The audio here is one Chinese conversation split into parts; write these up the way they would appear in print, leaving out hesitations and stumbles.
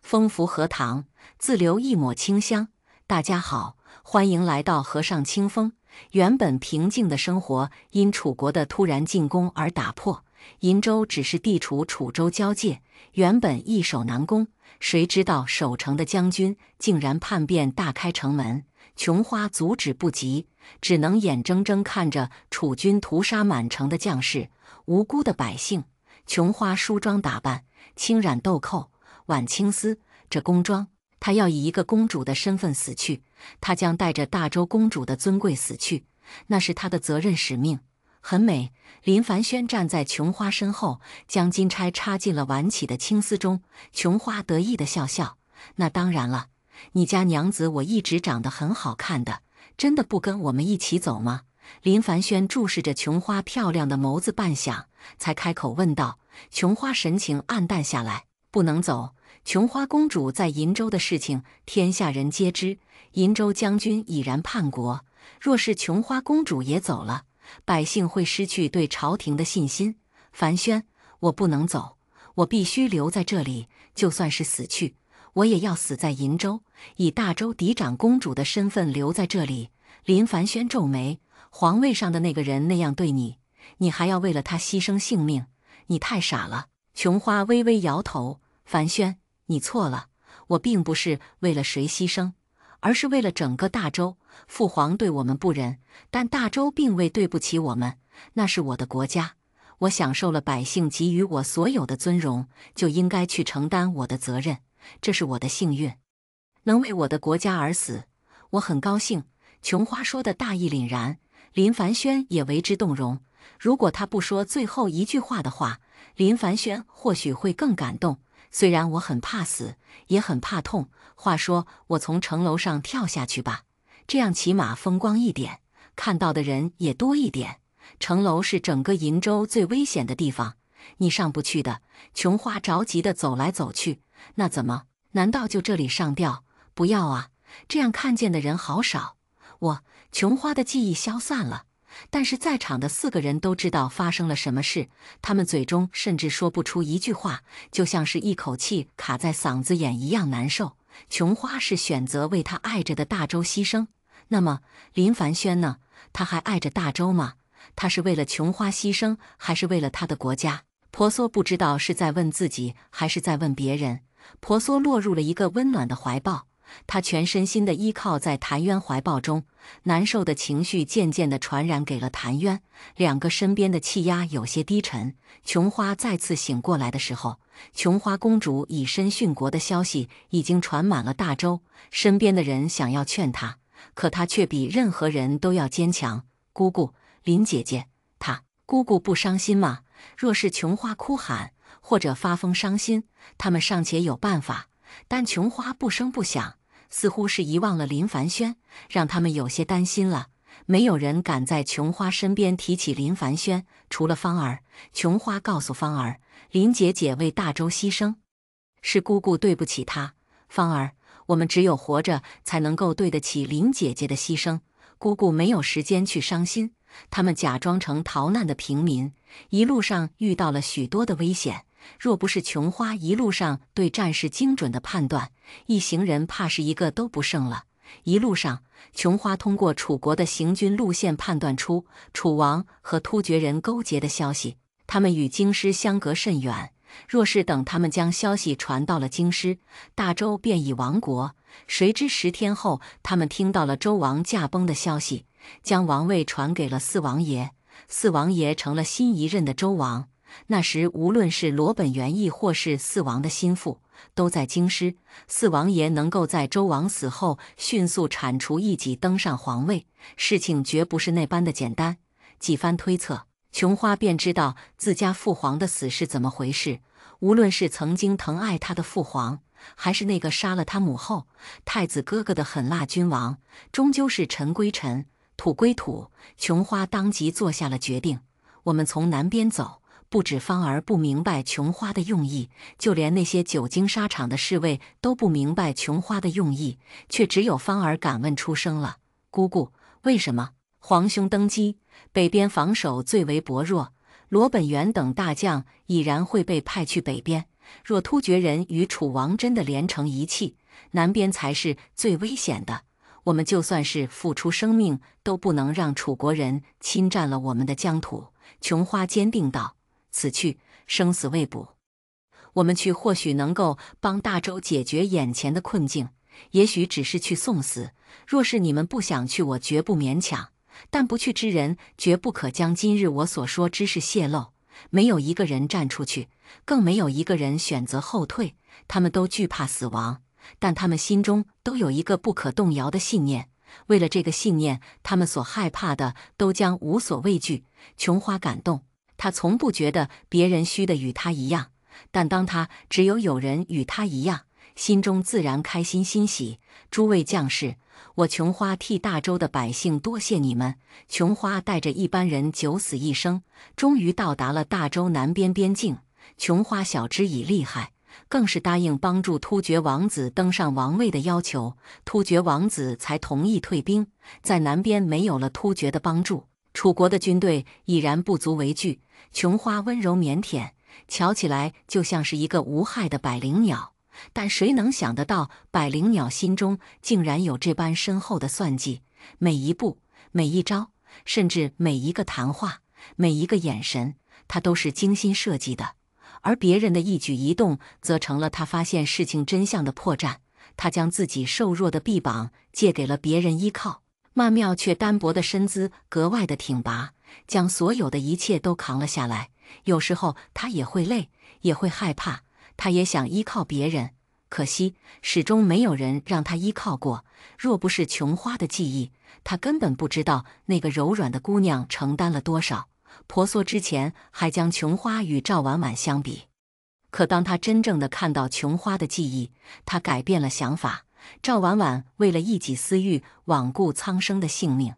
风拂荷塘，自留一抹清香。大家好，欢迎来到河上清风。原本平静的生活因楚国的突然进攻而打破。银州只是地处楚州交界，原本易守难攻，谁知道守城的将军竟然叛变，大开城门。琼花阻止不及，只能眼睁睁看着楚军屠杀满城的将士、无辜的百姓。琼花梳妆打扮，轻染豆蔻，挽青丝，这宫装，她要以一个公主的身份死去，她将带着大周公主的尊贵死去，那是她的责任使命。很美。林凡轩站在琼花身后，将金钗插进了挽起的青丝中。琼花得意地笑笑：“那当然了，你家娘子我一直长得很好看的，真的不跟我们一起走吗？”林凡轩注视着琼花漂亮的眸子半晌，才开口问道。琼花神情黯淡下来：“不能走。琼花公主在银州的事情，天下人皆知。银州将军已然叛国，若是琼花公主也走了，百姓会失去对朝廷的信心。凡轩，我不能走，我必须留在这里，就算是死去，我也要死在银州，以大周嫡长公主的身份留在这里。”林凡轩皱眉：“皇位上的那个人那样对你，你还要为了他牺牲性命？你太傻了。”琼花微微摇头：“凡轩，你错了，我并不是为了谁牺牲，而是为了整个大周。父皇对我们不仁，但大周并未对不起我们，那是我的国家，我享受了百姓给予我所有的尊荣，就应该去承担我的责任，这是我的幸运，能为我的国家而死，我很高兴。”琼花说的大义凛然，林凡轩也为之动容。如果他不说最后一句话的话，林凡轩或许会更感动。虽然我很怕死，也很怕痛，话说我从城楼上跳下去吧，这样起码风光一点，看到的人也多一点。城楼是整个银州最危险的地方，你上不去的。琼花着急地走来走去。那怎么？难道就这里上吊？不要啊，这样看见的人好少。琼花的记忆消散了，但是在场的4个人都知道发生了什么事，他们嘴中甚至说不出一句话，就像是一口气卡在嗓子眼一样难受。琼花是选择为他爱着的大周牺牲，那么林凡轩呢？他还爱着大周吗？他是为了琼花牺牲，还是为了他的国家？婆娑不知道是在问自己，还是在问别人。婆娑落入了一个温暖的怀抱，他全身心地依靠在谭渊怀抱中，难受的情绪渐渐地传染给了谭渊。2个身边的气压有些低沉。琼花再次醒过来的时候，琼花公主以身殉国的消息已经传满了大周，身边的人想要劝她，可她却比任何人都要坚强。姑姑，林姐姐，姑姑不伤心吗？若是琼花哭喊或者发疯伤心，他们尚且有办法，但琼花不声不响，似乎是遗忘了林凡轩，让他们有些担心了。没有人敢在琼花身边提起林凡轩，除了芳儿。琼花告诉芳儿，林姐姐为大周牺牲，是姑姑对不起她。芳儿，我们只有活着才能够对得起林姐姐的牺牲，姑姑没有时间去伤心。他们假装成逃难的平民，一路上遇到了许多的危险，若不是琼花一路上对战事精准的判断，一行人怕是一个都不剩了。一路上，琼花通过楚国的行军路线判断出楚王和突厥人勾结的消息，他们与京师相隔甚远，若是等他们将消息传到了京师，大周便已亡国。谁知10天后，他们听到了周王驾崩的消息，将王位传给了4王爷，4王爷成了新一任的周王。那时无论是罗本元义或是4王的心腹，都在京师。4王爷能够在周王死后迅速铲除异己，登上皇位，事情绝不是那般的简单。几番推测，琼花便知道自家父皇的死是怎么回事。无论是曾经疼爱他的父皇，还是那个杀了他母后太子哥哥的狠辣君王，终究是尘归尘，土归土。琼花当即做下了决定：我们从南边走。不止芳儿不明白琼花的用意，就连那些久经沙场的侍卫都不明白琼花的用意，却只有芳儿敢问出声了：姑姑，为什么？皇兄登基，北边防守最为薄弱，罗本元等大将已然会被派去北边，若突厥人与楚王真的连成一气，南边才是最危险的。我们就算是付出生命，都不能让楚国人侵占了我们的疆土。琼花坚定道：“此去生死未卜，我们去或许能够帮大周解决眼前的困境，也许只是去送死。若是你们不想去，我绝不勉强。但不去之人，绝不可将今日我所说之事泄露。没有一个人站出去，更没有一个人选择后退。他们都惧怕死亡。”但他们心中都有一个不可动摇的信念，为了这个信念，他们所害怕的都将无所畏惧。琼花感动，他从不觉得别人虚的与他一样，但当他只有人与他一样，心中自然开心欣喜。诸位将士，我琼花替大周的百姓多谢你们。琼花带着一班人九死一生，终于到达了大周南边边境。琼花晓之以厉害，更是答应帮助突厥王子登上王位的要求，突厥王子才同意退兵。在南边没有了突厥的帮助，楚国的军队已然不足为惧。琼花温柔腼腆，瞧起来就像是一个无害的百灵鸟，但谁能想得到，百灵鸟心中竟然有这般深厚的算计？每一步，每一招，甚至每一个谈话，每一个眼神，他都是精心设计的。而别人的一举一动，则成了他发现事情真相的破绽。他将自己瘦弱的臂膀借给了别人依靠，曼妙却单薄的身姿格外的挺拔，将所有的一切都扛了下来。有时候他也会累，也会害怕，他也想依靠别人，可惜始终没有人让他依靠过。若不是琼花的记忆，他根本不知道那个柔软的姑娘承担了多少。婆娑之前还将琼花与赵婉婉相比，可当他真正的看到琼花的记忆，他改变了想法。赵婉婉为了一己私欲罔顾苍生的性命，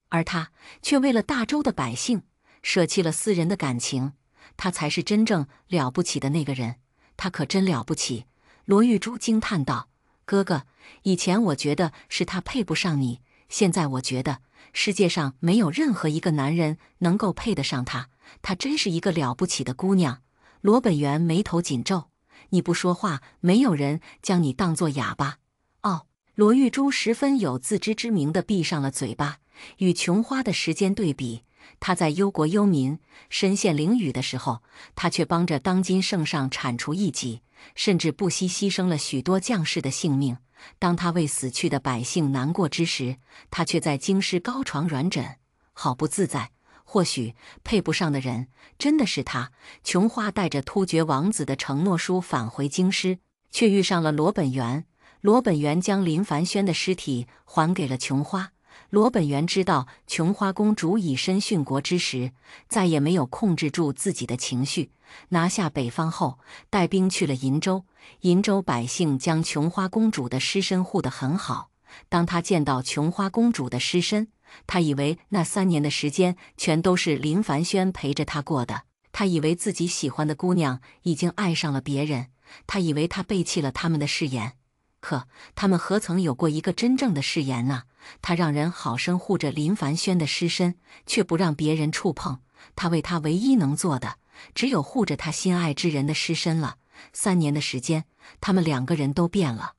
而他却为了大周的百姓舍弃了私人的感情。他才是真正了不起的那个人，他可真了不起。罗玉珠惊叹道：“哥哥，以前我觉得是他配不上你，现在我觉得世界上没有任何一个男人能够配得上她，她真是一个了不起的姑娘。”罗本源眉头紧皱：“你不说话，没有人将你当作哑巴。”哦，罗玉珠十分有自知之明地闭上了嘴巴。与琼花的时间对比，他在忧国忧民、身陷囹圄的时候，他却帮着当今圣上铲除异己，甚至不惜牺牲了许多将士的性命。当他为死去的百姓难过之时，他却在京师高床软枕，好不自在。或许配不上的人真的是他。琼花带着突厥王子的承诺书返回京师，却遇上了罗本源。罗本源将林凡轩的尸体还给了琼花。罗本源知道琼花公主以身殉国之时，再也没有控制住自己的情绪。拿下北方后，带兵去了银州。银州百姓将琼花公主的尸身护得很好。当他见到琼花公主的尸身，他以为那3年的时间全都是林凡轩陪着他过的。他以为自己喜欢的姑娘已经爱上了别人，他以为他背弃了他们的誓言。可他们何曾有过一个真正的誓言呢？他让人好生护着林凡轩的尸身，却不让别人触碰。他为他唯一能做的，只有护着他心爱之人的尸身了。3年的时间，他们2个人都变了。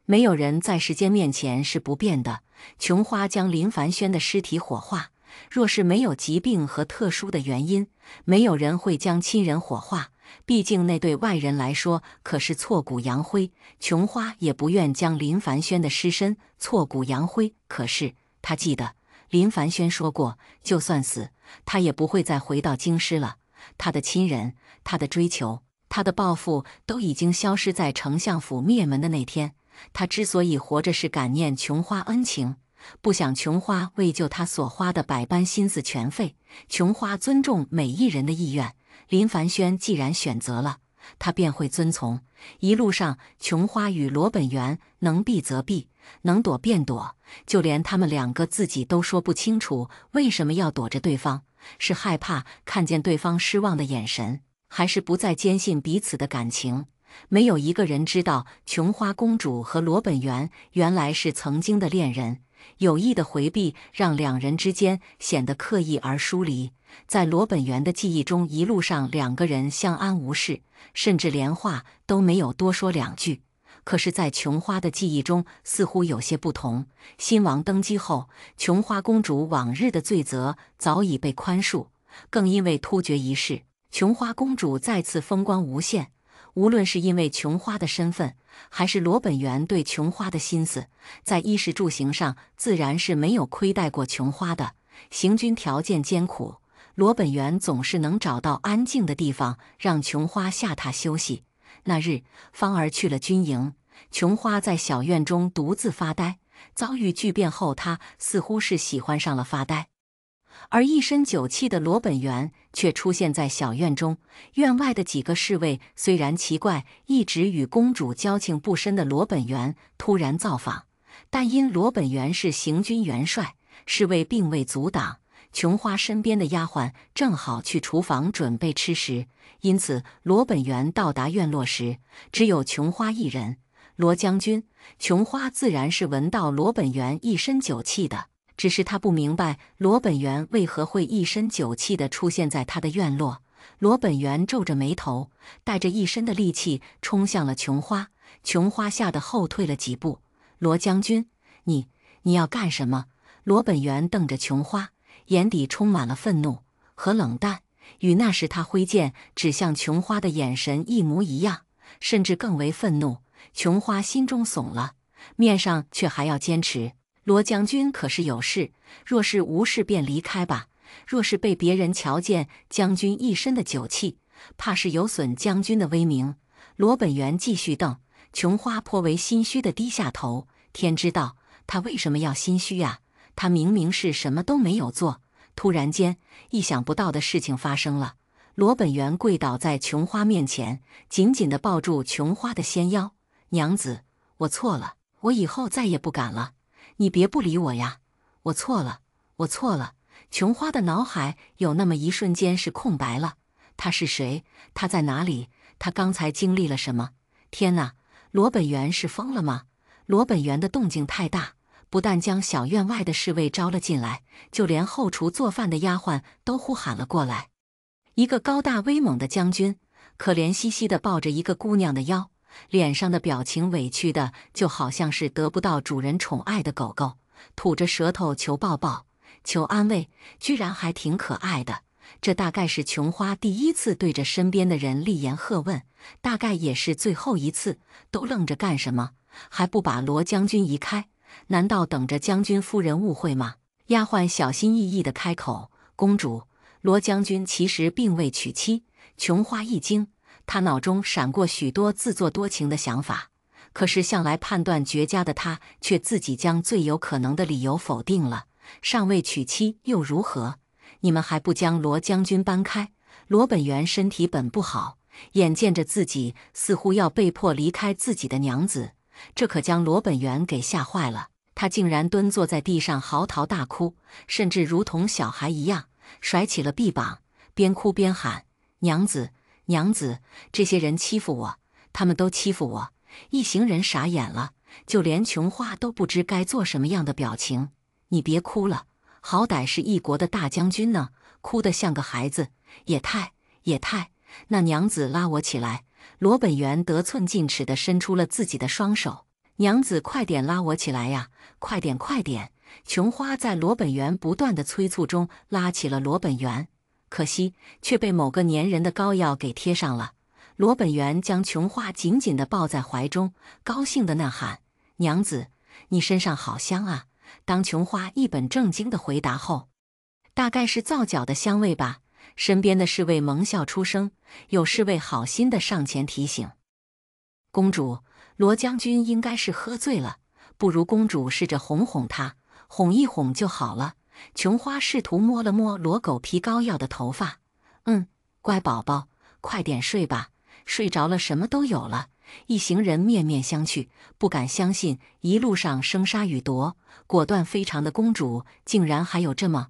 没有人在时间面前是不变的。琼花将林凡轩的尸体火化，若是没有疾病和特殊的原因，没有人会将亲人火化。毕竟那对外人来说可是挫骨扬灰，琼花也不愿将林凡轩的尸身挫骨扬灰。可是他记得林凡轩说过，就算死，他也不会再回到京师了。他的亲人，他的追求，他的抱负都已经消失在丞相府灭门的那天。他之所以活着，是感念琼花恩情，不想琼花为救他所花的百般心思全废。琼花尊重每一人的意愿，林凡轩既然选择了，他便会遵从。一路上，琼花与罗本源能避则避，能躲便躲，就连他们2个自己都说不清楚为什么要躲着对方，是害怕看见对方失望的眼神，还是不再坚信彼此的感情。没有一个人知道琼花公主和罗本源原来是曾经的恋人，有意的回避，让两人之间显得刻意而疏离。在罗本源的记忆中，一路上两个人相安无事，甚至连话都没有多说两句。可是，在琼花的记忆中，似乎有些不同。新王登基后，琼花公主往日的罪责早已被宽恕，更因为突厥一事，琼花公主再次风光无限。无论是因为琼花的身份，还是罗本源对琼花的心思，在衣食住行上自然是没有亏待过琼花的。行军条件艰苦，罗本源总是能找到安静的地方让琼花下榻休息。那日，芳儿去了军营，琼花在小院中独自发呆。遭遇巨变后，她似乎是喜欢上了发呆。而一身酒气的罗本源却出现在小院中。院外的几个侍卫虽然奇怪一直与公主交情不深的罗本源突然造访，但因罗本源是行军元帅，侍卫并未阻挡。琼花身边的丫鬟正好去厨房准备吃食，因此罗本源到达院落时，只有琼花一人。罗将军，琼花自然是闻到罗本源一身酒气的。只是他不明白罗本源为何会一身酒气地出现在他的院落。罗本源皱着眉头，带着一身的戾气冲向了琼花。琼花吓得后退了几步。罗将军，你要干什么？罗本源瞪着琼花，眼底充满了愤怒和冷淡，与那时他挥剑指向琼花的眼神一模一样，甚至更为愤怒。琼花心中怂了，面上却还要坚持。罗将军可是有事，若是无事便离开吧。若是被别人瞧见将军一身的酒气，怕是有损将军的威名。罗本源继续瞪，琼花颇为心虚地低下头。天知道他为什么要心虚啊？他明明是什么都没有做。突然间，意想不到的事情发生了。罗本源跪倒在琼花面前，紧紧地抱住琼花的纤腰。娘子，我错了，我以后再也不敢了。你别不理我呀！我错了，我错了。琼花的脑海有那么一瞬间是空白了。他是谁？他在哪里？他刚才经历了什么？天哪！罗本源是疯了吗？罗本源的动静太大，不但将小院外的侍卫招了进来，就连后厨做饭的丫鬟都呼喊了过来。一个高大威猛的将军，可怜兮兮地抱着一个姑娘的腰，脸上的表情委屈的就好像是得不到主人宠爱的狗狗，吐着舌头求抱抱、求安慰，居然还挺可爱的。这大概是琼花第一次对着身边的人厉言喝问，大概也是最后一次。都愣着干什么？还不把罗将军移开？难道等着将军夫人误会吗？丫鬟小心翼翼地开口：“公主，罗将军其实并未娶妻。”琼花一惊，他脑中闪过许多自作多情的想法，可是向来判断绝佳的他却自己将最有可能的理由否定了。尚未娶妻又如何？你们还不将罗将军搬开？罗本源身体本不好，眼见着自己似乎要被迫离开自己的娘子，这可将罗本源给吓坏了。他竟然蹲坐在地上嚎啕大哭，甚至如同小孩一样甩起了臂膀，边哭边喊：“娘子！娘子，这些人欺负我，他们都欺负我！”一行人傻眼了，就连琼花都不知该做什么样的表情。你别哭了，好歹是一国的大将军呢，哭得像个孩子，也太……那娘子拉我起来。罗本源得寸进尺地伸出了自己的双手。娘子，快点拉我起来呀！快点，快点！琼花在罗本源不断的催促中拉起了罗本源，可惜却被某个粘人的膏药给贴上了。罗本源将琼花紧紧地抱在怀中，高兴地呐喊：“娘子，你身上好香啊！”当琼花一本正经地回答后，大概是皂角的香味吧。身边的侍卫萌笑出声，有侍卫好心地上前提醒：“公主，罗将军应该是喝醉了，不如公主试着哄哄他，哄一哄就好了。”琼花试图摸了摸罗狗皮膏药的头发：“乖宝宝，快点睡吧，睡着了什么都有了。”一行人面面相觑，不敢相信一路上生杀予夺、果断非常的公主，竟然还有这么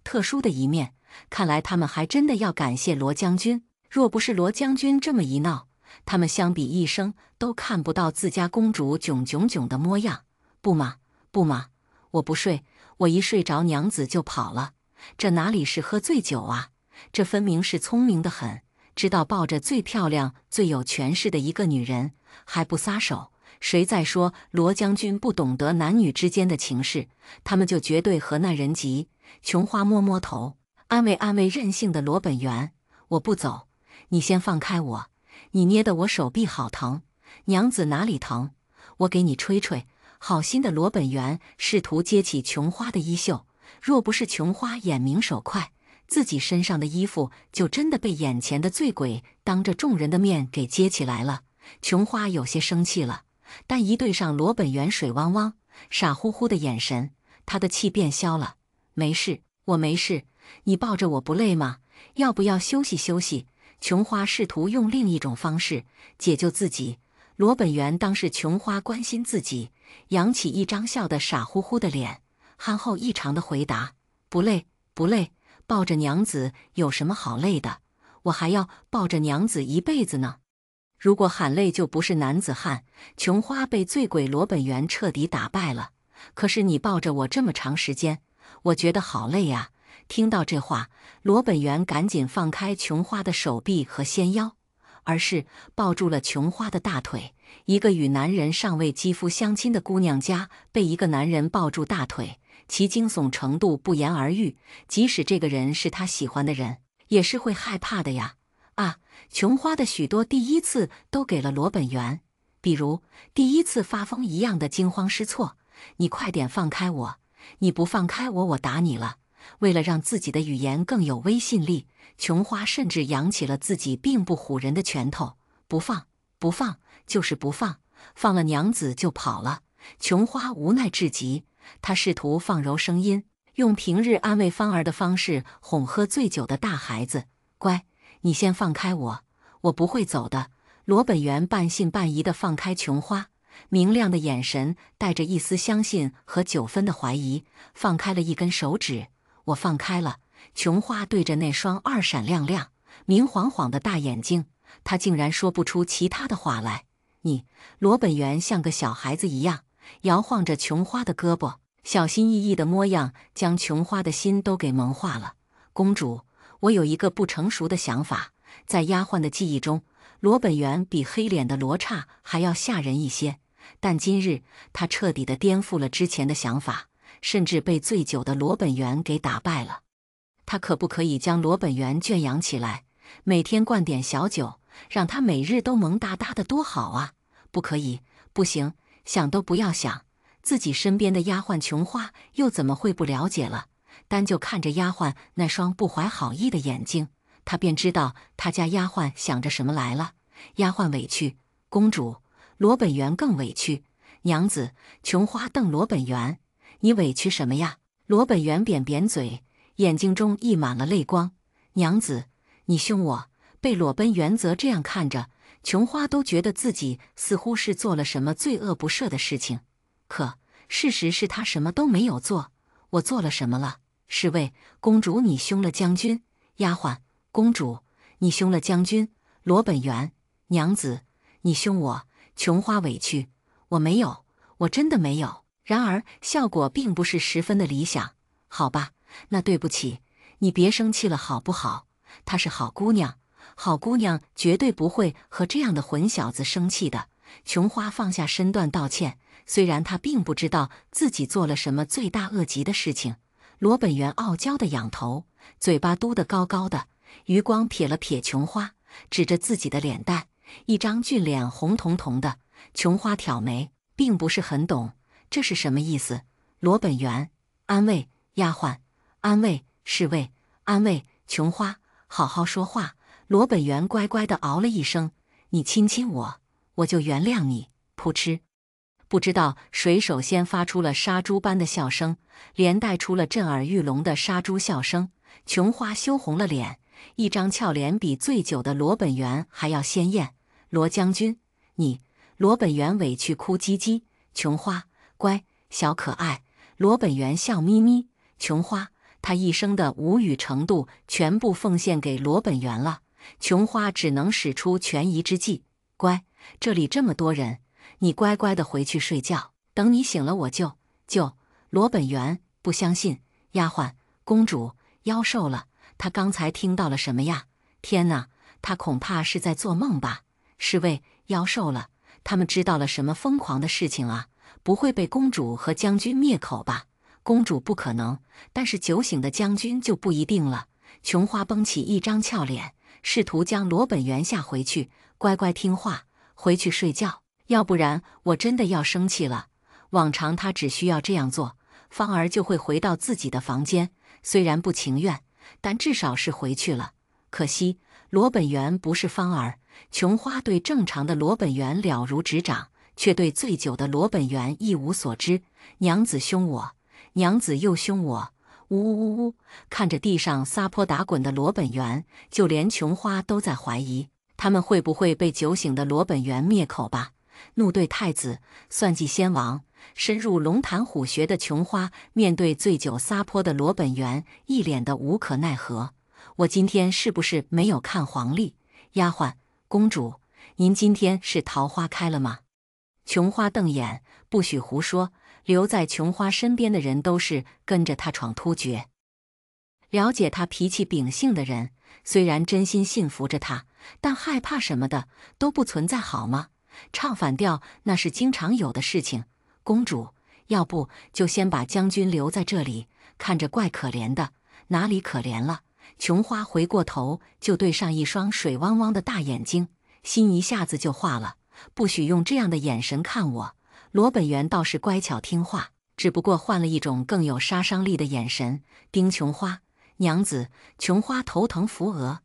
特殊的一面。看来他们还真的要感谢罗将军，若不是罗将军这么一闹，他们相比一生都看不到自家公主囧的模样。不嘛，我不睡，我一睡着娘子就跑了。这哪里是喝醉酒啊？这分明是聪明得很，知道抱着最漂亮、最有权势的一个女人还不撒手。谁再说罗将军不懂得男女之间的情事，他们就绝对和难人急。琼花摸摸头，安慰安慰任性的罗本源：“我不走，你先放开我。你捏得我手臂好疼。”娘子哪里疼？我给你吹吹。好心的罗本源试图接起琼花的衣袖，若不是琼花眼明手快，自己身上的衣服就真的被眼前的醉鬼当着众人的面给接起来了。琼花有些生气了，但一对上罗本源水汪汪、傻乎乎的眼神，她的气便消了。没事，我没事，你抱着我不累吗？要不要休息休息？琼花试图用另一种方式解救自己。罗本源当是琼花关心自己，扬起一张笑得傻乎乎的脸，憨厚异常的回答：“不累，不累，抱着娘子有什么好累的？我还要抱着娘子一辈子呢。”如果喊累就不是男子汉，琼花被醉鬼罗本源彻底打败了。可是你抱着我这么长时间，我觉得好累啊。听到这话，罗本源赶紧放开琼花的手臂和纤腰，而是抱住了琼花的大腿。一个与男人尚未肌肤相亲的姑娘家被一个男人抱住大腿，其惊悚程度不言而喻。即使这个人是他喜欢的人，也是会害怕的呀。啊，琼花的许多第一次都给了罗本源，比如第一次发疯一样的惊慌失措。你快点放开我，你不放开我，我打你了。为了让自己的语言更有威信力，琼花甚至扬起了自己并不唬人的拳头。不放，不放，就是不放，放了娘子就跑了。琼花无奈至极，她试图放柔声音，用平日安慰芳儿的方式哄喝醉酒的大孩子：“乖，你先放开我，我不会走的。”罗本源半信半疑地放开琼花，明亮的眼神带着一丝相信和9分的怀疑，放开了一根手指。我放开了。琼花对着那双二闪亮亮、明晃晃的大眼睛，她竟然说不出其他的话来。你，罗本源像个小孩子一样摇晃着琼花的胳膊，小心翼翼的模样将琼花的心都给萌化了。公主，我有一个不成熟的想法。在丫鬟的记忆中，罗本源比黑脸的罗刹还要吓人一些，但今日他彻底的颠覆了之前的想法，甚至被醉酒的罗本源给打败了。他可不可以将罗本源圈养起来，每天灌点小酒，让他每日都萌哒哒的，多好啊！不可以，不行，想都不要想。自己身边的丫鬟琼花又怎么会不了解了？单就看着丫鬟那双不怀好意的眼睛，他便知道他家丫鬟想着什么来了。丫鬟委屈，公主。罗本源更委屈，娘子。琼花瞪罗本源：“你委屈什么呀？”罗本源扁扁嘴，眼睛中溢满了泪光：“娘子，你凶我。”被裸奔原则这样看着，琼花都觉得自己似乎是做了什么罪恶不赦的事情。可事实是她什么都没有做。我做了什么了？侍卫，公主你凶了将军。丫鬟，公主你凶了将军。罗本源，娘子你凶我。琼花委屈：“我没有，我真的没有。”然而效果并不是十分的理想。好吧，那对不起，你别生气了好不好？她是好姑娘，好姑娘绝对不会和这样的混小子生气的。琼花放下身段道歉，虽然她并不知道自己做了什么罪大恶极的事情。罗本源傲娇的仰头，嘴巴嘟得高高的，余光瞥了瞥琼花，指着自己的脸蛋，一张俊脸红彤彤的。琼花挑眉，并不是很懂这是什么意思。罗本源，安慰丫鬟，安慰侍卫，安慰琼花，好好说话。罗本源乖乖地嗷了一声：“你亲亲我，我就原谅你。”噗嗤，不知道谁首先发出了杀猪般的笑声，连带出了震耳欲聋的杀猪笑声。琼花羞红了脸，一张俏脸比醉酒的罗本源还要鲜艳。罗将军，你……罗本源委屈哭唧唧。琼花，乖，小可爱。罗本源笑眯眯。琼花，他一生的无语程度全部奉献给罗本源了。琼花只能使出权宜之计：“乖，这里这么多人，你乖乖的回去睡觉，等你醒了我就……”罗本源不相信。丫鬟，公主，妖兽了，他刚才听到了什么呀？天哪，他恐怕是在做梦吧？侍卫，妖兽了，他们知道了什么疯狂的事情啊？不会被公主和将军灭口吧？公主不可能，但是酒醒的将军就不一定了。琼花绷起一张俏脸，试图将罗本源吓回去，乖乖听话，回去睡觉，要不然我真的要生气了。往常他只需要这样做，芳儿就会回到自己的房间，虽然不情愿，但至少是回去了。可惜罗本源不是芳儿，琼花对正常的罗本源了如指掌，却对醉酒的罗本源一无所知。娘子凶我，娘子又凶我，呜呜呜呜！看着地上撒泼打滚的罗本源，就连琼花都在怀疑，他们会不会被酒醒的罗本源灭口吧？怒对太子，算计先王。深入龙潭虎穴的琼花面对醉酒撒泼的罗本源，一脸的无可奈何。我今天是不是没有看黄历？丫鬟，公主，您今天是桃花开了吗？琼花瞪眼，不许胡说。留在琼花身边的人都是跟着她闯突厥。了解她脾气秉性的人，虽然真心信服着她，但害怕什么的都不存在，好吗？唱反调那是经常有的事情。公主，要不就先把将军留在这里，看着怪可怜的。哪里可怜了？琼花回过头就对上一双水汪汪的大眼睛，心一下子就化了。不许用这样的眼神看我。罗本源倒是乖巧听话，只不过换了一种更有杀伤力的眼神盯琼花。娘子，琼花头疼扶额。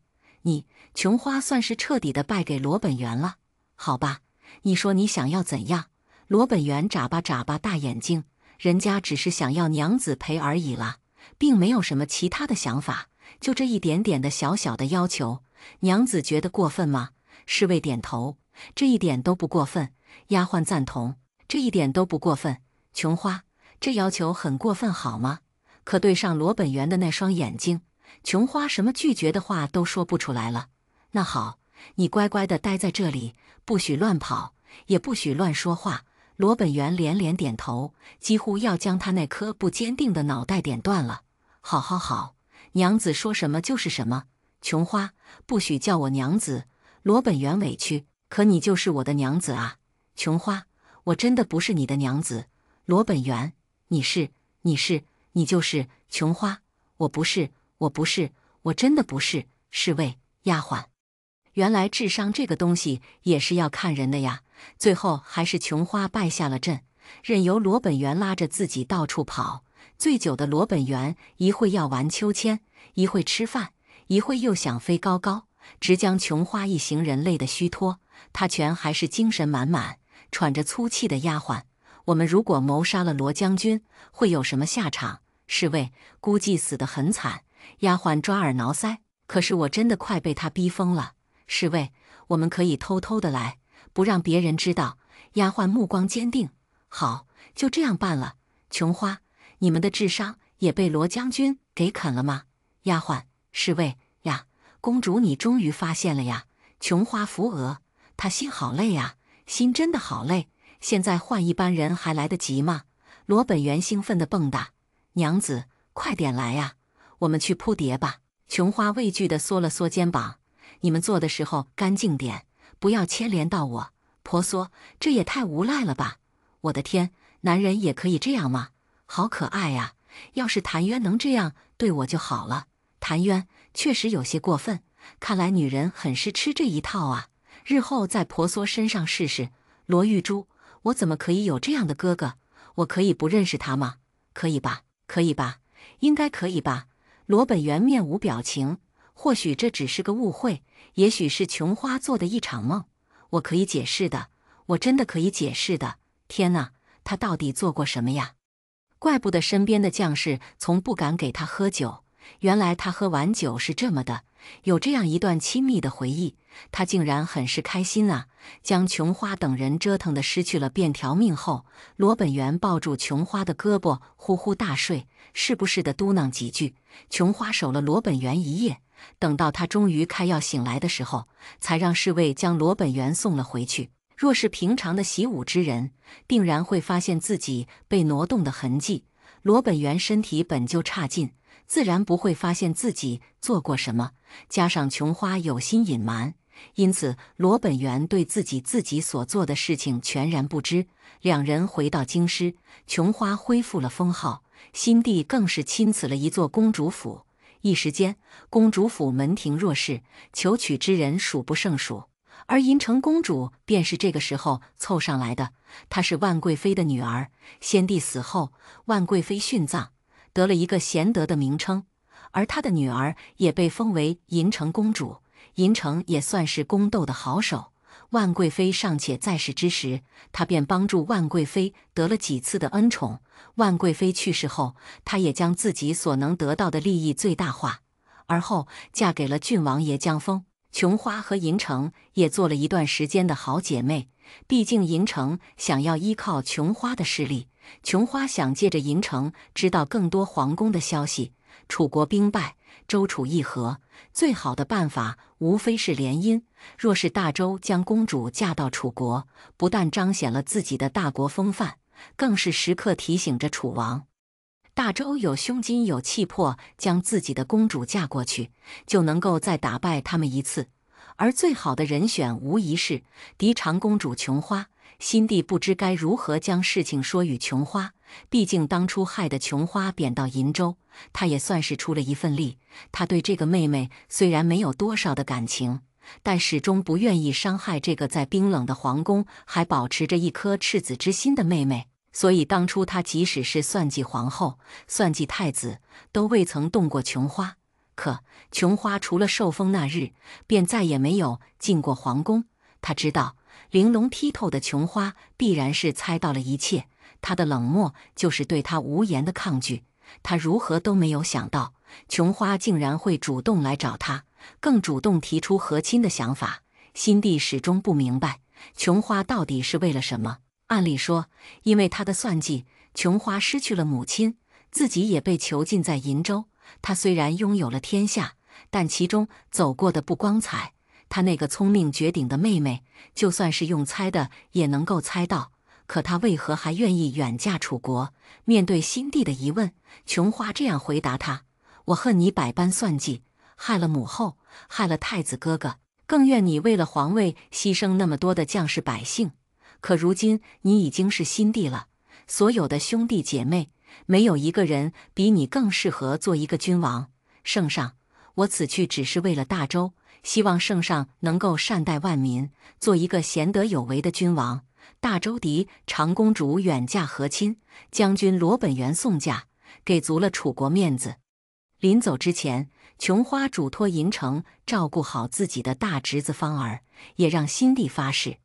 琼花算是彻底的败给罗本源了。好吧，你说你想要怎样？罗本源眨巴眨巴大眼睛，人家只是想要娘子陪而已啦，并没有什么其他的想法，就这一点点的小小的要求，娘子觉得过分吗？侍卫点头，这一点都不过分。丫鬟赞同，这一点都不过分。琼花，这要求很过分好吗？可对上罗本源的那双眼睛，琼花什么拒绝的话都说不出来了。那好，你乖乖的待在这里，不许乱跑，也不许乱说话。罗本源连连点头，几乎要将他那颗不坚定的脑袋点断了。好好好，娘子说什么就是什么。琼花，不许叫我娘子。罗本源委屈，可你就是我的娘子啊。琼花，我真的不是你的娘子。罗本源，你就是。琼花，我不是，我真的不是。侍卫，丫鬟，原来智商这个东西也是要看人的呀。最后还是琼花败下了阵，任由罗本源拉着自己到处跑。醉酒的罗本源一会要玩秋千，一会吃饭，一会又想飞高高，直将琼花一行人累得虚脱。他全还是精神满满，喘着粗气的丫鬟，我们如果谋杀了罗将军，会有什么下场？侍卫，估计死得很惨。丫鬟抓耳挠腮，可是我真的快被他逼疯了。侍卫，我们可以偷偷的来，不让别人知道。丫鬟目光坚定，好，就这样办了。琼花，你们的智商也被罗将军给啃了吗？丫鬟，侍卫呀，公主你终于发现了呀。琼花扶额，她心好累啊，心真的好累。现在换一般人还来得及吗？罗本源兴奋地蹦跶，娘子，快点来呀，我们去扑蝶吧。琼花畏惧地缩了缩肩膀，你们做的时候干净点，不要牵连到我。婆娑，这也太无赖了吧！我的天，男人也可以这样吗？好可爱呀！要是谭渊能这样对我就好了。谭渊确实有些过分，看来女人很是吃这一套啊。日后在婆娑身上试试。罗玉珠，我怎么可以有这样的哥哥？我可以不认识他吗？可以吧？可以吧？应该可以吧？罗本源面无表情，或许这只是个误会，也许是琼花做的一场梦。我可以解释的，我真的可以解释的。天哪，他到底做过什么呀？怪不得身边的将士从不敢给他喝酒，原来他喝完酒是这么的，有这样一段亲密的回忆，他竟然很是开心啊！将琼花等人折腾得失去了便条命后，罗本源抱住琼花的胳膊呼呼大睡，是不是的嘟囔几句。琼花守了罗本源一夜，等到他终于开药醒来的时候，才让侍卫将罗本源送了回去。若是平常的习武之人，定然会发现自己被挪动的痕迹。罗本源身体本就差劲，自然不会发现自己做过什么，加上琼花有心隐瞒，因此罗本源对自己所做的事情全然不知。两人回到京师，琼花恢复了封号，新帝更是亲赐了一座公主府。一时间，公主府门庭若市，求娶之人数不胜数。而银城公主便是这个时候凑上来的。她是万贵妃的女儿，先帝死后，万贵妃殉葬，得了一个贤德的名称，而她的女儿也被封为银城公主。银城也算是宫斗的好手。万贵妃尚且在世之时，她便帮助万贵妃得了几次的恩宠。万贵妃去世后，她也将自己所能得到的利益最大化，而后嫁给了郡王爷江丰。琼花和银城也做了一段时间的好姐妹，毕竟银城想要依靠琼花的势力，琼花想借着银城知道更多皇宫的消息。楚国兵败，周楚议和，最好的办法无非是联姻。若是大周将公主嫁到楚国，不但彰显了自己的大国风范，更是时刻提醒着楚王，大周有胸襟有气魄，将自己的公主嫁过去，就能够再打败他们一次。而最好的人选无疑是嫡长公主琼花。新帝不知该如何将事情说与琼花，毕竟当初害得琼花贬到银州，他也算是出了一份力。他对这个妹妹虽然没有多少的感情，但始终不愿意伤害这个在冰冷的皇宫还保持着一颗赤子之心的妹妹。所以当初他即使是算计皇后、算计太子，都未曾动过琼花。可琼花除了受封那日，便再也没有进过皇宫。他知道玲珑剔透的琼花必然是猜到了一切，他的冷漠就是对他无言的抗拒。他如何都没有想到，琼花竟然会主动来找他，更主动提出和亲的想法。新帝始终不明白，琼花到底是为了什么。按理说，因为他的算计，琼花失去了母亲，自己也被囚禁在银州。他虽然拥有了天下，但其中走过的不光彩。他那个聪明绝顶的妹妹，就算是用猜的也能够猜到。可他为何还愿意远嫁楚国？面对新帝的疑问，琼花这样回答他：我恨你百般算计，害了母后，害了太子哥哥，更愿你为了皇位牺牲那么多的将士百姓。可如今你已经是新帝了，所有的兄弟姐妹，没有一个人比你更适合做一个君王。圣上，我此去只是为了大周，希望圣上能够善待万民，做一个贤德有为的君王。大周嫡长公主远嫁和亲，将军罗本源送嫁，给足了楚国面子。临走之前，琼花嘱托银城照顾好自己的大侄子芳儿，也让新帝发誓，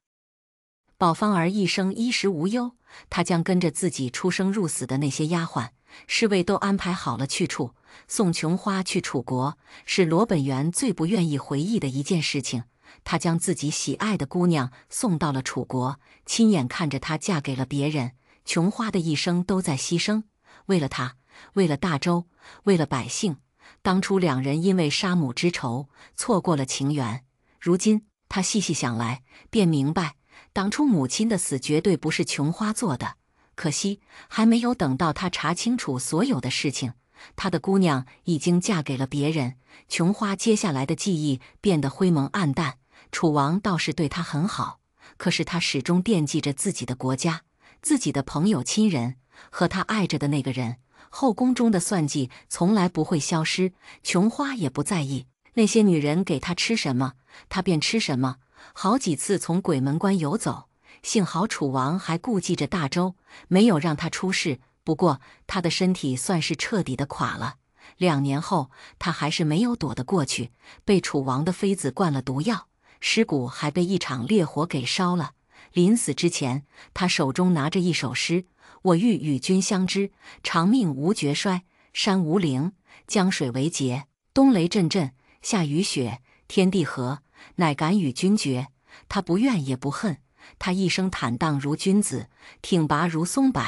保芳儿一生衣食无忧。他将跟着自己出生入死的那些丫鬟、侍卫都安排好了去处。送琼花去楚国，是罗本源最不愿意回忆的一件事情。他将自己喜爱的姑娘送到了楚国，亲眼看着她嫁给了别人。琼花的一生都在牺牲，为了他，为了大周，为了百姓。当初两人因为杀母之仇错过了情缘，如今他细细想来，便明白当初母亲的死绝对不是琼花做的。可惜还没有等到他查清楚所有的事情，他的姑娘已经嫁给了别人。琼花接下来的记忆变得灰蒙暗淡。楚王倒是对他很好，可是他始终惦记着自己的国家、自己的朋友亲人和他爱着的那个人。后宫中的算计从来不会消失，琼花也不在意那些女人给他吃什么，他便吃什么。好几次从鬼门关游走，幸好楚王还顾忌着大周，没有让他出事。不过他的身体算是彻底的垮了。2年后，他还是没有躲得过去，被楚王的妃子灌了毒药，尸骨还被一场烈火给烧了。临死之前，他手中拿着一首诗：我欲与君相知，长命无绝衰。山无陵，江水为竭，冬雷阵阵，夏雨雪，天地合，乃敢与君绝。他不怨也不恨，他一生坦荡如君子，挺拔如松柏。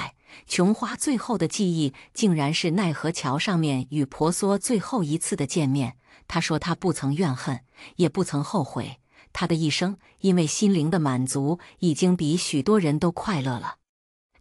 琼花最后的记忆竟然是奈何桥上面与婆娑最后一次的见面。他说他不曾怨恨，也不曾后悔。他的一生因为心灵的满足，已经比许多人都快乐了。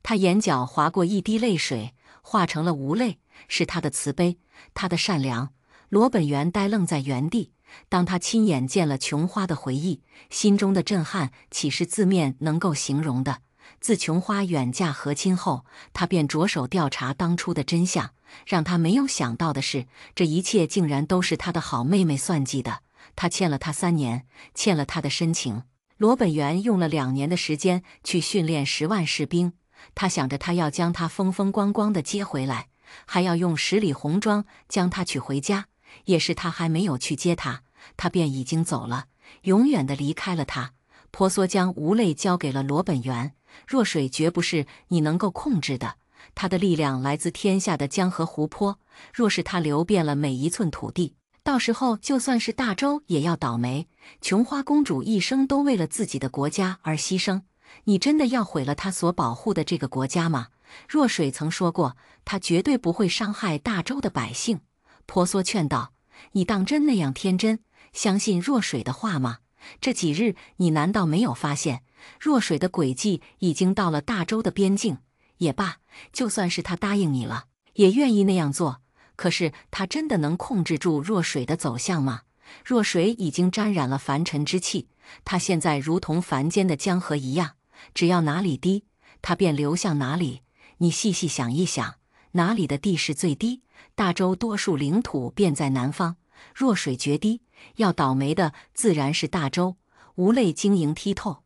他眼角划过一滴泪水，化成了无泪，是他的慈悲，他的善良。罗本源呆愣在原地，当他亲眼见了琼花的回忆，心中的震撼岂是字面能够形容的？自琼花远嫁和亲后，他便着手调查当初的真相。让他没有想到的是，这一切竟然都是他的好妹妹算计的。他欠了他3年，欠了他的深情。罗本源用了2年的时间去训练10万士兵，他想着他要将他风风光光的接回来，还要用10里红妆将他娶回家。也是他还没有去接他，他便已经走了，永远的离开了他。婆娑将无泪交给了罗本源，弱水绝不是你能够控制的，他的力量来自天下的江河湖泊，若是他流遍了每一寸土地，到时候就算是大周也要倒霉。琼花公主一生都为了自己的国家而牺牲，你真的要毁了她所保护的这个国家吗？弱水曾说过，他绝对不会伤害大周的百姓。婆娑劝道：“你当真那样天真，相信弱水的话吗？这几日你难道没有发现，弱水的诡计已经到了大周的边境？也罢，就算是他答应你了，也愿意那样做，可是他真的能控制住弱水的走向吗？弱水已经沾染了凡尘之气，他现在如同凡间的江河一样，只要哪里低，他便流向哪里。你细细想一想，哪里的地势最低？大周多数领土便在南方，弱水决堤，要倒霉的自然是大周。无泪晶莹剔透，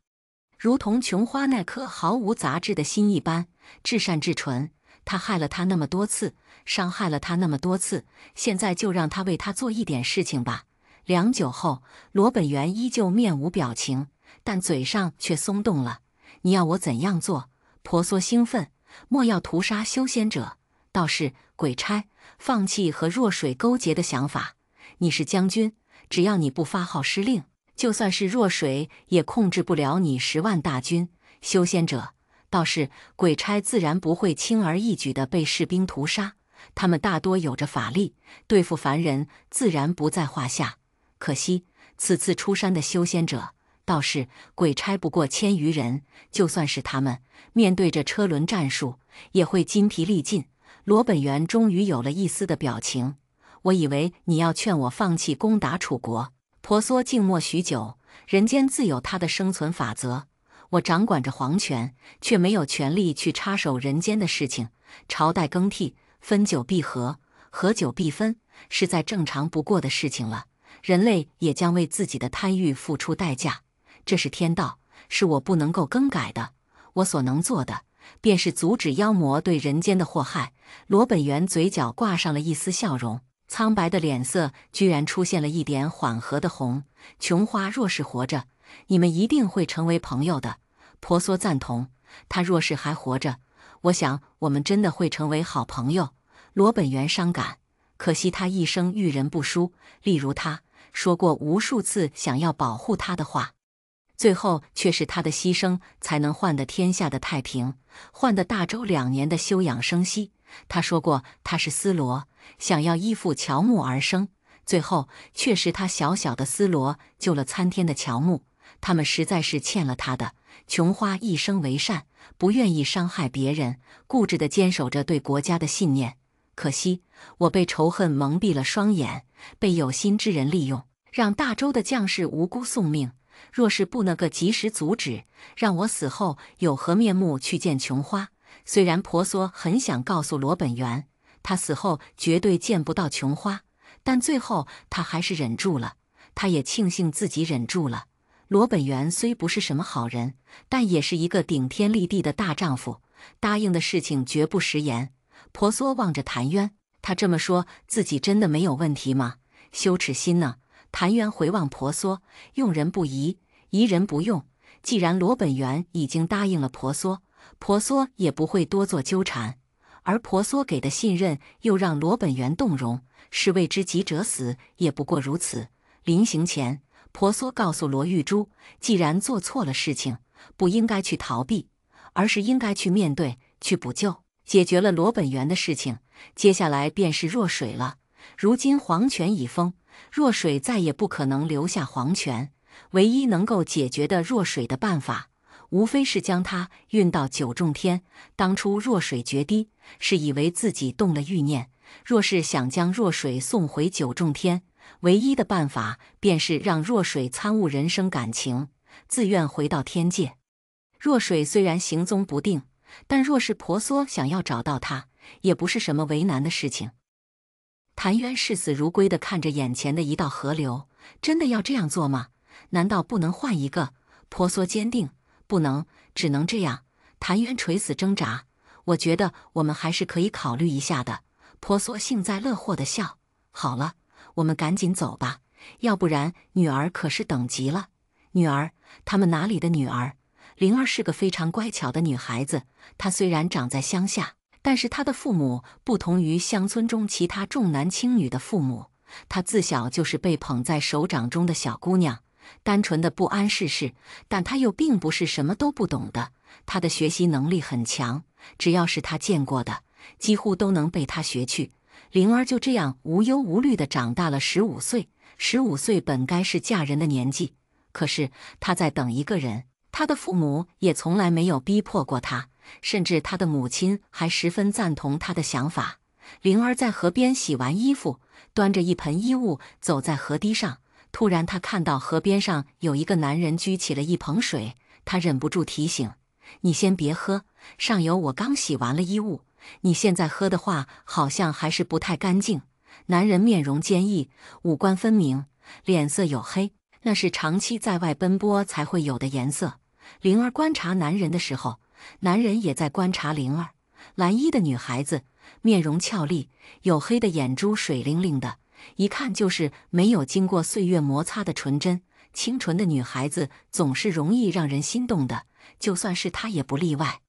如同琼花那颗毫无杂质的心一般，至善至纯。他害了他那么多次，伤害了他那么多次，现在就让他为他做一点事情吧。良久后，罗本源依旧面无表情，但嘴上却松动了。你要我怎样做？婆娑兴奋，莫要屠杀修仙者，倒是鬼差放弃和弱水勾结的想法。你是将军，只要你不发号施令，就算是弱水也控制不了你10万大军。修仙者倒是鬼差自然不会轻而易举地被士兵屠杀，他们大多有着法力，对付凡人自然不在话下。可惜此次出山的修仙者倒是鬼差不过1000余人，就算是他们面对着车轮战术，也会筋疲力尽。罗本源终于有了一丝的表情。我以为你要劝我放弃攻打楚国。婆娑静默许久，人间自有它的生存法则。我掌管着皇权，却没有权利去插手人间的事情。朝代更替，分久必合，合久必分，是再正常不过的事情了。人类也将为自己的贪欲付出代价，这是天道，是我不能够更改的。我所能做的，便是阻止妖魔对人间的祸害。罗本源嘴角挂上了一丝笑容，苍白的脸色居然出现了一点缓和的红。琼花若是活着，你们一定会成为朋友的。婆娑赞同，他若是还活着，我想我们真的会成为好朋友。罗本源伤感，可惜他一生遇人不淑，例如他说过无数次想要保护他的话，最后却是他的牺牲才能换得天下的太平，换得大周2年的休养生息。他说过他是丝罗，想要依附乔木而生，最后却是他小小的丝罗救了参天的乔木。他们实在是欠了他的。琼花一生为善，不愿意伤害别人，固执地坚守着对国家的信念。可惜我被仇恨蒙蔽了双眼，被有心之人利用，让大周的将士无辜送命。若是不能够及时阻止，让我死后有何面目去见琼花？虽然婆娑很想告诉罗本源，他死后绝对见不到琼花，但最后他还是忍住了。他也庆幸自己忍住了。罗本源虽不是什么好人，但也是一个顶天立地的大丈夫，答应的事情绝不食言。婆娑望着谭渊，他这么说，自己真的没有问题吗？羞耻心呢？谭渊回望婆娑，用人不疑，疑人不用。既然罗本源已经答应了婆娑，婆娑也不会多做纠缠。而婆娑给的信任又让罗本源动容，士为知己者死，也不过如此。临行前，婆娑告诉罗玉珠，既然做错了事情，不应该去逃避，而是应该去面对，去补救。解决了罗本源的事情，接下来便是弱水了。如今黄泉已封，弱水再也不可能留下黄泉。唯一能够解决的弱水的办法，无非是将她运到九重天。当初若水决堤，是以为自己动了欲念，若是想将若水送回九重天，唯一的办法便是让若水参悟人生感情，自愿回到天界。若水虽然行踪不定，但若是婆娑想要找到她，也不是什么为难的事情。谭渊视死如归地看着眼前的一道河流，真的要这样做吗？难道不能换一个？婆娑坚定，不能，只能这样。谭渊垂死挣扎，我觉得我们还是可以考虑一下的。婆娑幸灾乐祸地笑，好了，我们赶紧走吧，要不然女儿可是等急了。女儿？他们哪里的女儿？灵儿是个非常乖巧的女孩子，她虽然长在乡下，但是她的父母不同于乡村中其他重男轻女的父母，她自小就是被捧在手掌中的小姑娘，单纯的不谙世事，但她又并不是什么都不懂的。她的学习能力很强，只要是她见过的，几乎都能被她学去。灵儿就这样无忧无虑地长大了15岁。15岁本该是嫁人的年纪，可是她在等一个人。她的父母也从来没有逼迫过她，甚至她的母亲还十分赞同她的想法。灵儿在河边洗完衣服，端着一盆衣物走在河堤上，突然她看到河边上有一个男人举起了一盆水，她忍不住提醒：“你先别喝，上游我刚洗完了衣物，你现在喝的话好像还是不太干净。”男人面容坚毅，五官分明，脸色黝黑，那是长期在外奔波才会有的颜色。灵儿观察男人的时候，男人也在观察灵儿。蓝衣的女孩子，面容俏丽，黝黑的眼珠水灵灵的，一看就是没有经过岁月摩擦的纯真。清纯的女孩子总是容易让人心动的，就算是她也不例外。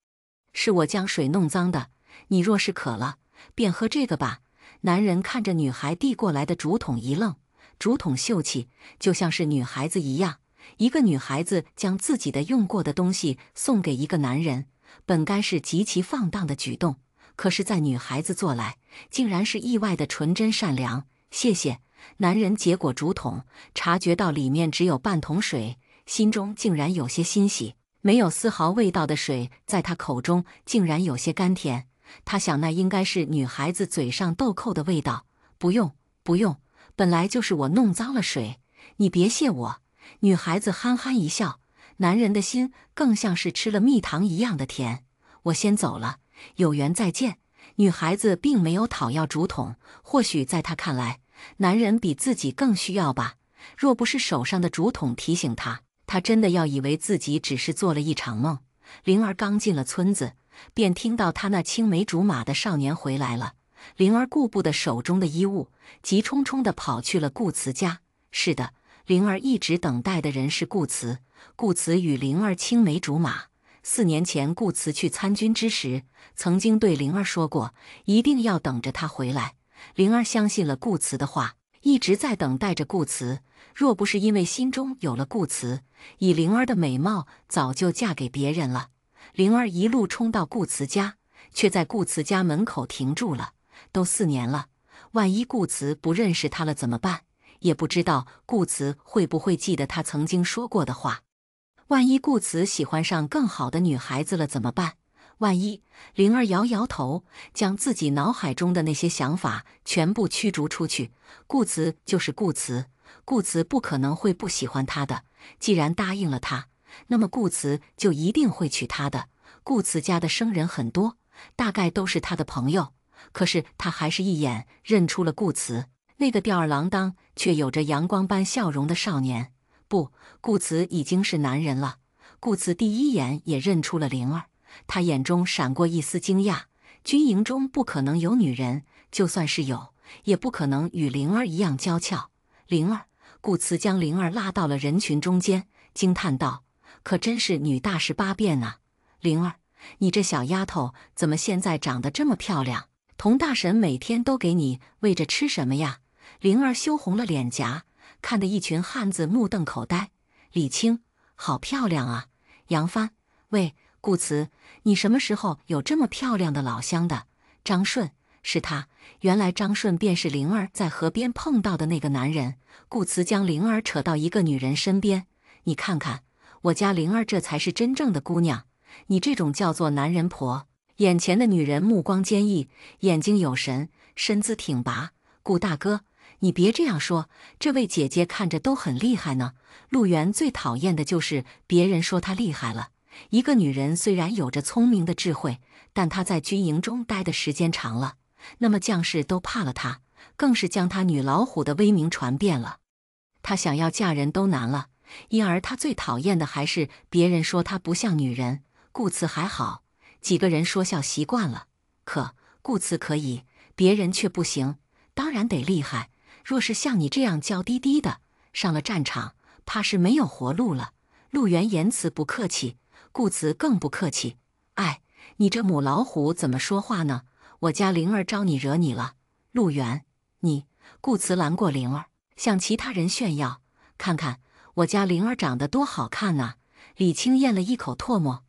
是我将水弄脏的，你若是渴了，便喝这个吧。男人看着女孩递过来的竹筒一愣，竹筒秀气，就像是女孩子一样。一个女孩子将自己的用过的东西送给一个男人，本该是极其放荡的举动，可是在女孩子做来，竟然是意外的纯真善良。谢谢。男人接过竹筒，察觉到里面只有半桶水，心中竟然有些欣喜。没有丝毫味道的水在他口中竟然有些甘甜，他想那应该是女孩子嘴上豆蔻的味道。不用，不用，本来就是我弄脏了水，你别谢我。女孩子憨憨一笑，男人的心更像是吃了蜜糖一样的甜。我先走了，有缘再见。女孩子并没有讨要竹筒，或许在她看来，男人比自己更需要吧。若不是手上的竹筒提醒她，她真的要以为自己只是做了一场梦。灵儿刚进了村子，便听到他那青梅竹马的少年回来了。灵儿顾不得手中的衣物，急冲冲地跑去了顾慈家。是的，灵儿一直等待的人是顾慈。顾慈与灵儿青梅竹马。4年前顾慈去参军之时，曾经对灵儿说过，一定要等着他回来。灵儿相信了顾慈的话，一直在等待着顾慈。若不是因为心中有了顾慈，以灵儿的美貌早就嫁给别人了。灵儿一路冲到顾慈家，却在顾慈家门口停住了。都4年了，万一顾慈不认识他了怎么办？也不知道顾慈会不会记得他曾经说过的话。万一顾慈喜欢上更好的女孩子了怎么办？万一……灵儿摇摇头，将自己脑海中的那些想法全部驱逐出去。顾慈就是顾慈，顾慈不可能会不喜欢他的。既然答应了他，那么顾慈就一定会娶她的。顾慈家的生人很多，大概都是他的朋友，可是他还是一眼认出了顾慈，那个吊儿郎当却有着阳光般笑容的少年。不，顾慈已经是男人了。顾慈第一眼也认出了灵儿，他眼中闪过一丝惊讶。军营中不可能有女人，就算是有，也不可能与灵儿一样娇俏。灵儿，顾慈将灵儿拉到了人群中间，惊叹道：“可真是女大18变啊！灵儿，你这小丫头怎么现在长得这么漂亮？童大婶每天都给你喂着吃什么呀？”灵儿羞红了脸颊，看得一群汉子目瞪口呆。李青，好漂亮啊！杨帆，喂，顾慈，你什么时候有这么漂亮的老乡的？张顺，是他。原来张顺便是灵儿在河边碰到的那个男人。顾慈将灵儿扯到一个女人身边，你看看，我家灵儿这才是真正的姑娘，你这种叫做男人婆。”眼前的女人目光坚毅，眼睛有神，身姿挺拔。顾大哥，你别这样说，这位姐姐看着都很厉害呢。陆源最讨厌的就是别人说她厉害了。一个女人虽然有着聪明的智慧，但她在军营中待的时间长了，那么将士都怕了她，更是将她女老虎的威名传遍了。她想要嫁人都难了，因而她最讨厌的还是别人说她不像女人。顾慈还好，几个人说笑习惯了，可顾慈可以，别人却不行，当然得厉害。若是像你这样娇滴滴的，上了战场，怕是没有活路了。陆源言辞不客气，顾慈更不客气。哎，你这母老虎怎么说话呢？我家灵儿招你惹你了？陆源，你……顾慈拦过灵儿，向其他人炫耀：“看看我家灵儿长得多好看呐！”李青咽了一口唾沫，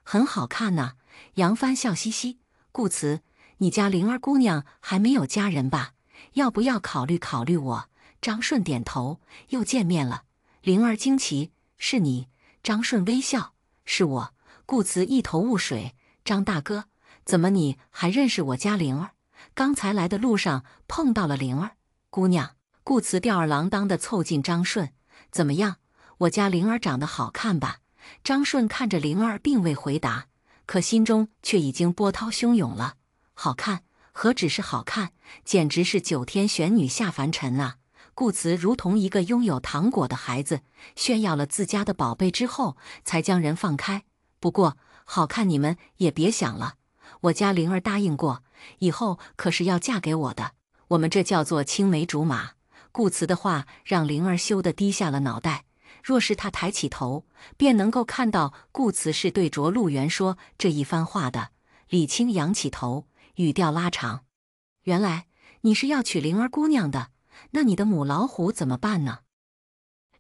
很好看呐。杨帆笑嘻嘻：“顾慈，你家灵儿姑娘还没有家人吧？要不要考虑考虑我？”张顺点头：“又见面了。”灵儿惊奇：“是你？”张顺微笑：“是我。”顾慈一头雾水：“张大哥，怎么你还认识我家灵儿？刚才来的路上碰到了灵儿姑娘。”顾慈吊儿郎当地凑近张顺：“怎么样？我家灵儿长得好看吧？”张顺看着灵儿，并未回答，可心中却已经波涛汹涌了。好看，何止是好看，简直是九天玄女下凡尘啊！顾慈如同一个拥有糖果的孩子，炫耀了自家的宝贝之后，才将人放开。不过，好看你们也别想了，我家灵儿答应过，以后可是要嫁给我的。我们这叫做青梅竹马。顾慈的话让灵儿羞得低下了脑袋。若是他抬起头，便能够看到顾慈是对着陆源说这一番话的。李青仰起头，语调拉长：“原来你是要娶灵儿姑娘的，那你的母老虎怎么办呢？”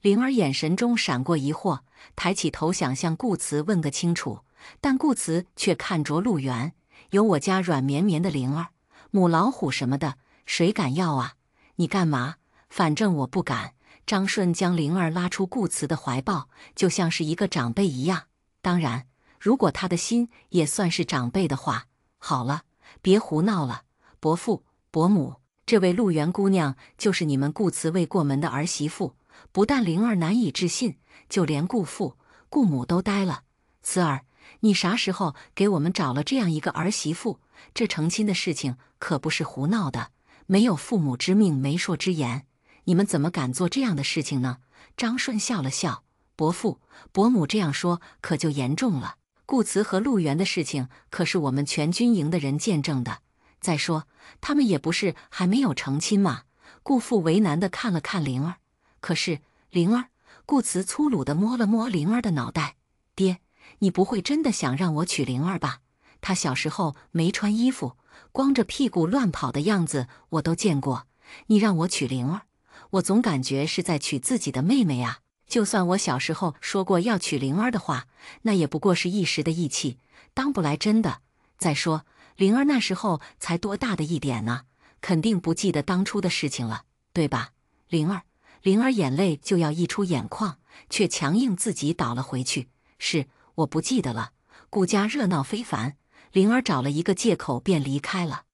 灵儿眼神中闪过疑惑，抬起头想向顾慈问个清楚，但顾慈却看着陆源：“有我家软绵绵的灵儿，母老虎什么的，谁敢要啊？你干嘛？反正我不敢。”张顺将灵儿拉出顾慈的怀抱，就像是一个长辈一样。当然，如果他的心也算是长辈的话，好了，别胡闹了。伯父、伯母，这位陆源姑娘就是你们顾慈未过门的儿媳妇。不但灵儿难以置信，就连顾父、顾母都呆了。慈儿，你啥时候给我们找了这样一个儿媳妇？这成亲的事情可不是胡闹的，没有父母之命，媒妁之言。你们怎么敢做这样的事情呢？张顺笑了笑：“伯父、伯母这样说可就严重了。顾慈和陆源的事情可是我们全军营的人见证的。再说，他们也不是还没有成亲嘛。”顾父为难地看了看灵儿。可是灵儿，顾慈粗鲁地摸了摸灵儿的脑袋：“爹，你不会真的想让我娶灵儿吧？她小时候没穿衣服，光着屁股乱跑的样子我都见过。你让我娶灵儿，我总感觉是在娶自己的妹妹啊！就算我小时候说过要娶灵儿的话，那也不过是一时的义气，当不来真的。再说，灵儿那时候才多大的一点呢，肯定不记得当初的事情了，对吧？”灵儿眼泪就要溢出眼眶，却强硬自己倒了回去：“是，我不记得了。”顾家热闹非凡，灵儿找了一个借口便离开了。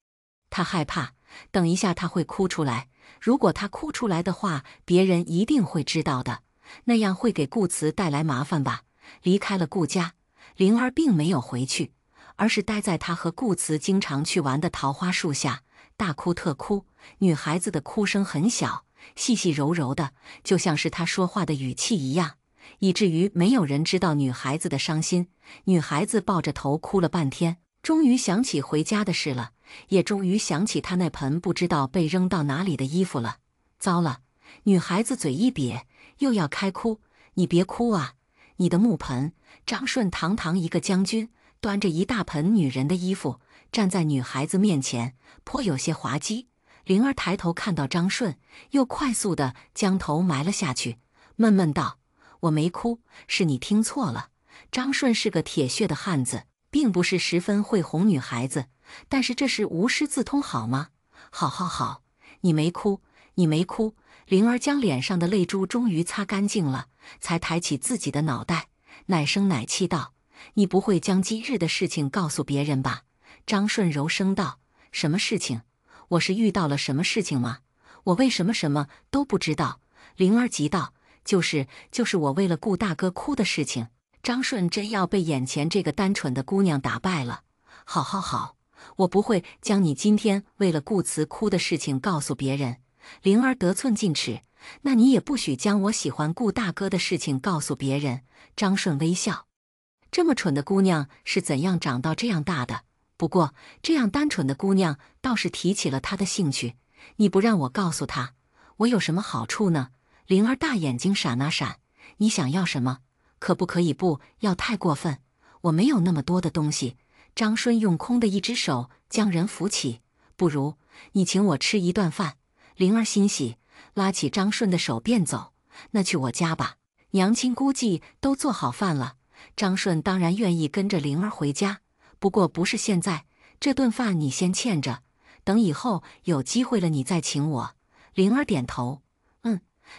她害怕，等一下她会哭出来。如果她哭出来的话，别人一定会知道的，那样会给顾慈带来麻烦吧。离开了顾家，灵儿并没有回去，而是待在她和顾慈经常去玩的桃花树下，大哭特哭。女孩子的哭声很小，细细柔柔的，就像是她说话的语气一样，以至于没有人知道女孩子的伤心。女孩子抱着头哭了半天，终于想起回家的事了，也终于想起她那盆不知道被扔到哪里的衣服了。糟了！女孩子嘴一瘪，又要开哭：“你别哭啊，你的木盆！”张顺堂堂一个将军，端着一大盆女人的衣服，站在女孩子面前，颇有些滑稽。灵儿抬头看到张顺，又快速地将头埋了下去，闷闷道：“我没哭，是你听错了。”张顺是个铁血的汉子，并不是十分会哄女孩子，但是这是无师自通好吗？好，你没哭，你没哭。灵儿将脸上的泪珠终于擦干净了，才抬起自己的脑袋，奶声奶气道：“你不会将今日的事情告诉别人吧？”张顺柔声道：“什么事情？我是遇到了什么事情吗？我为什么什么都不知道？”灵儿急道：“就是我为了顾大哥哭的事情。”张顺真要被眼前这个单纯的姑娘打败了。好好好，我不会将你今天为了顾慈哭的事情告诉别人。灵儿得寸进尺，那你也不许将我喜欢顾大哥的事情告诉别人。张顺微笑，这么蠢的姑娘是怎样长到这样大的？不过这样单纯的姑娘倒是提起了她的兴趣。你不让我告诉她，我有什么好处呢？灵儿大眼睛闪啊闪，你想要什么？可不可以不要太过分？我没有那么多的东西。张顺用空的一只手将人扶起，不如你请我吃一顿饭。灵儿欣喜，拉起张顺的手便走。那去我家吧，娘亲估计都做好饭了。张顺当然愿意跟着灵儿回家，不过不是现在，这顿饭你先欠着，等以后有机会了你再请我。灵儿点头，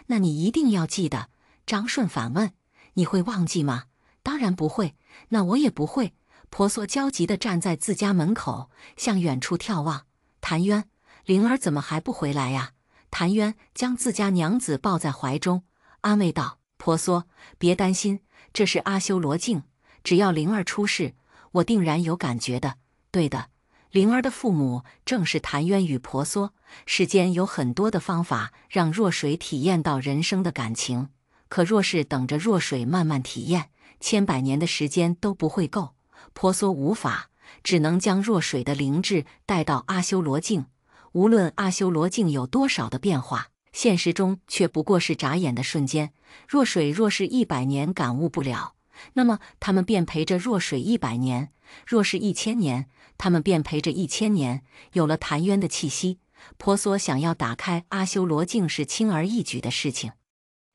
那你一定要记得。张顺反问，你会忘记吗？当然不会，那我也不会。婆娑焦急地站在自家门口，向远处眺望。谭渊，灵儿怎么还不回来呀？谭渊将自家娘子抱在怀中，安慰道：“婆娑，别担心，这是阿修罗镜，只要灵儿出世，我定然有感觉的。”对的，灵儿的父母正是谭渊与婆娑。世间有很多的方法让若水体验到人生的感情，可若是等着若水慢慢体验，千百年的时间都不会够。婆娑无法，只能将若水的灵智带到阿修罗境。无论阿修罗境有多少的变化，现实中却不过是眨眼的瞬间。若水若是100年感悟不了，那么他们便陪着若水100年；若是1000年，他们便陪着1000年。有了谭渊的气息，婆娑想要打开阿修罗境是轻而易举的事情。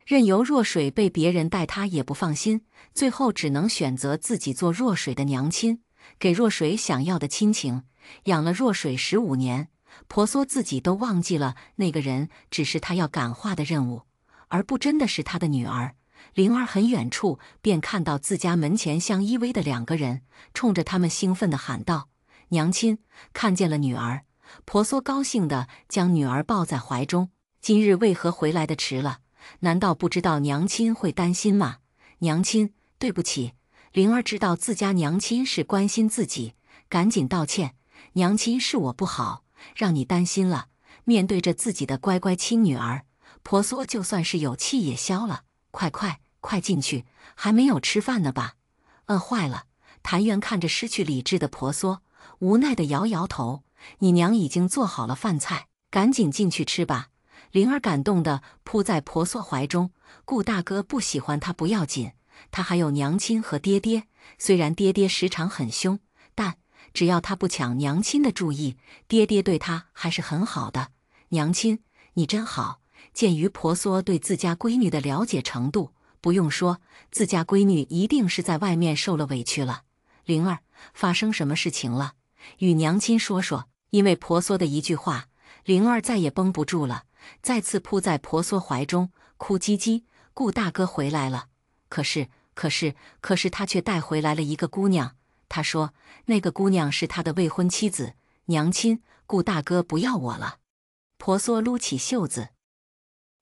任由若水被别人带她也不放心，最后只能选择自己做若水的娘亲，给若水想要的亲情。养了若水15年，婆娑自己都忘记了那个人只是她要感化的任务，而不真的是她的女儿。灵儿很远处便看到自家门前相依偎的2个人，冲着他们兴奋地喊道：“娘亲，看见了女儿！”婆娑高兴地将女儿抱在怀中。今日为何回来的迟了？难道不知道娘亲会担心吗？娘亲，对不起。灵儿知道自家娘亲是关心自己，赶紧道歉：“娘亲是我不好，让你担心了。”面对着自己的乖乖亲女儿，婆娑就算是有气也消了。快进去，还没有吃饭呢吧？坏了。谭渊看着失去理智的婆娑，无奈地摇摇头：“你娘已经做好了饭菜，赶紧进去吃吧。”灵儿感动地扑在婆娑怀中。顾大哥不喜欢他不要紧，他还有娘亲和爹爹。虽然爹爹时常很凶，但只要他不抢娘亲的注意，爹爹对他还是很好的。娘亲，你真好。鉴于婆娑对自家闺女的了解程度，不用说，自家闺女一定是在外面受了委屈了。灵儿，发生什么事情了？与娘亲说说。因为婆娑的一句话，灵儿再也绷不住了，再次扑在婆娑怀中，哭唧唧：“顾大哥回来了。可是他却带回来了一个姑娘。他说那个姑娘是他的未婚妻子。娘亲，顾大哥不要我了。”婆娑撸起袖子，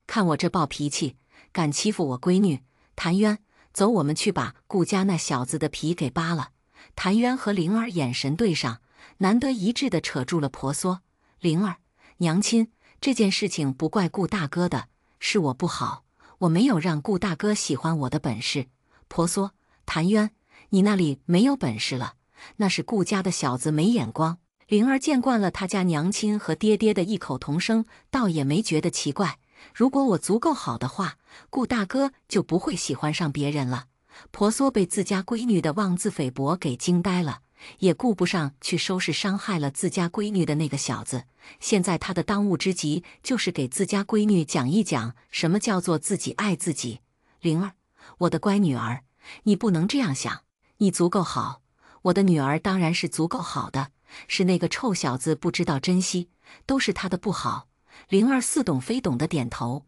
看我这暴脾气，敢欺负我闺女。谭渊，走，我们去把顾家那小子的皮给扒了。谭渊和灵儿眼神对上，难得一致地扯住了婆娑。灵儿，娘亲，这件事情不怪顾大哥的，是我不好，我没有让顾大哥喜欢我的本事。婆娑，谭渊，你那里没有本事了，那是顾家的小子没眼光。灵儿见惯了他家娘亲和爹爹的异口同声，倒也没觉得奇怪。如果我足够好的话，顾大哥就不会喜欢上别人了。婆娑被自家闺女的妄自菲薄给惊呆了，也顾不上去收拾伤害了自家闺女的那个小子。现在他的当务之急就是给自家闺女讲一讲什么叫做自己爱自己。灵儿，我的乖女儿，你不能这样想，你足够好。我的女儿当然是足够好的，是那个臭小子不知道珍惜，都是他的不好。灵儿似懂非懂的点头。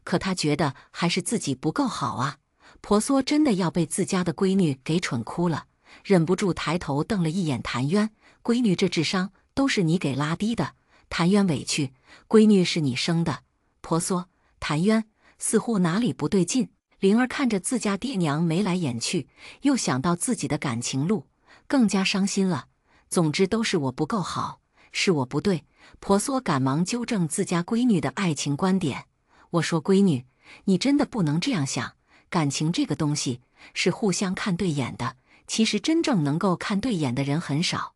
可可她觉得还是自己不够好啊。婆娑真的要被自家的闺女给蠢哭了，忍不住抬头瞪了一眼谭渊：“闺女这智商都是你给拉低的。”谭渊委屈：“闺女是你生的。”婆娑、谭渊似乎哪里不对劲。灵儿看着自家爹娘眉来眼去，又想到自己的感情路，更加伤心了。总之都是我不够好，是我不对。婆娑赶忙纠正自家闺女的爱情观点：“我说闺女，你真的不能这样想，感情这个东西是互相看对眼的，其实真正能够看对眼的人很少，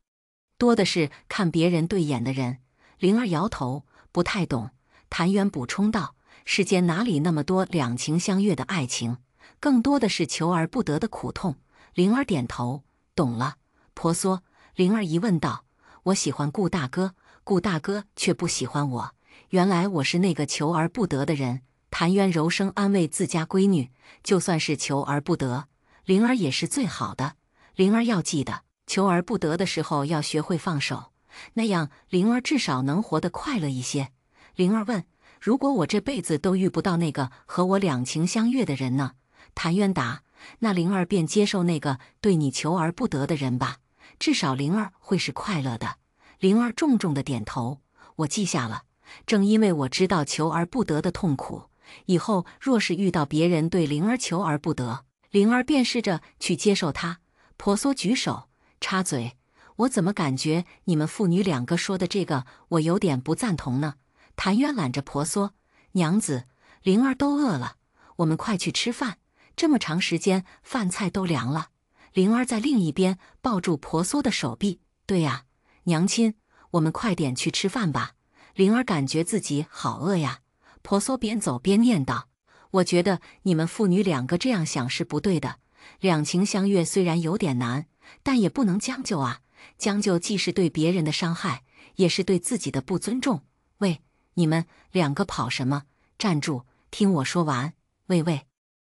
多的是看别人对眼的人。”灵儿摇头，不太懂。谭渊补充道：“世间哪里那么多两情相悦的爱情，更多的是求而不得的苦痛。”灵儿点头，懂了。婆娑，灵儿疑问道：“我喜欢顾大哥，顾大哥却不喜欢我，原来我是那个求而不得的人。”谭渊柔声安慰自家闺女：“就算是求而不得，灵儿也是最好的。灵儿要记得，求而不得的时候要学会放手，那样灵儿至少能活得快乐一些。”灵儿问：“如果我这辈子都遇不到那个和我两情相悦的人呢？”谭渊答：“那灵儿便接受那个对你求而不得的人吧，至少灵儿会是快乐的。”灵儿重重的点头：“我记下了。正因为我知道求而不得的痛苦，以后若是遇到别人对灵儿求而不得，灵儿便试着去接受他。”婆娑举手插嘴：“我怎么感觉你们父女两个说的这个，我有点不赞同呢？”谭渊揽着婆娑：“娘子，灵儿都饿了，我们快去吃饭，这么长时间饭菜都凉了。”灵儿在另一边抱住婆娑的手臂：“对呀，娘亲，我们快点去吃饭吧。”灵儿感觉自己好饿呀。婆娑边走边念叨：“我觉得你们父女两个这样想是不对的，两情相悦虽然有点难，但也不能将就啊，将就既是对别人的伤害，也是对自己的不尊重。喂，你们两个跑什么？站住，听我说完。喂，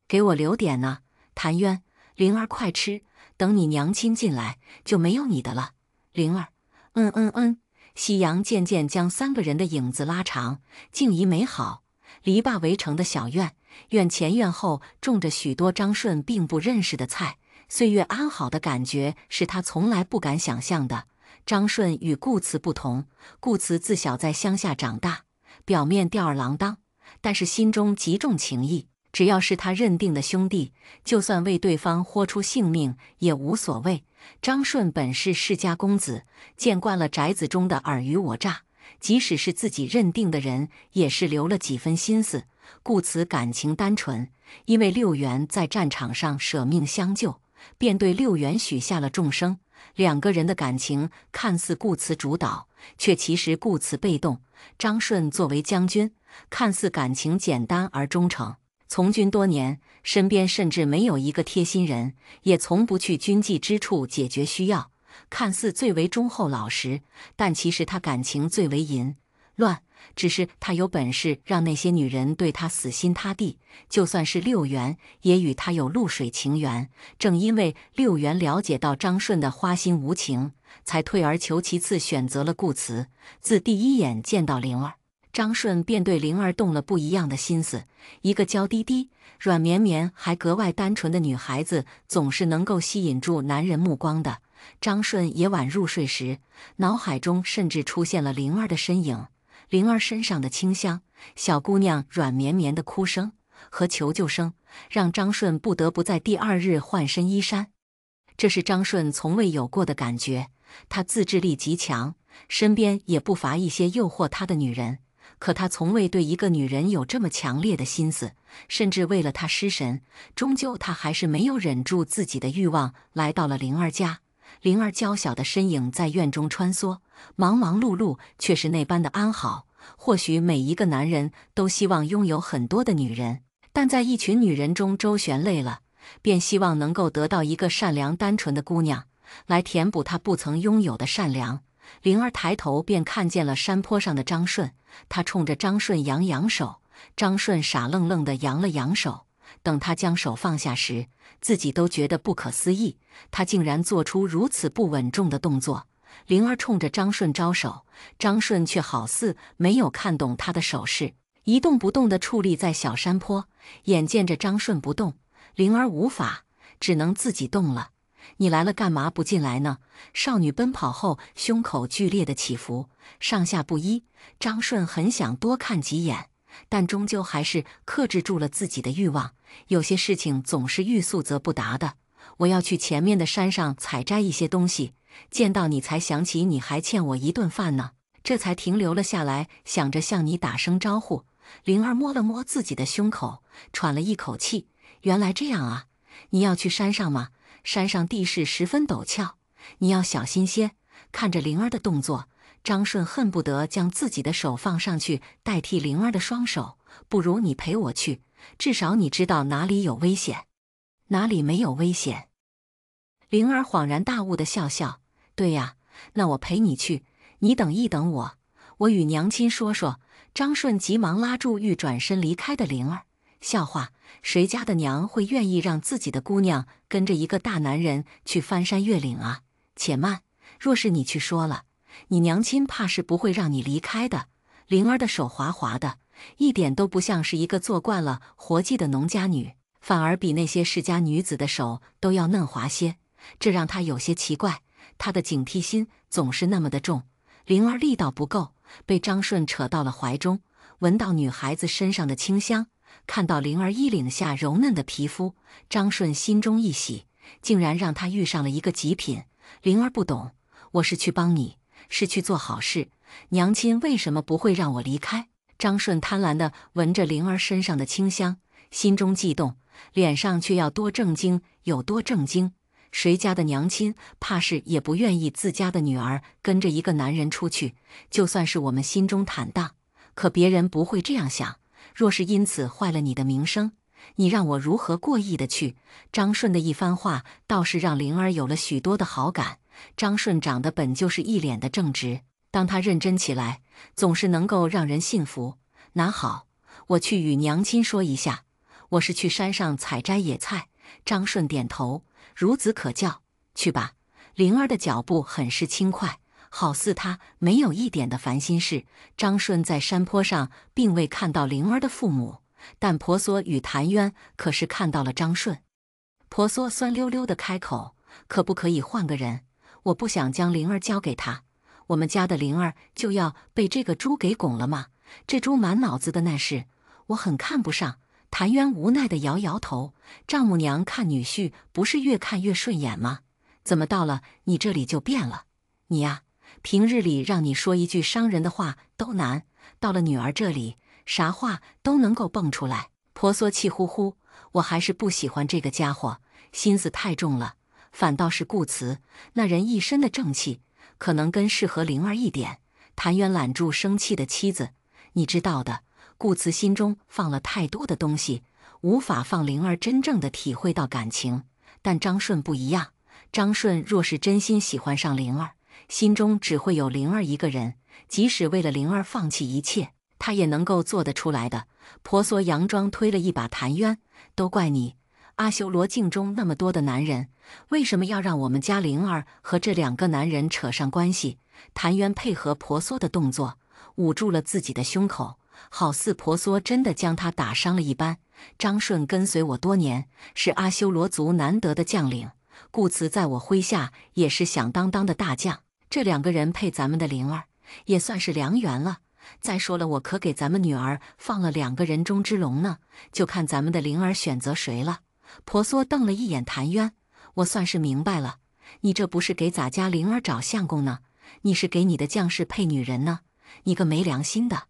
给我留点呢。”谭渊，灵儿快吃，等你娘亲进来就没有你的了。灵儿，夕阳渐渐将三个人的影子拉长，静怡美好。篱笆围成的小院，院前院后种着许多张顺并不认识的菜，岁月安好的感觉是他从来不敢想象的。张顺与顾慈不同，顾慈自小在乡下长大，表面吊儿郎当，但是心中极重情义。只要是他认定的兄弟，就算为对方豁出性命也无所谓。张顺本是世家公子，见惯了宅子中的尔虞我诈，即使是自己认定的人，也是留了几分心思。顾慈感情单纯，因为六元在战场上舍命相救，便对六元许下了终生。两个人的感情看似顾慈主导，却其实顾慈被动。张顺作为将军，看似感情简单而忠诚，从军多年，身边甚至没有一个贴心人，也从不去军纪之处解决需要。看似最为忠厚老实，但其实他感情最为淫乱。只是他有本事让那些女人对他死心塌地，就算是六元，也与他有露水情缘。正因为六元了解到张顺的花心无情，才退而求其次选择了顾慈。自第一眼见到灵儿，张顺便对灵儿动了不一样的心思。一个娇滴滴、软绵绵还格外单纯的女孩子，总是能够吸引住男人目光的。张顺夜晚入睡时，脑海中甚至出现了灵儿的身影。灵儿身上的清香，小姑娘软绵绵的哭声和求救声，让张顺不得不在第二日换身衣衫。这是张顺从未有过的感觉。他自制力极强，身边也不乏一些诱惑他的女人，可他从未对一个女人有这么强烈的心思，甚至为了她失神。终究他还是没有忍住自己的欲望，来到了灵儿家。灵儿娇小的身影在院中穿梭，忙忙碌碌却是那般的安好。或许每一个男人都希望拥有很多的女人，但在一群女人中周旋累了，便希望能够得到一个善良单纯的姑娘，来填补他不曾拥有的善良。灵儿抬头便看见了山坡上的张顺，他冲着张顺扬扬手，张顺傻愣愣地扬了扬手。等他将手放下时，自己都觉得不可思议，他竟然做出如此不稳重的动作。灵儿冲着张顺招手，张顺却好似没有看懂他的手势，一动不动地矗立在小山坡，眼见着张顺不动，灵儿无法，只能自己动了。你来了，干嘛不进来呢？少女奔跑后，胸口剧烈的起伏，上下不一。张顺很想多看几眼，但终究还是克制住了自己的欲望。有些事情总是欲速则不达的。我要去前面的山上采摘一些东西，见到你才想起你还欠我一顿饭呢，这才停留了下来，想着向你打声招呼。灵儿摸了摸自己的胸口，喘了一口气。原来这样啊，你要去山上吗？山上地势十分陡峭，你要小心些。看着灵儿的动作，张顺恨不得将自己的手放上去代替灵儿的双手。不如你陪我去，至少你知道哪里有危险，哪里没有危险。灵儿恍然大悟地笑笑，对呀，那我陪你去，你等一等我，我与娘亲说说。张顺急忙拉住欲转身离开的灵儿，笑话，谁家的娘会愿意让自己的姑娘跟着一个大男人去翻山越岭啊？且慢，若是你去说了，你娘亲怕是不会让你离开的。灵儿的手滑滑的，一点都不像是一个做惯了活计的农家女，反而比那些世家女子的手都要嫩滑些，这让她有些奇怪。她的警惕心总是那么的重。灵儿力道不够，被张顺扯到了怀中，闻到女孩子身上的清香，看到灵儿衣领下柔嫩的皮肤，张顺心中一喜，竟然让她遇上了一个极品。灵儿不懂，我是去帮你，是去做好事，娘亲为什么不会让我离开？张顺贪婪地闻着灵儿身上的清香，心中悸动，脸上却要多正经有多正经。谁家的娘亲怕是也不愿意自家的女儿跟着一个男人出去，就算是我们心中坦荡，可别人不会这样想。若是因此坏了你的名声，你让我如何过意的去？张顺的一番话倒是让灵儿有了许多的好感。张顺长得本就是一脸的正直，当他认真起来，总是能够让人信服。那好，我去与娘亲说一下，我是去山上采摘野菜。张顺点头，孺子可教，去吧。灵儿的脚步很是轻快，好似她没有一点的烦心事。张顺在山坡上并未看到灵儿的父母，但婆娑与谭渊可是看到了张顺。婆娑酸溜溜地开口，可不可以换个人？我不想将灵儿交给他。我们家的灵儿就要被这个猪给拱了吗？这猪满脑子的那事，我很看不上。谭渊无奈地摇摇头，丈母娘看女婿不是越看越顺眼吗？怎么到了你这里就变了？你呀，平日里让你说一句伤人的话都难，到了女儿这里，啥话都能够蹦出来。婆娑气呼呼，我还是不喜欢这个家伙，心思太重了。反倒是顾慈，那人一身的正气，可能更适合灵儿一点。谭渊揽住生气的妻子，你知道的，顾慈心中放了太多的东西，无法放灵儿真正的体会到感情。但张顺不一样，张顺若是真心喜欢上灵儿，心中只会有灵儿一个人，即使为了灵儿放弃一切，他也能够做得出来的。婆娑佯装推了一把谭渊，都怪你，阿修罗境中那么多的男人，为什么要让我们家灵儿和这两个男人扯上关系？谭渊配合婆娑的动作，捂住了自己的胸口，好似婆娑真的将他打伤了一般。张顺跟随我多年，是阿修罗族难得的将领，顾慈在我麾下也是响当当的大将，这两个人配咱们的灵儿，也算是良缘了。再说了，我可给咱们女儿放了两个人中之龙呢，就看咱们的灵儿选择谁了。婆娑瞪了一眼谭渊，我算是明白了，你这不是给咱家灵儿找相公呢，你是给你的将士配女人呢，你个没良心的，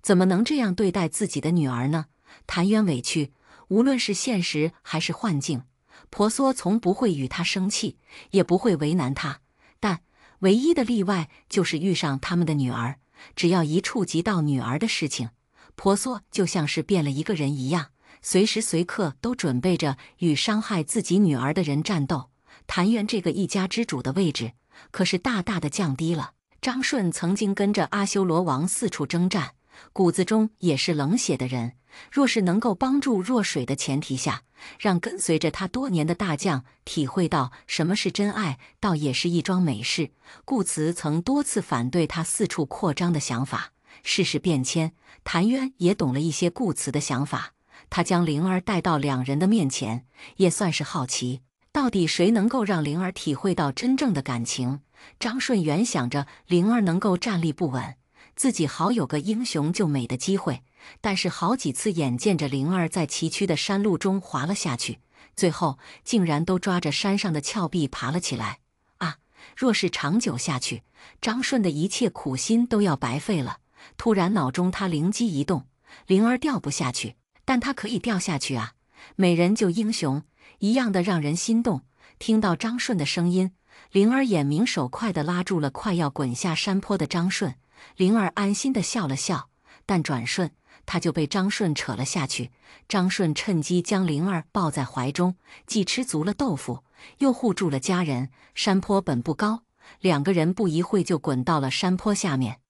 怎么能这样对待自己的女儿呢？谭渊委屈，无论是现实还是幻境，婆娑从不会与他生气，也不会为难他，但唯一的例外就是遇上他们的女儿，只要一触及到女儿的事情，婆娑就像是变了一个人一样，随时随刻都准备着与伤害自己女儿的人战斗。谭渊这个一家之主的位置可是大大的降低了。张顺曾经跟着阿修罗王四处征战，骨子中也是冷血的人，若是能够帮助弱水的前提下，让跟随着他多年的大将体会到什么是真爱，倒也是一桩美事。顾慈曾多次反对他四处扩张的想法，世事变迁，谭渊也懂了一些顾此的想法。他将灵儿带到两人的面前，也算是好奇，到底谁能够让灵儿体会到真正的感情。张顺原想着灵儿能够站立不稳，自己好有个英雄救美的机会，但是好几次眼见着灵儿在崎岖的山路中滑了下去，最后竟然都抓着山上的峭壁爬了起来。啊，若是长久下去，张顺的一切苦心都要白费了。突然脑中他灵机一动，灵儿掉不下去，但他可以掉下去啊！美人救英雄，一样的让人心动。听到张顺的声音，灵儿眼明手快地拉住了快要滚下山坡的张顺。灵儿安心地笑了笑，但转瞬他就被张顺扯了下去。张顺趁机将灵儿抱在怀中，既吃足了豆腐，又护住了家人。山坡本不高，两个人不一会就滚到了山坡下面。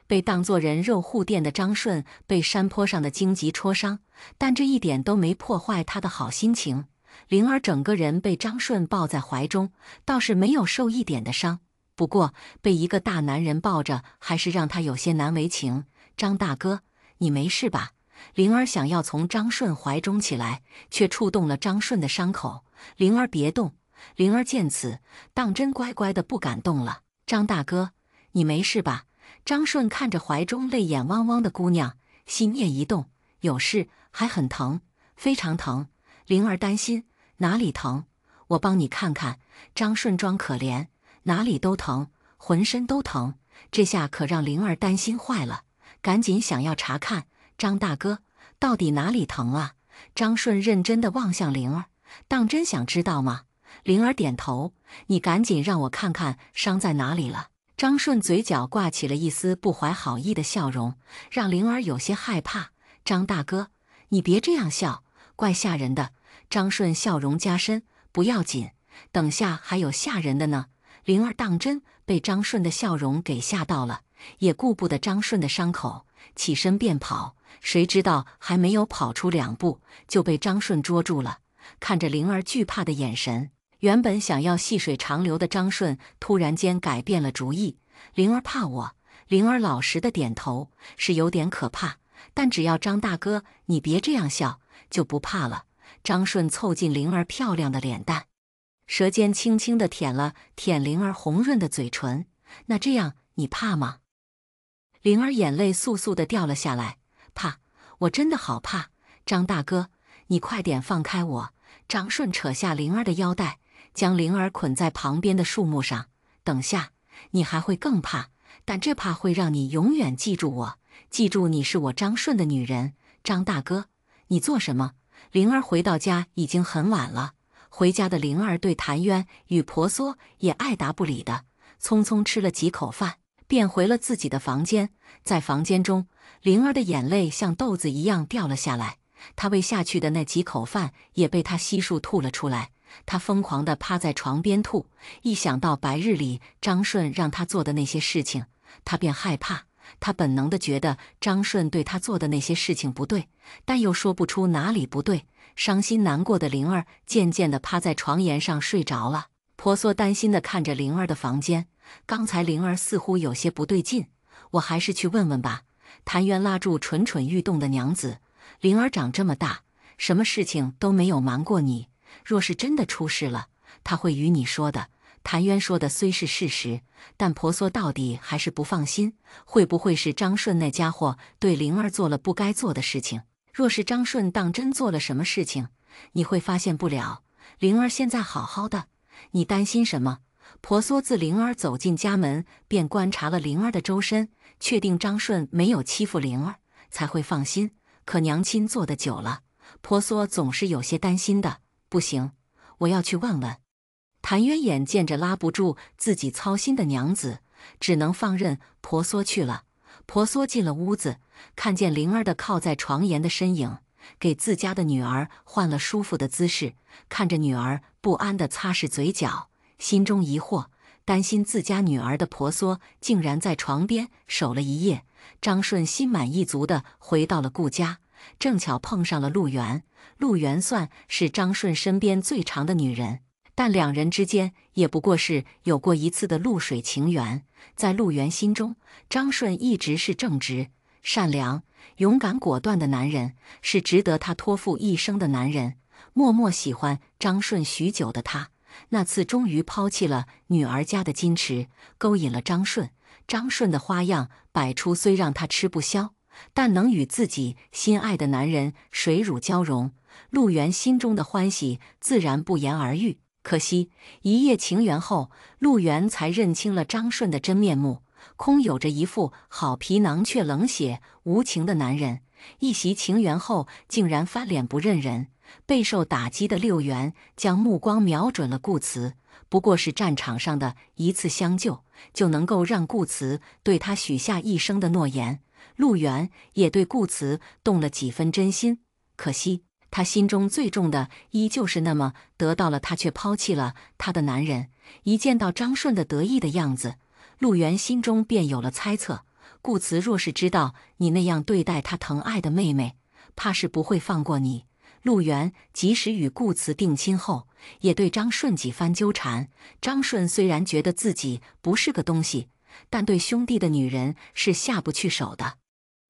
被当作人肉护垫的张顺被山坡上的荆棘戳伤，但这一点都没破坏他的好心情。灵儿整个人被张顺抱在怀中，倒是没有受一点的伤。不过被一个大男人抱着，还是让他有些难为情。张大哥，你没事吧？灵儿想要从张顺怀中起来，却触动了张顺的伤口。灵儿别动。灵儿见此，当真乖乖的不敢动了。张大哥，你没事吧？张顺看着怀中泪眼汪汪的姑娘，心念一动，有事，还很疼，非常疼。灵儿担心，哪里疼？我帮你看看。张顺装可怜，哪里都疼，浑身都疼。这下可让灵儿担心坏了，赶紧想要查看。张大哥，到底哪里疼啊？张顺认真地望向灵儿，当真想知道吗？灵儿点头，你赶紧让我看看伤在哪里了。张顺嘴角挂起了一丝不怀好意的笑容，让灵儿有些害怕。张大哥，你别这样笑，怪吓人的。张顺笑容加深，不要紧，等下还有吓人的呢。灵儿当真被张顺的笑容给吓到了，也顾不得张顺的伤口，起身便跑。谁知道还没有跑出2步，就被张顺捉住了。看着灵儿惧怕的眼神，原本想要细水长流的张顺突然间改变了主意。灵儿怕我？灵儿老实的点头，是有点可怕，但只要张大哥你别这样笑，就不怕了。张顺凑近灵儿漂亮的脸蛋，舌尖轻轻地舔了舔灵儿红润的嘴唇。那这样你怕吗？灵儿眼泪簌簌地掉了下来。怕？我真的好怕。张大哥，你快点放开我。张顺扯下灵儿的腰带，将灵儿捆在旁边的树木上。等下你还会更怕，但这怕会让你永远记住我，记住你是我张顺的女人。张大哥，你做什么？灵儿回到家已经很晚了。回家的灵儿对谭渊与婆娑也爱答不理的，匆匆吃了几口饭，便回了自己的房间。在房间中，灵儿的眼泪像豆子一样掉了下来，她喂下去的那几口饭也被她悉数吐了出来。她疯狂地趴在床边吐，一想到白日里张顺让她做的那些事情，她便害怕。她本能地觉得张顺对她做的那些事情不对，但又说不出哪里不对。伤心难过的灵儿渐渐地趴在床沿上睡着了。婆娑担心地看着灵儿的房间，刚才灵儿似乎有些不对劲，我还是去问问吧。谭渊拉住蠢蠢欲动的娘子，灵儿长这么大，什么事情都没有瞒过你，若是真的出事了，他会与你说的。谭渊说的虽是事实，但婆娑到底还是不放心，会不会是张顺那家伙对灵儿做了不该做的事情？若是张顺当真做了什么事情，你会发现不了。灵儿现在好好的，你担心什么？婆娑自灵儿走进家门，便观察了灵儿的周身，确定张顺没有欺负灵儿，才会放心。可娘亲做的久了，婆娑总是有些担心的。不行，我要去问问。谭渊眼见着拉不住自己操心的娘子，只能放任婆娑去了。婆娑进了屋子，看见灵儿的靠在床沿的身影，给自家的女儿换了舒服的姿势，看着女儿不安地擦拭嘴角，心中疑惑，担心自家女儿的婆娑竟然在床边守了一夜。张顺心满意足地回到了顾家，正巧碰上了陆媛。陆媛算是张顺身边最长的女人，但两人之间也不过是有过一次的露水情缘。在陆源心中，张顺一直是正直、善良、勇敢果断的男人，是值得他托付一生的男人。默默喜欢张顺许久的他，那次终于抛弃了女儿家的矜持，勾引了张顺。张顺的花样百出，虽让他吃不消，但能与自己心爱的男人水乳交融，陆源心中的欢喜自然不言而喻。可惜一夜情缘后，陆源才认清了张顺的真面目，空有着一副好皮囊却冷血无情的男人。一袭情缘后，竟然翻脸不认人。备受打击的陆源将目光瞄准了顾慈，不过是战场上的一次相救，就能够让顾慈对他许下一生的诺言。陆源也对顾慈动了几分真心，可惜他心中最重的依旧是那么得到了他却抛弃了他的男人。一见到张顺的得意的样子，陆源心中便有了猜测，顾慈若是知道你那样对待他疼爱的妹妹，怕是不会放过你。陆源即使与顾慈定亲后，也对张顺几番纠缠。张顺虽然觉得自己不是个东西，但对兄弟的女人是下不去手的，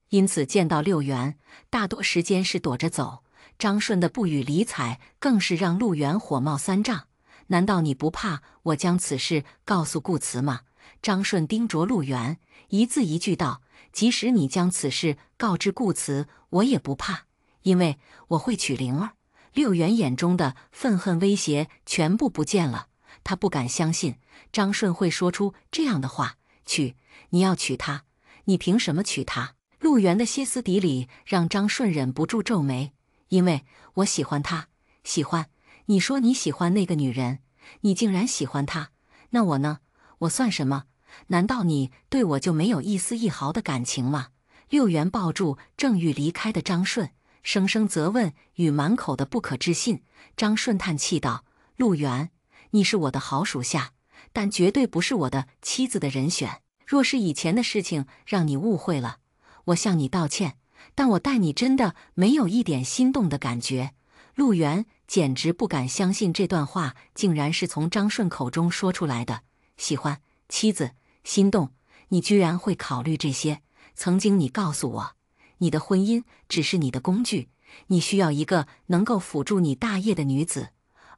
因此见到陆源，大多时间是躲着走。张顺的不予理睬，更是让陆源火冒三丈。难道你不怕我将此事告诉顾慈吗？张顺盯着陆源，一字一句道：即使你将此事告知顾慈，我也不怕，因为我会娶灵儿。陆源眼中的愤恨威胁全部不见了，他不敢相信张顺会说出这样的话。娶？你要娶她？你凭什么娶她？陆源的歇斯底里让张顺忍不住皱眉。因为我喜欢她。喜欢？你说你喜欢那个女人，你竟然喜欢她，那我呢？我算什么？难道你对我就没有一丝一毫的感情吗？陆源抱住正欲离开的张顺，声声责问与满口的不可置信。张顺叹气道：陆源，你是我的好属下，但绝对不是我的妻子的人选。若是以前的事情让你误会了，我向你道歉，但我待你真的没有一点心动的感觉。陆源简直不敢相信这段话竟然是从张顺口中说出来的。喜欢妻子，心动，你居然会考虑这些？曾经你告诉我，你的婚姻只是你的工具，你需要一个能够辅助你大业的女子，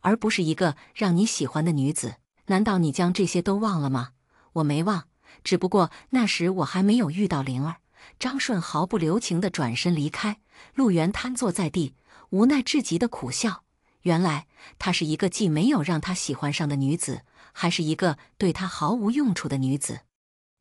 而不是一个让你喜欢的女子。难道你将这些都忘了吗？我没忘，只不过那时我还没有遇到灵儿。张顺毫不留情地转身离开，陆源瘫坐在地，无奈至极的苦笑。原来她是一个既没有让他喜欢上的女子，还是一个对他毫无用处的女子。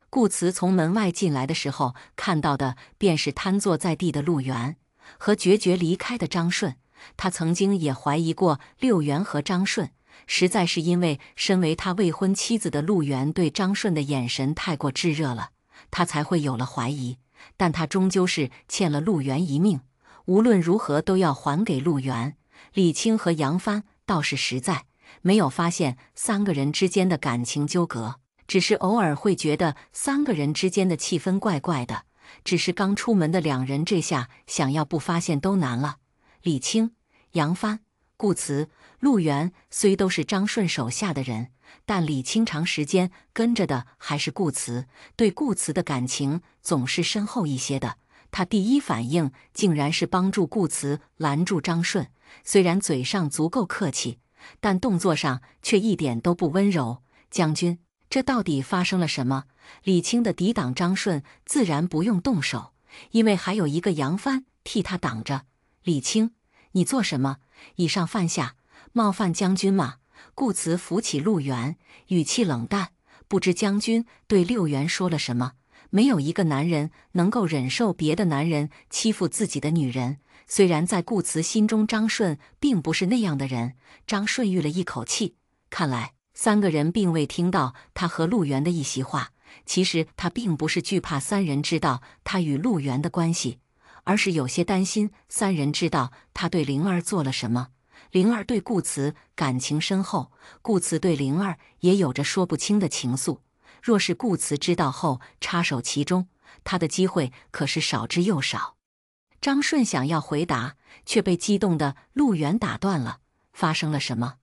顾慈从门外进来的时候，看到的便是瘫坐在地的陆源和决绝离开的张顺。他曾经也怀疑过陆源和张顺，实在是因为身为他未婚妻子的陆源对张顺的眼神太过炙热了，他才会有了怀疑。但他终究是欠了陆源一命，无论如何都要还给陆源。李青和杨帆倒是实在，没有发现三个人之间的感情纠葛，只是偶尔会觉得三个人之间的气氛怪怪的。只是刚出门的两人这下想要不发现都难了。李青、杨帆、顾慈、陆源虽都是张顺手下的人，但李青长时间跟着的还是顾慈，对顾慈的感情总是深厚一些的。他第一反应竟然是帮助顾慈拦住张顺，虽然嘴上足够客气，但动作上却一点都不温柔。将军，这到底发生了什么？李青的抵挡张顺自然不用动手，因为还有一个杨帆替他挡着。李青，你做什么？以上犯下，冒犯将军吗？顾慈扶起陆源，语气冷淡。不知将军对陆源说了什么？没有一个男人能够忍受别的男人欺负自己的女人。虽然在顾慈心中，张顺并不是那样的人。张顺吁了一口气，看来三个人并未听到他和陆源的一席话。其实他并不是惧怕三人知道他与陆源的关系，而是有些担心三人知道他对灵儿做了什么。灵儿对顾慈感情深厚，顾慈对灵儿也有着说不清的情愫。若是顾慈知道后插手其中，他的机会可是少之又少。张顺想要回答，却被激动的陆源打断了。发生了什么？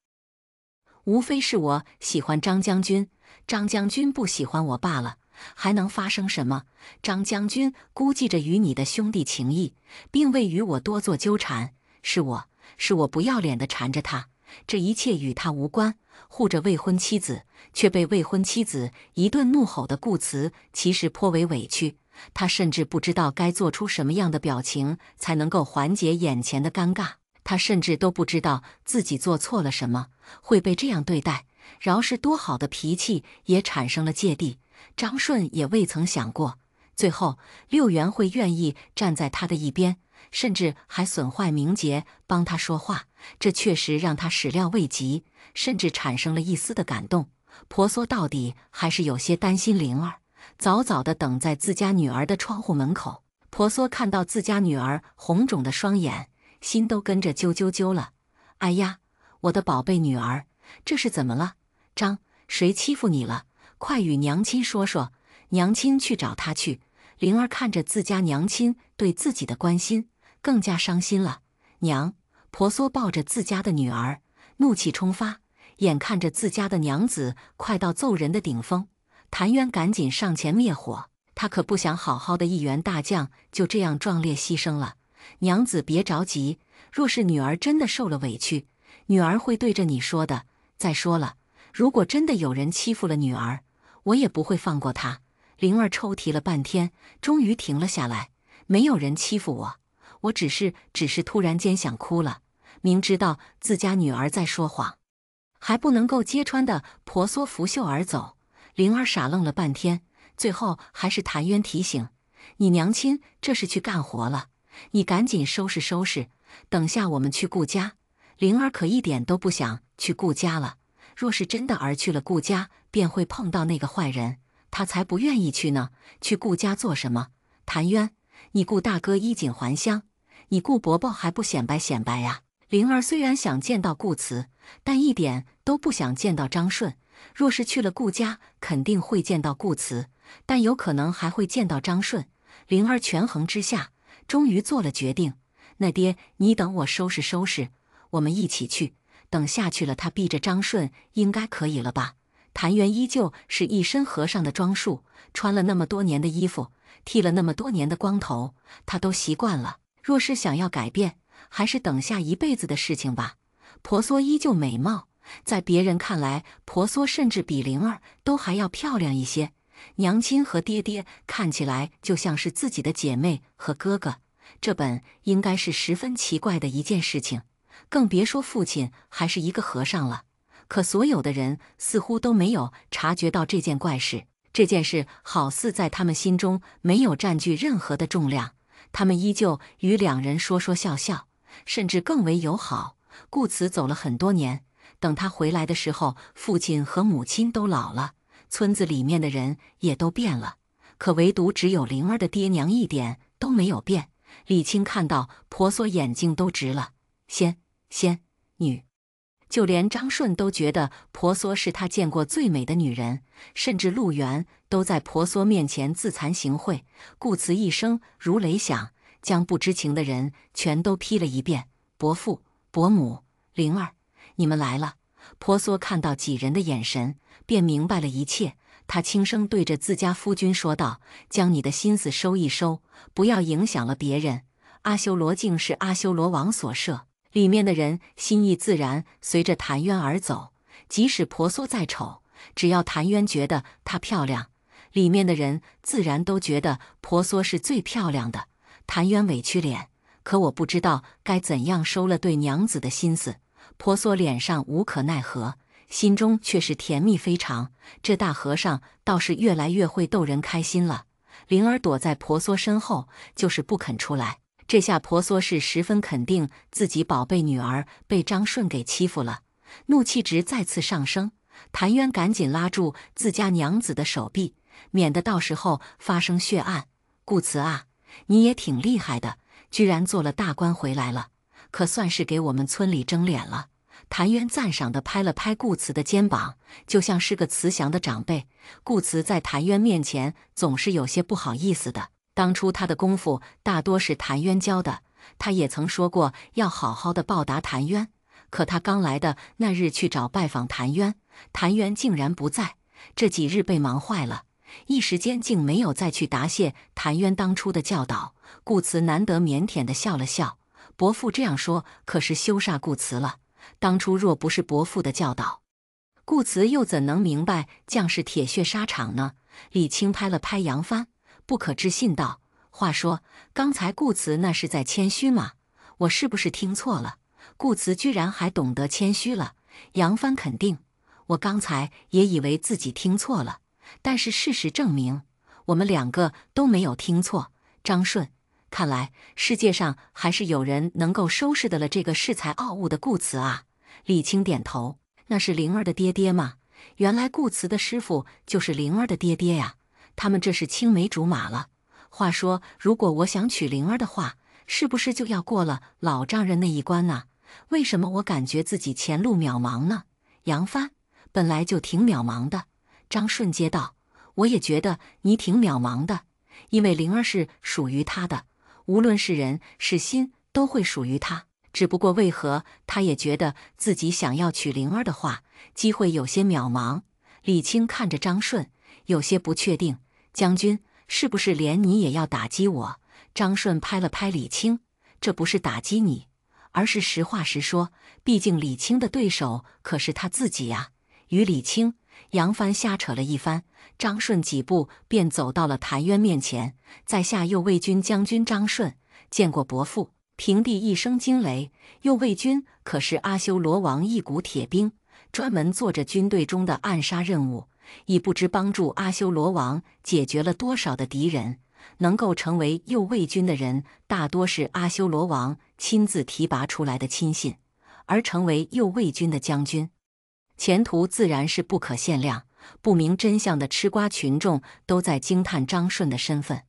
无非是我喜欢张将军，张将军不喜欢我罢了，还能发生什么？张将军估计着与你的兄弟情谊，并未与我多做纠缠，是我不要脸的缠着他，这一切与他无关。护着未婚妻子，却被未婚妻子一顿怒吼的顾慈，其实颇为委屈。他甚至不知道该做出什么样的表情才能够缓解眼前的尴尬，他甚至都不知道自己做错了什么，会被这样对待。饶是多好的脾气也产生了芥蒂，张顺也未曾想过，最后六元会愿意站在他的一边，甚至还损坏名节帮他说话，这确实让他始料未及，甚至产生了一丝的感动。婆娑到底还是有些担心灵儿，早早地等在自家女儿的窗户门口。婆娑看到自家女儿红肿的双眼，心都跟着揪揪揪了。哎呀，我的宝贝女儿，这是怎么了？张，谁欺负你了？快与娘亲说说。娘亲去找他去。灵儿看着自家娘亲对自己的关心，更加伤心了。娘，婆娑抱着自家的女儿，怒气冲发，眼看着自家的娘子快到揍人的顶峰，谭渊赶紧上前灭火。他可不想好好的一员大将就这样壮烈牺牲了。娘子别着急，若是女儿真的受了委屈，女儿会对着你说的。再说了，如果真的有人欺负了女儿，我也不会放过他。灵儿抽啼了半天，终于停了下来。没有人欺负我，我只是突然间想哭了。明知道自家女儿在说谎，还不能够揭穿的婆娑拂袖而走。灵儿傻愣了半天，最后还是谭渊提醒：你娘亲这是去干活了，你赶紧收拾收拾，等下我们去顾家。灵儿可一点都不想去顾家了，若是真的而去了顾家，便会碰到那个坏人，他才不愿意去呢。去顾家做什么？谭渊，你顾大哥衣锦还乡，你顾伯伯还不显摆显摆呀？灵儿虽然想见到顾慈，但一点都不想见到张顺。若是去了顾家，肯定会见到顾慈，但有可能还会见到张顺。灵儿权衡之下，终于做了决定。那爹，你等我收拾收拾，我们一起去。等下去了，他避着张顺应该可以了吧？谭渊依旧是一身和尚的装束，穿了那么多年的衣服，剃了那么多年的光头，他都习惯了。若是想要改变，还是等下一辈子的事情吧。婆娑依旧美貌，在别人看来，婆娑甚至比灵儿都还要漂亮一些。娘亲和爹爹看起来就像是自己的姐妹和哥哥，这本应该是十分奇怪的一件事情，更别说父亲还是一个和尚了。可所有的人似乎都没有察觉到这件怪事，这件事好似在他们心中没有占据任何的重量，他们依旧与两人说说笑笑，甚至更为友好。顾慈走了很多年，等他回来的时候，父亲和母亲都老了，村子里面的人也都变了，可唯独只有灵儿的爹娘一点都没有变。李青看到婆娑，眼睛都直了。仙女，就连张顺都觉得婆娑是他见过最美的女人，甚至陆源都在婆娑面前自惭形秽。顾慈一声如雷响，将不知情的人全都批了一遍。伯父、伯母、灵儿，你们来了。婆娑看到几人的眼神，便明白了一切。他轻声对着自家夫君说道：将你的心思收一收，不要影响了别人。阿修罗境是阿修罗王所设，里面的人心意自然随着谭渊而走。即使婆娑再丑，只要谭渊觉得她漂亮，里面的人自然都觉得婆娑是最漂亮的。谭渊委屈脸，可我不知道该怎样收了对娘子的心思。婆娑脸上无可奈何，心中却是甜蜜非常。这大和尚倒是越来越会逗人开心了。灵儿躲在婆娑身后，就是不肯出来。这下婆娑是十分肯定自己宝贝女儿被张顺给欺负了，怒气值再次上升。谭渊赶紧拉住自家娘子的手臂，免得到时候发生血案。顾慈啊，你也挺厉害的，居然做了大官回来了，可算是给我们村里争脸了。谭渊赞赏地拍了拍顾慈的肩膀，就像是个慈祥的长辈。顾慈在谭渊面前总是有些不好意思的，当初他的功夫大多是谭渊教的，他也曾说过要好好的报答谭渊，可他刚来的那日去找拜访谭渊，谭渊竟然不在，这几日被忙坏了，一时间竟没有再去答谢谭渊当初的教导。顾慈难得腼腆地笑了笑，伯父这样说可是羞煞顾慈了。当初若不是伯父的教导，顾慈又怎能明白将士铁血沙场呢？李青拍了拍杨帆，不可置信道：“话说，刚才顾慈那是在谦虚吗？我是不是听错了？顾慈居然还懂得谦虚了。”杨帆肯定：“我刚才也以为自己听错了，但是事实证明，我们两个都没有听错。张顺，看来世界上还是有人能够收拾得了这个恃才傲物的顾慈啊。”李青点头：“那是灵儿的爹爹吗？原来顾慈的师傅就是灵儿的爹爹呀，他们这是青梅竹马了。话说，如果我想娶灵儿的话，是不是就要过了老丈人那一关呢？为什么我感觉自己前路渺茫呢？”杨帆：“本来就挺渺茫的。”张顺接道：“我也觉得你挺渺茫的，因为灵儿是属于他的，无论是人是心都会属于他。只不过为何他也觉得自己想要娶灵儿的话，机会有些渺茫。”李青看着张顺，有些不确定：“将军，是不是连你也要打击我？”张顺拍了拍李青：“这不是打击你，而是实话实说，毕竟李青的对手可是他自己呀。”与李青、杨帆瞎扯了一番，张顺几步便走到了谭渊面前：“在下右卫军将军张顺，见过伯父。”平地一声惊雷，右卫军可是阿修罗王一股铁兵，专门做着军队中的暗杀任务，已不知帮助阿修罗王解决了多少的敌人。能够成为右卫军的人，大多是阿修罗王亲自提拔出来的亲信，而成为右卫军的将军，前途自然是不可限量。不明真相的吃瓜群众都在惊叹张顺的身份，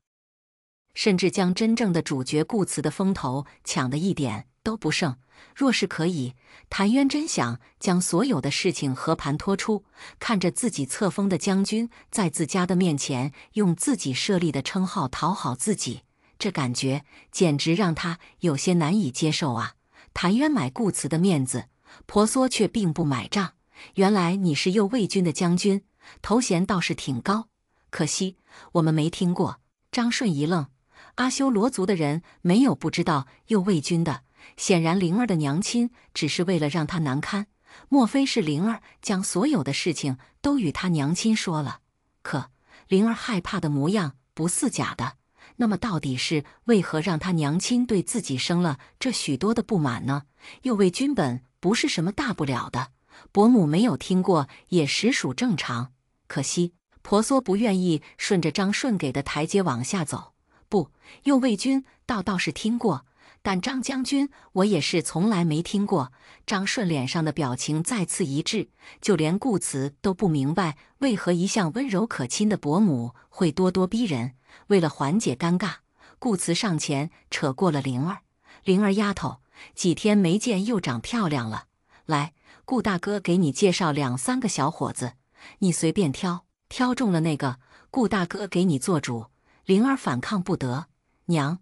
甚至将真正的主角顾慈的风头抢得一点都不剩。若是可以，谭渊真想将所有的事情和盘托出，看着自己册封的将军在自家的面前用自己设立的称号讨好自己，这感觉简直让他有些难以接受啊！谭渊买顾慈的面子，婆娑却并不买账。原来你是右卫军的将军，头衔倒是挺高，可惜我们没听过。张顺一愣，阿修罗族的人没有不知道右卫军的，显然灵儿的娘亲只是为了让他难堪，莫非是灵儿将所有的事情都与他娘亲说了？可灵儿害怕的模样不似假的，那么到底是为何让他娘亲对自己生了这许多的不满呢？右卫军本不是什么大不了的，伯母没有听过也实属正常。可惜婆娑不愿意顺着张顺给的台阶往下走。不，右卫军倒是听过，但张将军我也是从来没听过。张顺脸上的表情再次一致，就连顾慈都不明白为何一向温柔可亲的伯母会咄咄逼人。为了缓解尴尬，顾慈上前扯过了灵儿：“灵儿丫头，几天没见又长漂亮了，来，顾大哥给你介绍2、3个小伙子，你随便挑，挑中了那个，顾大哥给你做主。”灵儿反抗不得，娘，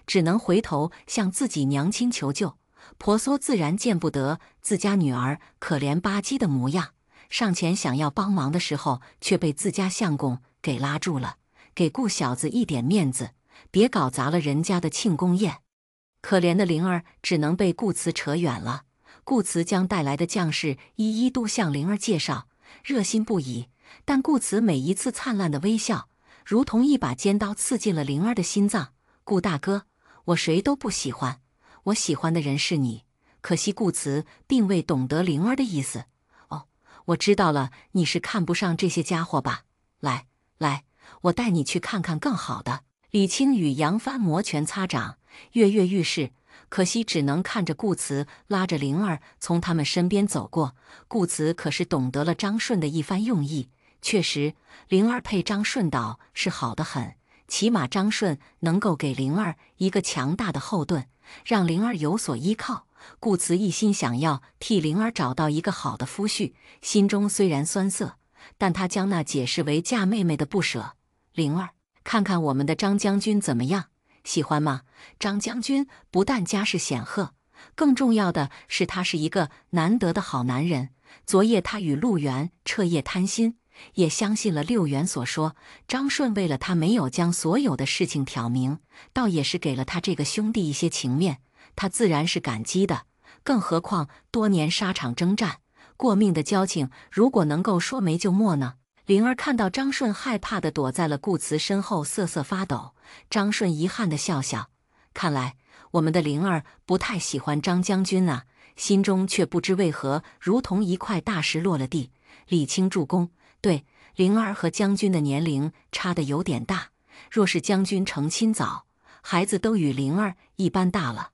只能回头向自己娘亲求救。婆娑自然见不得自家女儿可怜巴唧的模样，上前想要帮忙的时候，却被自家相公给拉住了：“给顾小子一点面子，别搞砸了人家的庆功宴。”可怜的灵儿只能被顾慈扯远了。顾慈将带来的将士一一都向灵儿介绍，热心不已。但顾慈每一次灿烂的微笑，如同一把尖刀刺进了灵儿的心脏。“顾大哥，我谁都不喜欢，我喜欢的人是你。”可惜顾慈并未懂得灵儿的意思。“哦，我知道了，你是看不上这些家伙吧？来，我带你去看看更好的。”李青与杨帆摩拳擦掌，跃跃欲试，可惜只能看着顾慈拉着灵儿从他们身边走过。顾慈可是懂得了张顺的一番用意。确实，灵儿配张顺倒是好得很，起码张顺能够给灵儿一个强大的后盾，让灵儿有所依靠。顾慈一心想要替灵儿找到一个好的夫婿，心中虽然酸涩，但他将那解释为嫁妹妹的不舍。“灵儿，看看我们的张将军怎么样？喜欢吗？”张将军不但家世显赫，更重要的是他是一个难得的好男人。昨夜他与陆源彻夜贪心，也相信了六元所说，张顺为了他没有将所有的事情挑明，倒也是给了他这个兄弟一些情面，他自然是感激的。更何况多年沙场征战，过命的交情，如果能够说没就没呢？灵儿看到张顺害怕地躲在了顾慈身后，瑟瑟发抖。张顺遗憾地笑笑，看来我们的灵儿不太喜欢张将军啊，心中却不知为何如同一块大石落了地。李清助攻，对，灵儿和将军的年龄差得有点大，若是将军成亲早，孩子都与灵儿一般大了。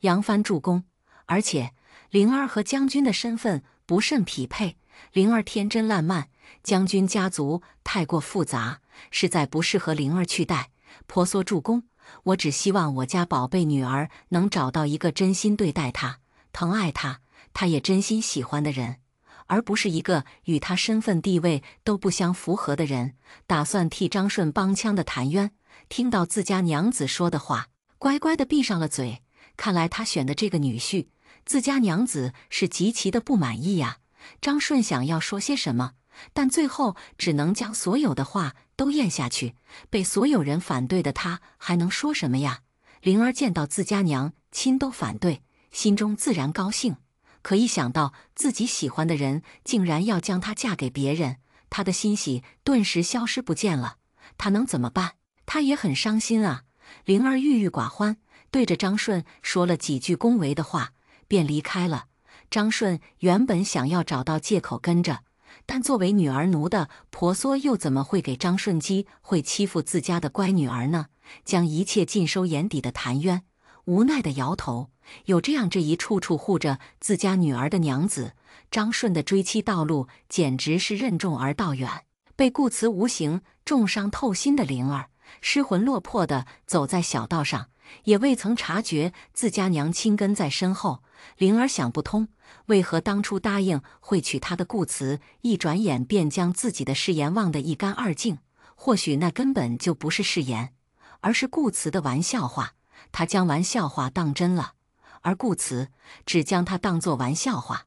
杨帆助攻，而且灵儿和将军的身份不甚匹配，灵儿天真烂漫，将军家族太过复杂，实在不适合灵儿去带。婆娑助攻，我只希望我家宝贝女儿能找到一个真心对待她、疼爱她，她也真心喜欢的人，而不是一个与她身份地位都不相符合的人。打算替张顺帮腔的谭渊听到自家娘子说的话，乖乖地闭上了嘴。看来他选的这个女婿，自家娘子是极其的不满意呀。张顺想要说些什么，但最后只能将所有的话都咽下去。被所有人反对的他还能说什么呀？灵儿见到自家娘亲都反对，心中自然高兴，可一想到自己喜欢的人竟然要将她嫁给别人，她的欣喜顿时消失不见了。她能怎么办？她也很伤心啊。灵儿郁郁寡欢，对着张顺说了几句恭维的话，便离开了。张顺原本想要找到借口跟着，但作为女儿奴的婆娑又怎么会给张顺机会欺负自家的乖女儿呢？将一切尽收眼底的谭渊无奈地摇头，有这样这一处处护着自家女儿的娘子，张顺的追妻道路简直是任重而道远。被顾慈无形重伤透心的灵儿失魂落魄地走在小道上，也未曾察觉自家娘亲跟在身后。灵儿想不通，为何当初答应会娶她的顾慈，一转眼便将自己的誓言忘得一干二净。或许那根本就不是誓言，而是顾慈的玩笑话。他将玩笑话当真了，而顾慈只将他当作玩笑话。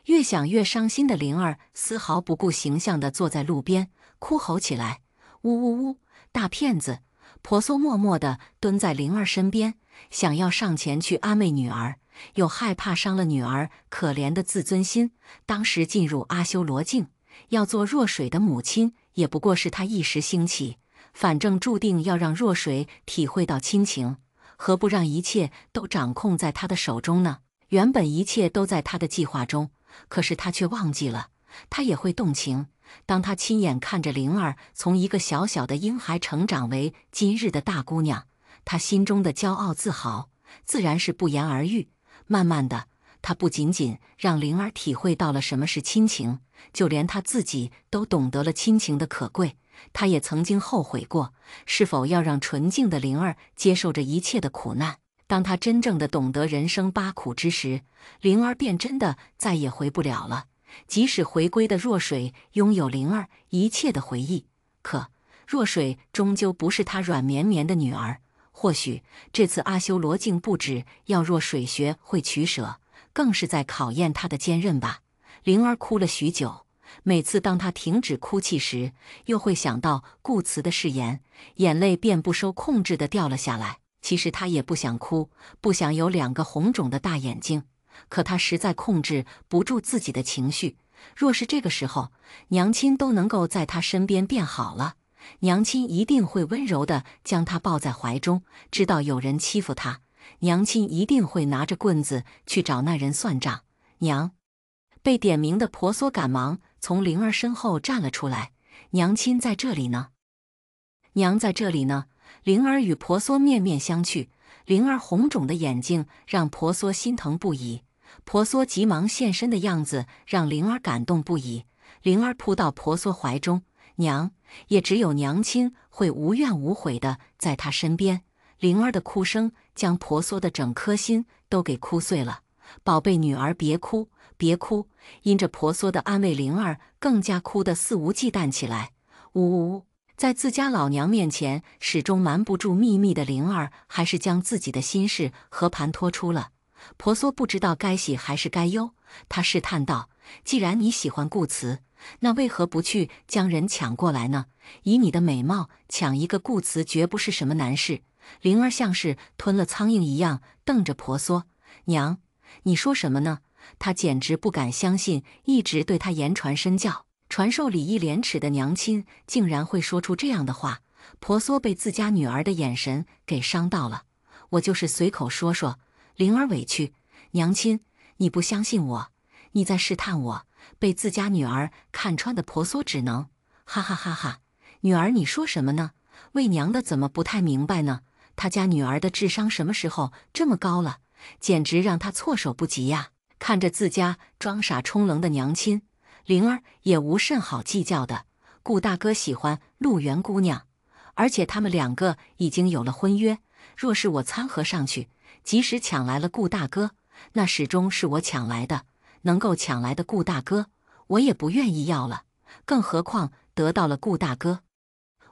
越想越伤心的灵儿丝毫不顾形象地坐在路边，哭吼起来：“呜呜呜！大骗子！”婆娑默默地蹲在灵儿身边，想要上前去安慰女儿，又害怕伤了女儿可怜的自尊心。当时进入阿修罗境，要做若水的母亲，也不过是她一时兴起，反正注定要让若水体会到亲情，何不让一切都掌控在她的手中呢？原本一切都在她的计划中，可是她却忘记了，她也会动情。当她亲眼看着灵儿从一个小小的婴孩成长为今日的大姑娘，她心中的骄傲自豪自然是不言而喻。慢慢的，她不仅仅让灵儿体会到了什么是亲情，就连她自己都懂得了亲情的可贵。她也曾经后悔过，是否要让纯净的灵儿接受着一切的苦难。当她真正的懂得人生八苦之时，灵儿便真的再也回不了了。即使回归的若水拥有灵儿一切的回忆，可若水终究不是她软绵绵的女儿。或许这次阿修罗境不止要若水学会取舍，更是在考验她的坚韧吧。灵儿哭了许久，每次当她停止哭泣时，又会想到顾慈的誓言，眼泪便不受控制地掉了下来。其实她也不想哭，不想有两个红肿的大眼睛，可她实在控制不住自己的情绪。若是这个时候娘亲都能够在她身边变好了，娘亲一定会温柔地将她抱在怀中。知道有人欺负她，娘亲一定会拿着棍子去找那人算账。娘！被点名的婆娑赶忙从灵儿身后站了出来，娘亲在这里呢。娘在这里呢。灵儿与婆娑面面相觑，灵儿红肿的眼睛让婆娑心疼不已，婆娑急忙现身的样子让灵儿感动不已。灵儿扑到婆娑怀中，娘，也只有娘亲会无怨无悔的在她身边。灵儿的哭声将婆娑的整颗心都给哭碎了。宝贝女儿别哭，别哭。因着婆娑的安慰，灵儿更加哭得肆无忌惮起来。呜呜呜！在自家老娘面前始终瞒不住秘密的灵儿，还是将自己的心事和盘托出了。婆娑不知道该喜还是该忧，她试探道：“既然你喜欢顾慈，那为何不去将人抢过来呢？以你的美貌，抢一个顾慈绝不是什么难事。”灵儿像是吞了苍蝇一样瞪着婆娑：“娘，你说什么呢？”她简直不敢相信，一直对她言传身教、传授礼义廉耻的娘亲，竟然会说出这样的话。婆娑被自家女儿的眼神给伤到了。我就是随口说说。灵儿委屈：“娘亲，你不相信我，你在试探我。”被自家女儿看穿的婆娑只能哈哈哈哈。女儿，你说什么呢？为娘的怎么不太明白呢？他家女儿的智商什么时候这么高了？简直让他措手不及呀！看着自家装傻充愣的娘亲，灵儿也无甚好计较的。顾大哥喜欢陆媛姑娘，而且他们两个已经有了婚约。若是我掺和上去，即使抢来了顾大哥，那始终是我抢来的。能够抢来的顾大哥，我也不愿意要了。更何况得到了顾大哥，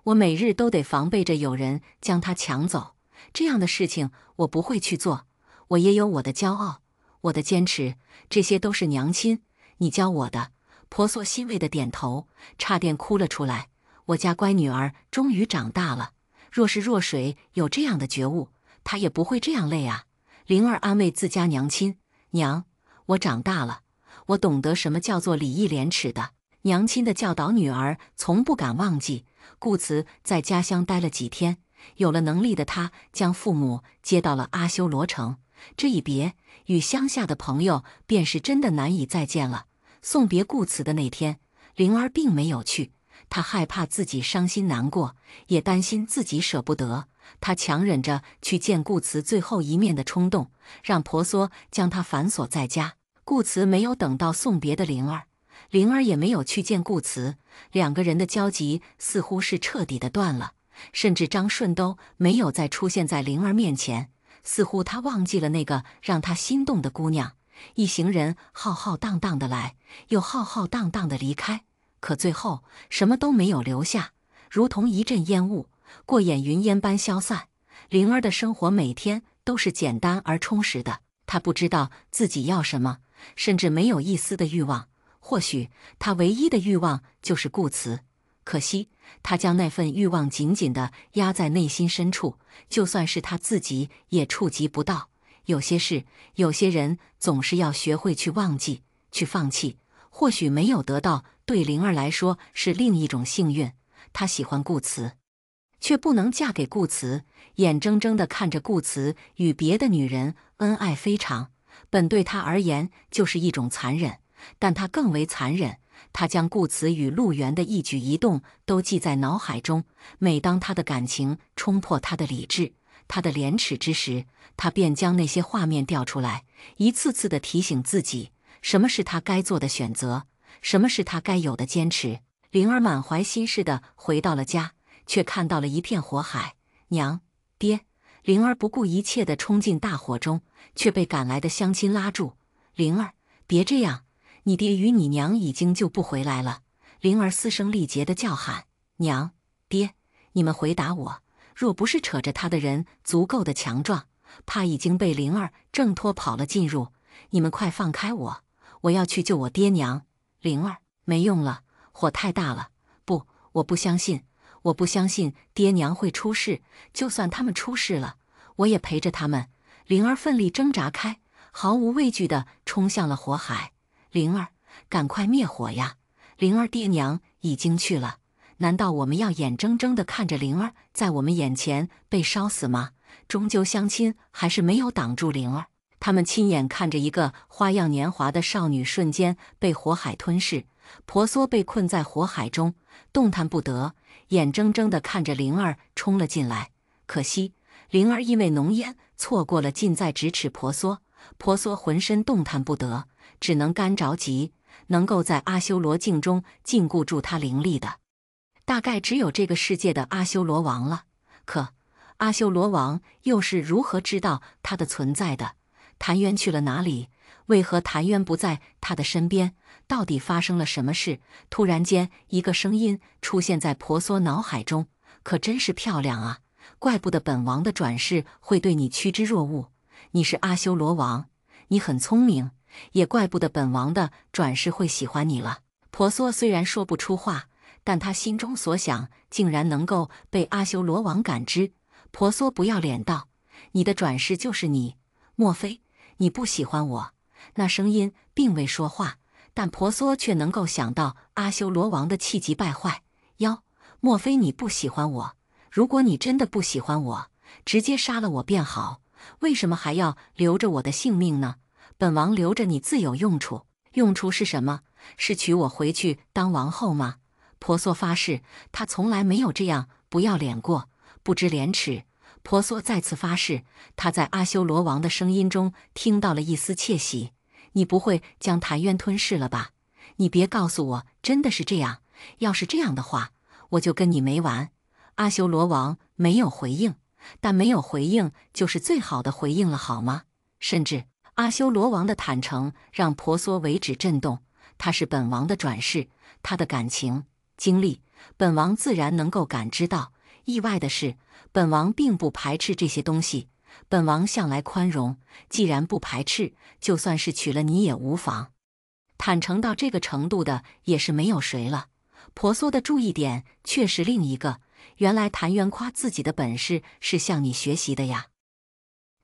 我每日都得防备着有人将他抢走。这样的事情我不会去做。我也有我的骄傲，我的坚持，这些都是娘亲你教我的。婆娑欣慰的点头，差点哭了出来。我家乖女儿终于长大了。若是若水有这样的觉悟，她也不会这样累啊。灵儿安慰自家娘亲：“娘，我长大了，我懂得什么叫做礼义廉耻的。”娘亲的教导，女儿从不敢忘记。顾慈在家乡待了几天，有了能力的他将父母接到了阿修罗城。这一别，与乡下的朋友便是真的难以再见了。送别顾慈的那天，灵儿并没有去，她害怕自己伤心难过，也担心自己舍不得。她强忍着去见顾慈最后一面的冲动，让婆娑将她反锁在家。顾慈没有等到送别的灵儿，灵儿也没有去见顾慈，两个人的交集似乎是彻底的断了。甚至张顺都没有再出现在灵儿面前，似乎他忘记了那个让他心动的姑娘。一行人浩浩荡荡的来，又浩浩荡荡的离开，可最后什么都没有留下，如同一阵烟雾，过眼云烟般消散。灵儿的生活每天都是简单而充实的，她不知道自己要什么，甚至没有一丝的欲望。或许她唯一的欲望就是顾慈，可惜她将那份欲望紧紧地压在内心深处，就算是她自己也触及不到。有些事，有些人，总是要学会去忘记，去放弃。或许没有得到，对灵儿来说是另一种幸运。她喜欢顾慈，却不能嫁给顾慈，眼睁睁地看着顾慈与别的女人恩爱非常，本对她而言就是一种残忍。但她更为残忍，她将顾慈与陆源的一举一动都记在脑海中。每当她的感情冲破她的理智，她的廉耻之时，她便将那些画面调出来，一次次地提醒自己，什么是她该做的选择，什么是她该有的坚持。灵儿满怀心事地回到了家，却看到了一片火海。娘，爹！灵儿不顾一切地冲进大火中，却被赶来的乡亲拉住。灵儿，别这样，你爹与你娘已经救不回来了。灵儿嘶声力竭地叫喊：“娘，爹，你们回答我！”若不是扯着他的人足够的强壮，怕已经被灵儿挣脱跑了进入。你们快放开我，我要去救我爹娘。灵儿，没用了，火太大了。不，我不相信，我不相信爹娘会出事。就算他们出事了，我也陪着他们。灵儿奋力挣扎开，毫无畏惧地冲向了火海。灵儿，赶快灭火呀！灵儿爹娘已经去了。难道我们要眼睁睁地看着灵儿在我们眼前被烧死吗？终究乡亲还是没有挡住灵儿，他们亲眼看着一个花样年华的少女瞬间被火海吞噬。婆娑被困在火海中，动弹不得，眼睁睁地看着灵儿冲了进来。可惜灵儿因为浓烟错过了近在咫尺婆娑，婆娑浑身动弹不得，只能干着急，能够在阿修罗境中禁锢住她灵力的，大概只有这个世界的阿修罗王了。可阿修罗王又是如何知道他的存在的？谭渊去了哪里？为何谭渊不在他的身边？到底发生了什么事？突然间，一个声音出现在婆娑脑海中：“可真是漂亮啊！怪不得本王的转世会对你趋之若鹜。你是阿修罗王，你很聪明，也怪不得本王的转世会喜欢你了。婆娑虽然说不出话，但她心中所想竟然能够被阿修罗王感知。婆娑不要脸道：“你的转世就是你，莫非你不喜欢我？”那声音并未说话，但婆娑却能够想到阿修罗王的气急败坏。妖，莫非你不喜欢我？如果你真的不喜欢我，直接杀了我便好，为什么还要留着我的性命呢？本王留着你自有用处，用处是什么？是娶我回去当王后吗？婆娑发誓，她从来没有这样不要脸过，不知廉耻。婆娑再次发誓，她在阿修罗王的声音中听到了一丝窃喜。你不会将檀渊吞噬了吧？你别告诉我真的是这样，要是这样的话，我就跟你没完。阿修罗王没有回应，但没有回应就是最好的回应了，好吗？甚至阿修罗王的坦诚让婆娑为之震动。他是本王的转世，他的感情经历，本王自然能够感知到。意外的是，本王并不排斥这些东西，本王向来宽容，既然不排斥，就算是娶了你也无妨。坦诚到这个程度的也是没有谁了。婆娑的注意点却是另一个，原来谭元夸自己的本事是向你学习的呀，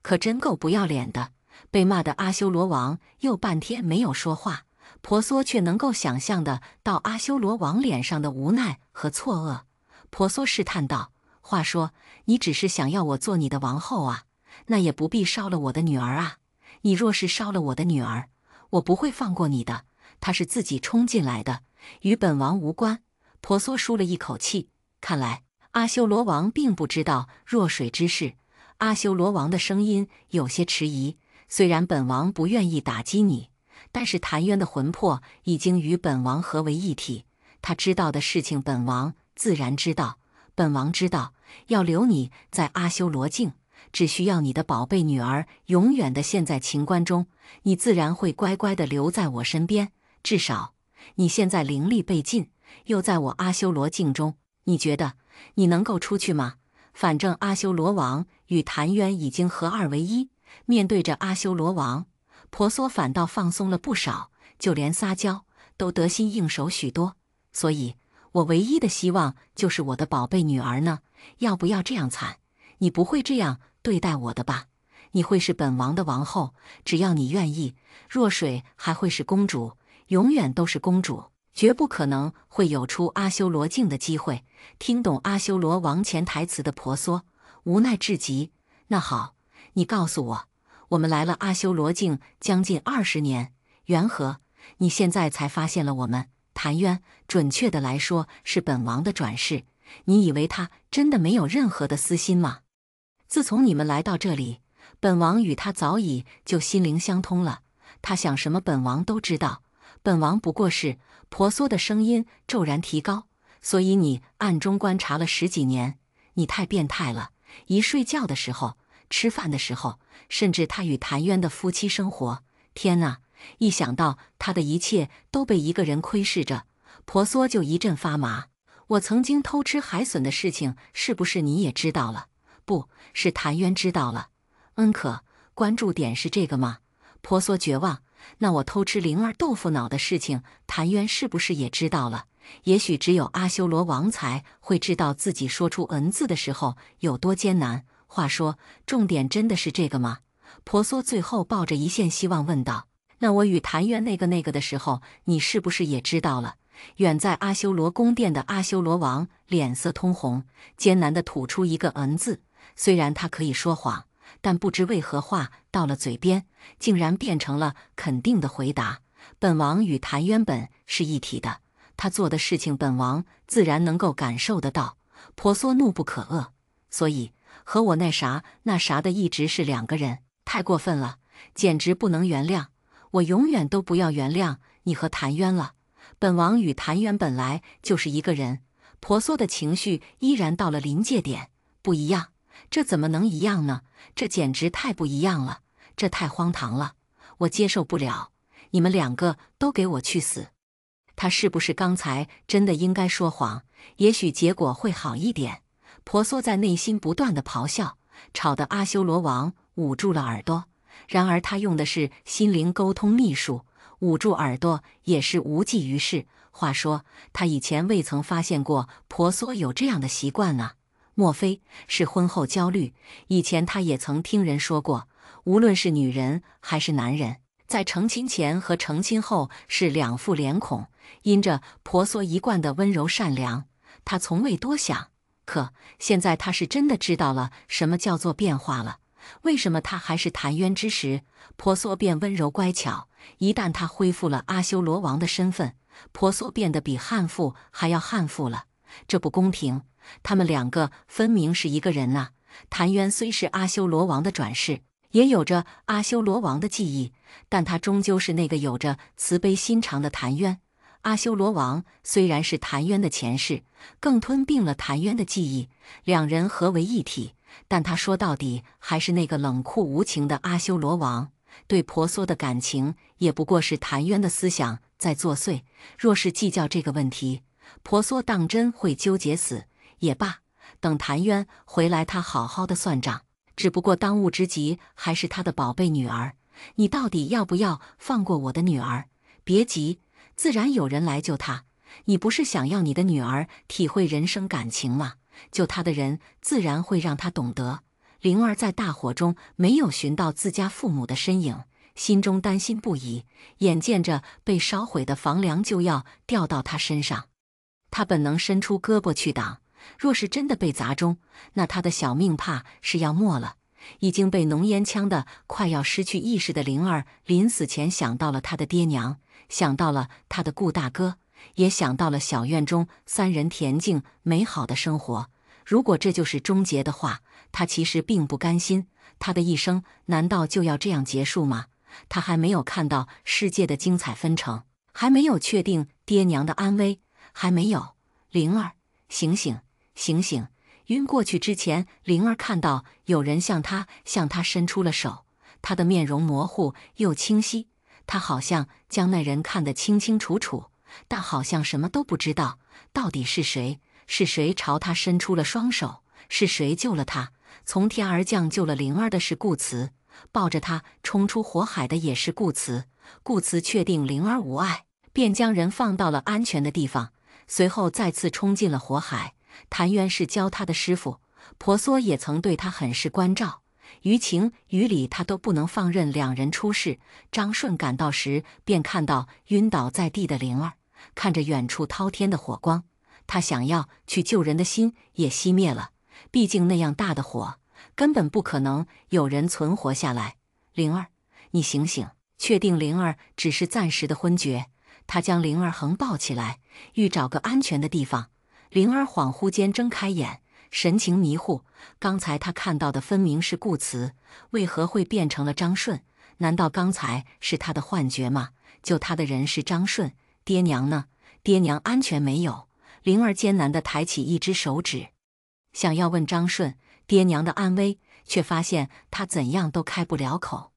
可真够不要脸的。被骂的阿修罗王又半天没有说话，婆娑却能够想象得到阿修罗王脸上的无奈和错愕。婆娑试探道：“话说，你只是想要我做你的王后啊，那也不必烧了我的女儿啊。你若是烧了我的女儿，我不会放过你的。她是自己冲进来的，与本王无关。”婆娑舒了一口气，看来阿修罗王并不知道若水之事。阿修罗王的声音有些迟疑：“虽然本王不愿意打击你，但是谭渊的魂魄已经与本王合为一体，他知道的事情本王自然知道。本王知道要留你在阿修罗境，只需要你的宝贝女儿永远的陷在情关中，你自然会乖乖的留在我身边。至少你现在灵力被尽，又在我阿修罗境中，你觉得你能够出去吗？反正阿修罗王与谭渊已经合二为一。”面对着阿修罗王，婆娑反倒放松了不少，就连撒娇都得心应手许多。所以我唯一的希望就是我的宝贝女儿呢，要不要这样惨？你不会这样对待我的吧？你会是本王的王后，只要你愿意，若水还会是公主，永远都是公主，绝不可能会有出阿修罗境的机会。听懂阿修罗王潜台词的婆娑无奈至极。那好，你告诉我，我们来了阿修罗境将近20年，缘何你现在才发现了我们？谭渊，准确的来说是本王的转世，你以为他真的没有任何的私心吗？自从你们来到这里，本王与他早已就心灵相通了，他想什么本王都知道。本王不过是……婆娑的声音骤然提高。所以你暗中观察了10几年，你太变态了。一睡觉的时候，吃饭的时候，甚至他与谭渊的夫妻生活，天哪！一想到他的一切都被一个人窥视着，婆娑就一阵发麻。我曾经偷吃海笋的事情，是不是你也知道了？不是谭渊知道了。可关注点是这个吗？婆娑绝望。那我偷吃灵儿豆腐脑的事情，谭渊是不是也知道了？也许只有阿修罗王才会知道自己说出字的时候有多艰难。话说，重点真的是这个吗？婆娑最后抱着一线希望问道。那我与谭渊那个的时候，你是不是也知道了？远在阿修罗宫殿的阿修罗王脸色通红，艰难地吐出一个字。虽然他可以说谎，但不知为何话到了嘴边，竟然变成了肯定的回答。本王与谭渊本是一体的，他做的事情本王自然能够感受得到。婆娑怒不可遏，所以和我那啥的一直是2个人，太过分了，简直不能原谅。我永远都不要原谅你和谭渊了。本王与谭渊本来就是一个人。婆娑的情绪依然到了临界点。不一样？这怎么能一样呢？这简直太不一样了，这太荒唐了，我接受不了。你们2个都给我去死！他是不是刚才真的应该说谎？也许结果会好一点。婆娑在内心不断的咆哮，吵得阿修罗王捂住了耳朵。然而他用的是心灵沟通秘术，捂住耳朵也是无济于事。话说，他以前未曾发现过婆娑有这样的习惯呢。莫非是婚后焦虑？以前他也曾听人说过，无论是女人还是男人，在成亲前和成亲后是两副脸孔。因着婆娑一贯的温柔善良，他从未多想。可现在他是真的知道了什么叫做变化了。为什么他还是谭渊之时，婆娑便温柔乖巧？一旦他恢复了阿修罗王的身份，婆娑变得比悍妇还要悍妇了。这不公平，他们两个分明是一个人啊！谭渊虽是阿修罗王的转世，也有着阿修罗王的记忆，但他终究是那个有着慈悲心肠的谭渊。阿修罗王虽然是谭渊的前世，更吞并了谭渊的记忆，两人合为一体，但他说到底还是那个冷酷无情的阿修罗王。对婆娑的感情也不过是谭渊的思想在作祟。若是计较这个问题，婆娑当真会纠结死。也罢，等谭渊回来，他好好的算账。只不过当务之急还是他的宝贝女儿，你到底要不要放过我的女儿？别急，自然有人来救她。你不是想要你的女儿体会人生感情吗？救她的人自然会让她懂得。灵儿在大火中没有寻到自家父母的身影，心中担心不已，眼见着被烧毁的房梁就要掉到她身上，她本能伸出胳膊去挡。若是真的被砸中，那他的小命怕是要没了。已经被浓烟呛得快要失去意识的灵儿，临死前想到了他的爹娘，想到了他的顾大哥，也想到了小院中三人恬静美好的生活。如果这就是终结的话，他其实并不甘心。他的一生难道就要这样结束吗？他还没有看到世界的精彩纷呈，还没有确定爹娘的安危，还没有。灵儿，醒醒！醒醒！晕过去之前，灵儿看到有人向他伸出了手，他的面容模糊又清晰，他好像将那人看得清清楚楚，但好像什么都不知道。到底是谁？是谁朝他伸出了双手？是谁救了他？从天而降救了灵儿的是顾慈，抱着他冲出火海的也是顾慈。顾慈确定灵儿无碍，便将人放到了安全的地方，随后再次冲进了火海。谭渊是教他的师傅，婆娑也曾对他很是关照，于情于理他都不能放任两人出事。张顺赶到时，便看到晕倒在地的灵儿，看着远处滔天的火光，他想要去救人的心也熄灭了。毕竟那样大的火，根本不可能有人存活下来。灵儿，你醒醒！确定灵儿只是暂时的昏厥，他将灵儿横抱起来，欲找个安全的地方。灵儿恍惚间睁开眼，神情迷糊。刚才他看到的分明是顾慈，为何会变成了张顺？难道刚才是他的幻觉吗？救他的人是张顺，爹娘呢？爹娘安全没有？灵儿艰难地抬起一只手指，想要问张顺爹娘的安危，却发现他怎样都开不了口。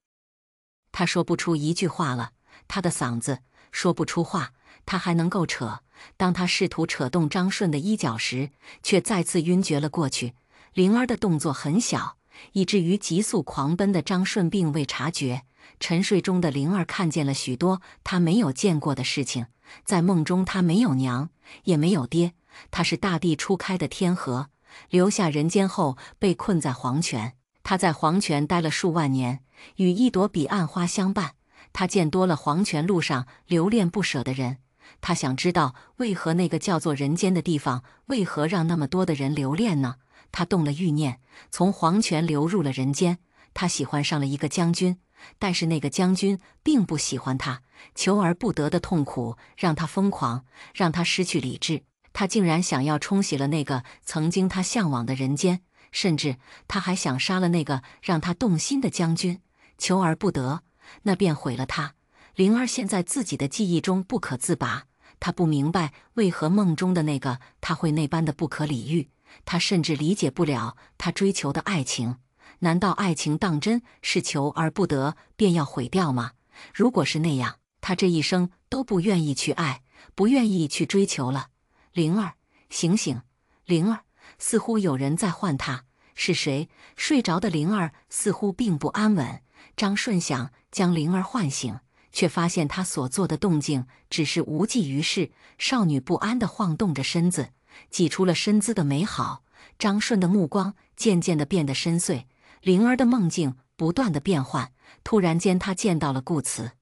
他说不出一句话了，他的嗓子说不出话，他还能够扯。当他试图扯动张顺的衣角时，却再次晕厥了过去。灵儿的动作很小，以至于急速狂奔的张顺并未察觉。沉睡中的灵儿看见了许多他没有见过的事情。在梦中，他没有娘，也没有爹，他是大地初开的天河，留下人间后被困在黄泉。他在黄泉待了数万年，与一朵彼岸花相伴。他见多了黄泉路上留恋不舍的人，他想知道为何那个叫做人间的地方，为何让那么多的人留恋呢？他动了欲念，从黄泉流入了人间。他喜欢上了一个将军，但是那个将军并不喜欢他，求而不得的痛苦让他疯狂，让他失去理智。他竟然想要冲洗了那个曾经他向往的人间，甚至他还想杀了那个让他动心的将军。求而不得，那便毁了他。灵儿现在自己的记忆中不可自拔，他不明白为何梦中的那个他会那般的不可理喻，他甚至理解不了他追求的爱情。难道爱情当真是求而不得便要毁掉吗？如果是那样，他这一生都不愿意去爱，不愿意去追求了。灵儿，醒醒！灵儿，似乎有人在唤他。是谁？睡着的灵儿似乎并不安稳。张顺想将灵儿唤醒，却发现她所做的动静只是无济于事。少女不安地晃动着身子，挤出了身姿的美好。张顺的目光渐渐地变得深邃，灵儿的梦境不断地变换。突然间，他见到了顾慈。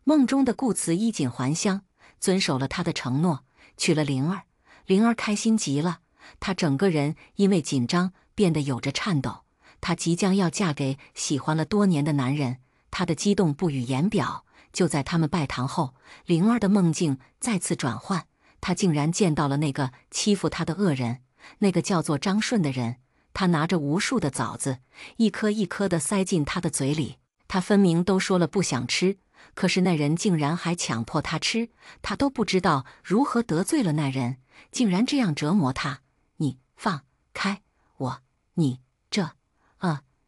梦中的顾慈衣锦还乡，遵守了他的承诺，娶了灵儿。灵儿开心极了，她整个人因为紧张变得有着颤抖。她即将要嫁给喜欢了多年的男人，她的激动不语言表。就在他们拜堂后，灵儿的梦境再次转换，她竟然见到了那个欺负她的恶人，那个叫做张顺的人。他拿着无数的枣子，一颗一颗地塞进他的嘴里。他分明都说了不想吃，可是那人竟然还强迫他吃。他都不知道如何得罪了那人，竟然这样折磨他。你放开我！你这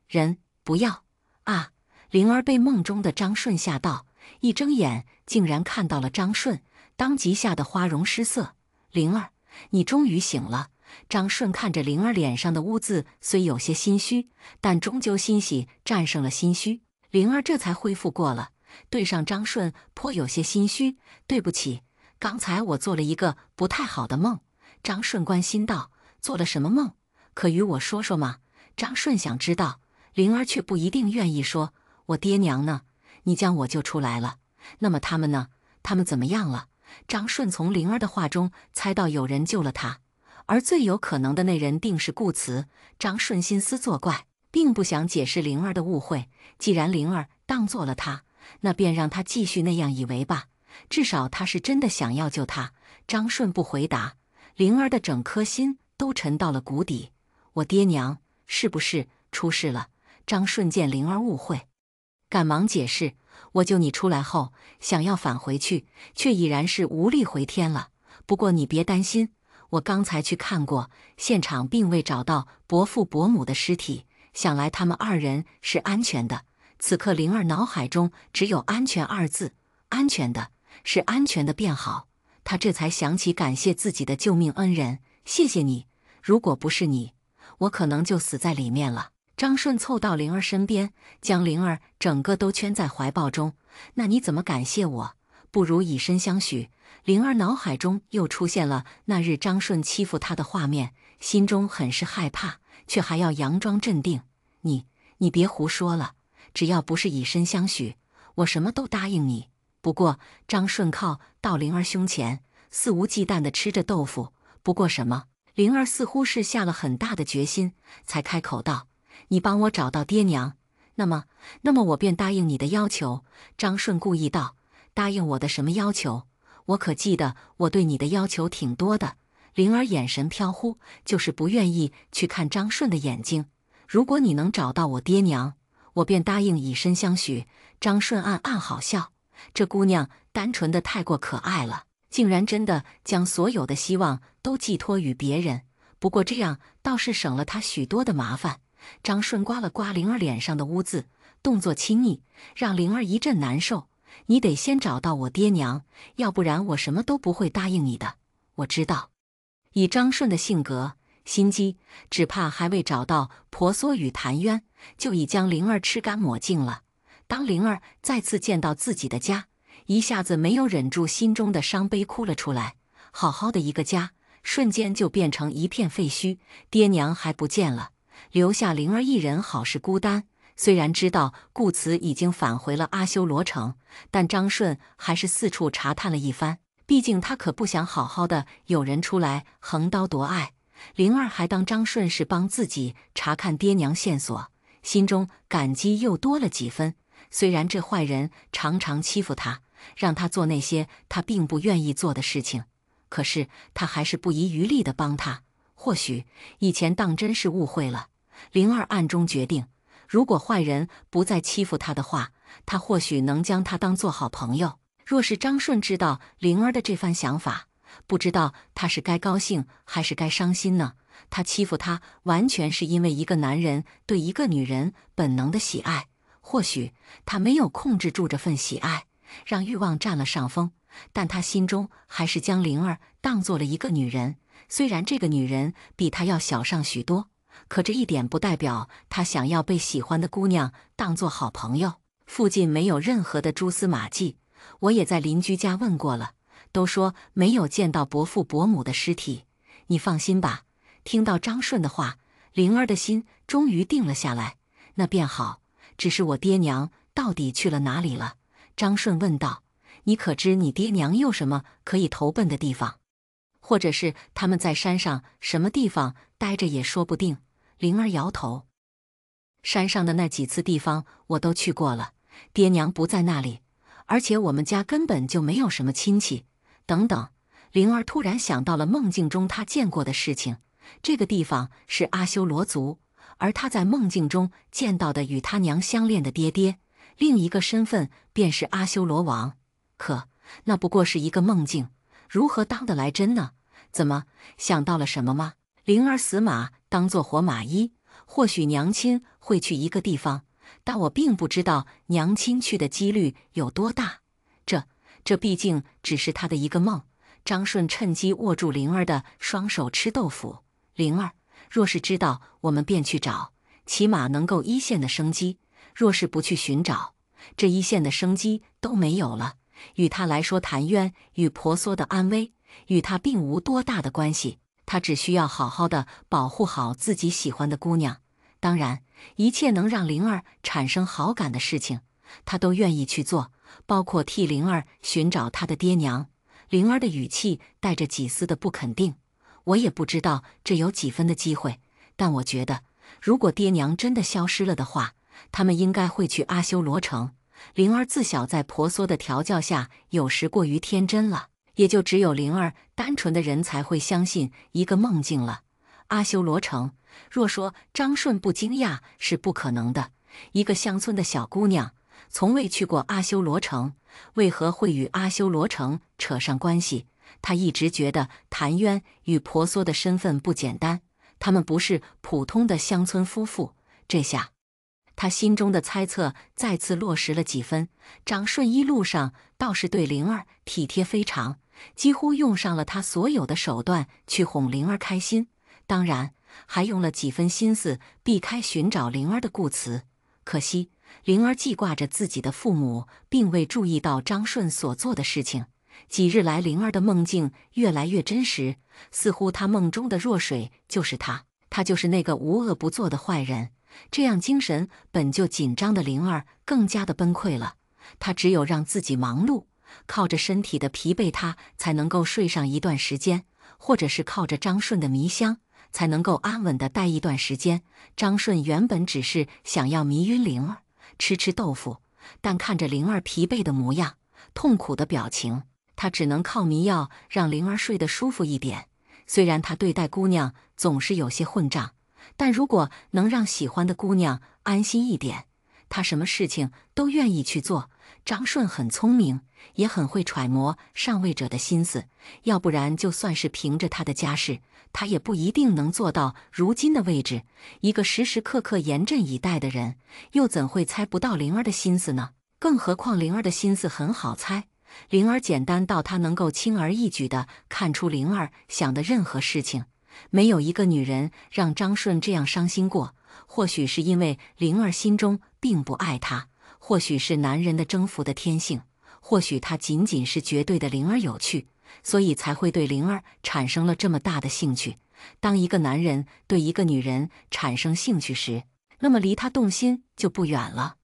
人不要啊！灵儿被梦中的张顺吓到，一睁眼竟然看到了张顺，当即吓得花容失色。灵儿，你终于醒了。张顺看着灵儿脸上的污渍，虽有些心虚，但终究欣喜战胜了心虚。灵儿这才恢复过了，对上张顺颇有些心虚。对不起，刚才我做了一个不太好的梦。张顺关心道：做了什么梦？可与我说说吗？张顺想知道，灵儿却不一定愿意说。我爹娘呢？你将我救出来了，那么他们呢？他们怎么样了？张顺从灵儿的话中猜到有人救了他，而最有可能的那人定是顾慈。张顺心思作怪，并不想解释灵儿的误会。既然灵儿当做了他，那便让他继续那样以为吧，至少他是真的想要救他。张顺不回答，灵儿的整颗心都沉到了谷底。我爹娘是不是出事了？张顺见灵儿误会，赶忙解释：我救你出来后，想要返回去，却已然是无力回天了。不过你别担心，我刚才去看过，现场并未找到伯父伯母的尸体，想来他们二人是安全的。此刻灵儿脑海中只有安全二字，安全的，是安全的便好。他这才想起感谢自己的救命恩人，谢谢你，如果不是你，我可能就死在里面了。张顺凑到灵儿身边，将灵儿整个都圈在怀抱中。那你怎么感谢我？不如以身相许。灵儿脑海中又出现了那日张顺欺负她的画面，心中很是害怕，却还要佯装镇定。你别胡说了，只要不是以身相许，我什么都答应你。不过张顺靠到灵儿胸前，肆无忌惮地吃着豆腐。不过什么？灵儿似乎是下了很大的决心，才开口道：你帮我找到爹娘，那么我便答应你的要求。张顺故意道：答应我的什么要求？我可记得我对你的要求挺多的。灵儿眼神飘忽，就是不愿意去看张顺的眼睛。如果你能找到我爹娘，我便答应以身相许。张顺暗暗好笑，这姑娘单纯的太过可爱了，竟然真的将所有的希望都寄托于别人。不过这样倒是省了他许多的麻烦。张顺刮了刮灵儿脸上的污渍，动作亲昵，让灵儿一阵难受。你得先找到我爹娘，要不然我什么都不会答应你的。我知道。以张顺的性格心机，只怕还未找到婆娑与谭渊，就已将灵儿吃干抹净了。当灵儿再次见到自己的家，一下子没有忍住心中的伤悲，哭了出来。好好的一个家，瞬间就变成一片废墟，爹娘还不见了，留下灵儿一人，好是孤单。虽然知道顾慈已经返回了阿修罗城，但张顺还是四处查探了一番，毕竟他可不想好好的有人出来横刀夺爱。灵儿还当张顺是帮自己查看爹娘线索，心中感激又多了几分。虽然这坏人常常欺负他，让他做那些他并不愿意做的事情，可是他还是不遗余力地帮他。或许以前当真是误会了。灵儿暗中决定，如果坏人不再欺负他的话，他或许能将他当做好朋友。若是张顺知道灵儿的这番想法，不知道他是该高兴还是该伤心呢？他欺负他完全是因为一个男人对一个女人本能的喜爱，或许他没有控制住这份喜爱，让欲望占了上风，但他心中还是将灵儿当做了一个女人。虽然这个女人比他要小上许多，可这一点不代表他想要被喜欢的姑娘当作好朋友。附近没有任何的蛛丝马迹，我也在邻居家问过了，都说没有见到伯父伯母的尸体。你放心吧。听到张顺的话，灵儿的心终于定了下来。那便好，只是我爹娘到底去了哪里了？张顺问道。你可知你爹娘有什么可以投奔的地方？或者是他们在山上什么地方待着也说不定。灵儿摇头。山上的那几次地方我都去过了，爹娘不在那里，而且我们家根本就没有什么亲戚。等等，灵儿突然想到了梦境中她见过的事情。这个地方是阿修罗族，而她在梦境中见到的与她娘相恋的爹爹，另一个身份便是阿修罗王。可那不过是一个梦境，如何当得来真呢？怎么想到了什么吗？灵儿死马当作活马医，或许娘亲会去一个地方，但我并不知道娘亲去的几率有多大。这毕竟只是他的一个梦。张顺趁机握住灵儿的双手吃豆腐。灵儿，若是知道，我们便去找，起码能够一线的生机；若是不去寻找，这一线的生机都没有了。与他来说，谭渊与婆娑的安危与他并无多大的关系，他只需要好好的保护好自己喜欢的姑娘。当然，一切能让灵儿产生好感的事情，他都愿意去做，包括替灵儿寻找他的爹娘。灵儿的语气带着几丝的不肯定。我也不知道这有几分的机会，但我觉得，如果爹娘真的消失了的话，他们应该会去阿修罗城。灵儿自小在婆娑的调教下，有时过于天真了，也就只有灵儿单纯的人才会相信一个梦境了。阿修罗城，若说张顺不惊讶是不可能的。一个乡村的小姑娘，从未去过阿修罗城，为何会与阿修罗城扯上关系？他一直觉得谭渊与婆娑的身份不简单，他们不是普通的乡村夫妇。这下，他心中的猜测再次落实了几分。张顺一路上倒是对灵儿体贴非常，几乎用上了他所有的手段去哄灵儿开心，当然还用了几分心思避开寻找灵儿的顾词。可惜，灵儿记挂着自己的父母，并未注意到张顺所做的事情。几日来，灵儿的梦境越来越真实，似乎她梦中的若水就是她，她就是那个无恶不作的坏人。这样精神本就紧张的灵儿更加的崩溃了。她只有让自己忙碌，靠着身体的疲惫，她才能够睡上一段时间，或者是靠着张顺的迷香，才能够安稳的待一段时间。张顺原本只是想要迷晕灵儿，吃豆腐，但看着灵儿疲惫的模样，痛苦的表情，他只能靠迷药让灵儿睡得舒服一点。虽然他对待姑娘总是有些混账，但如果能让喜欢的姑娘安心一点，他什么事情都愿意去做。张顺很聪明，也很会揣摩上位者的心思，要不然就算是凭着他的家世，他也不一定能做到如今的位置。一个时时刻刻严阵以待的人，又怎会猜不到灵儿的心思呢？更何况灵儿的心思很好猜，灵儿简单到他能够轻而易举地看出灵儿想的任何事情。没有一个女人让张顺这样伤心过，或许是因为灵儿心中并不爱他，或许是男人的征服的天性，或许他仅仅是绝对的灵儿有趣，所以才会对灵儿产生了这么大的兴趣。当一个男人对一个女人产生兴趣时，那么离他动心就不远了。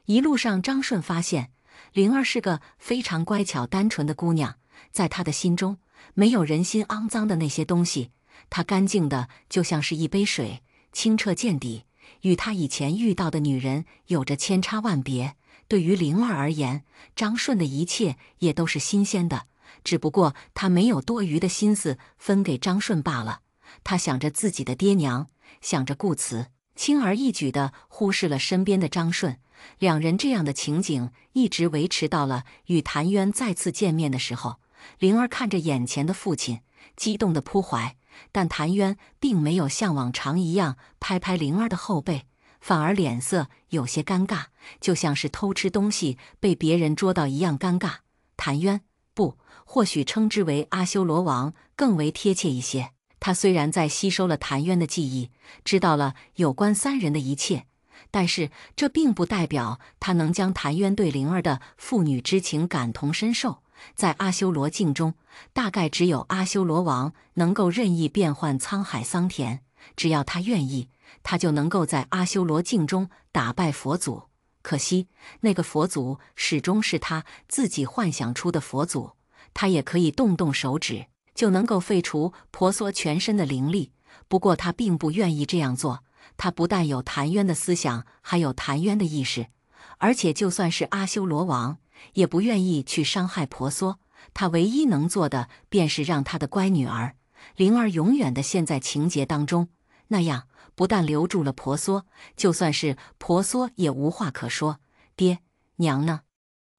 一路上，张顺发现灵儿是个非常乖巧单纯的姑娘，在他的心中没有人心肮脏的那些东西，她干净的就像是一杯水，清澈见底，与他以前遇到的女人有着千差万别。对于灵儿而言，张顺的一切也都是新鲜的，只不过他没有多余的心思分给张顺罢了。他想着自己的爹娘，想着顾慈，轻而易举地忽视了身边的张顺。两人这样的情景一直维持到了与谭渊再次见面的时候。灵儿看着眼前的父亲，激动地扑怀，但谭渊并没有像往常一样拍拍灵儿的后背，反而脸色有些尴尬，就像是偷吃东西被别人捉到一样尴尬。谭渊，不，或许称之为阿修罗王更为贴切一些。他虽然在吸收了谭渊的记忆，知道了有关三人的一切，但是这并不代表他能将谭渊对灵儿的父女之情感同身受。在阿修罗境中，大概只有阿修罗王能够任意变换沧海桑田，只要他愿意，他就能够在阿修罗境中打败佛祖。可惜，那个佛祖始终是他自己幻想出的佛祖，他也可以动动手指，就能够废除婆娑全身的灵力。不过他并不愿意这样做，他不但有谭渊的思想，还有谭渊的意识，而且就算是阿修罗王，也不愿意去伤害婆娑。他唯一能做的，便是让他的乖女儿灵儿永远地陷在情结当中，那样不但留住了婆娑，就算是婆娑也无话可说。爹娘呢？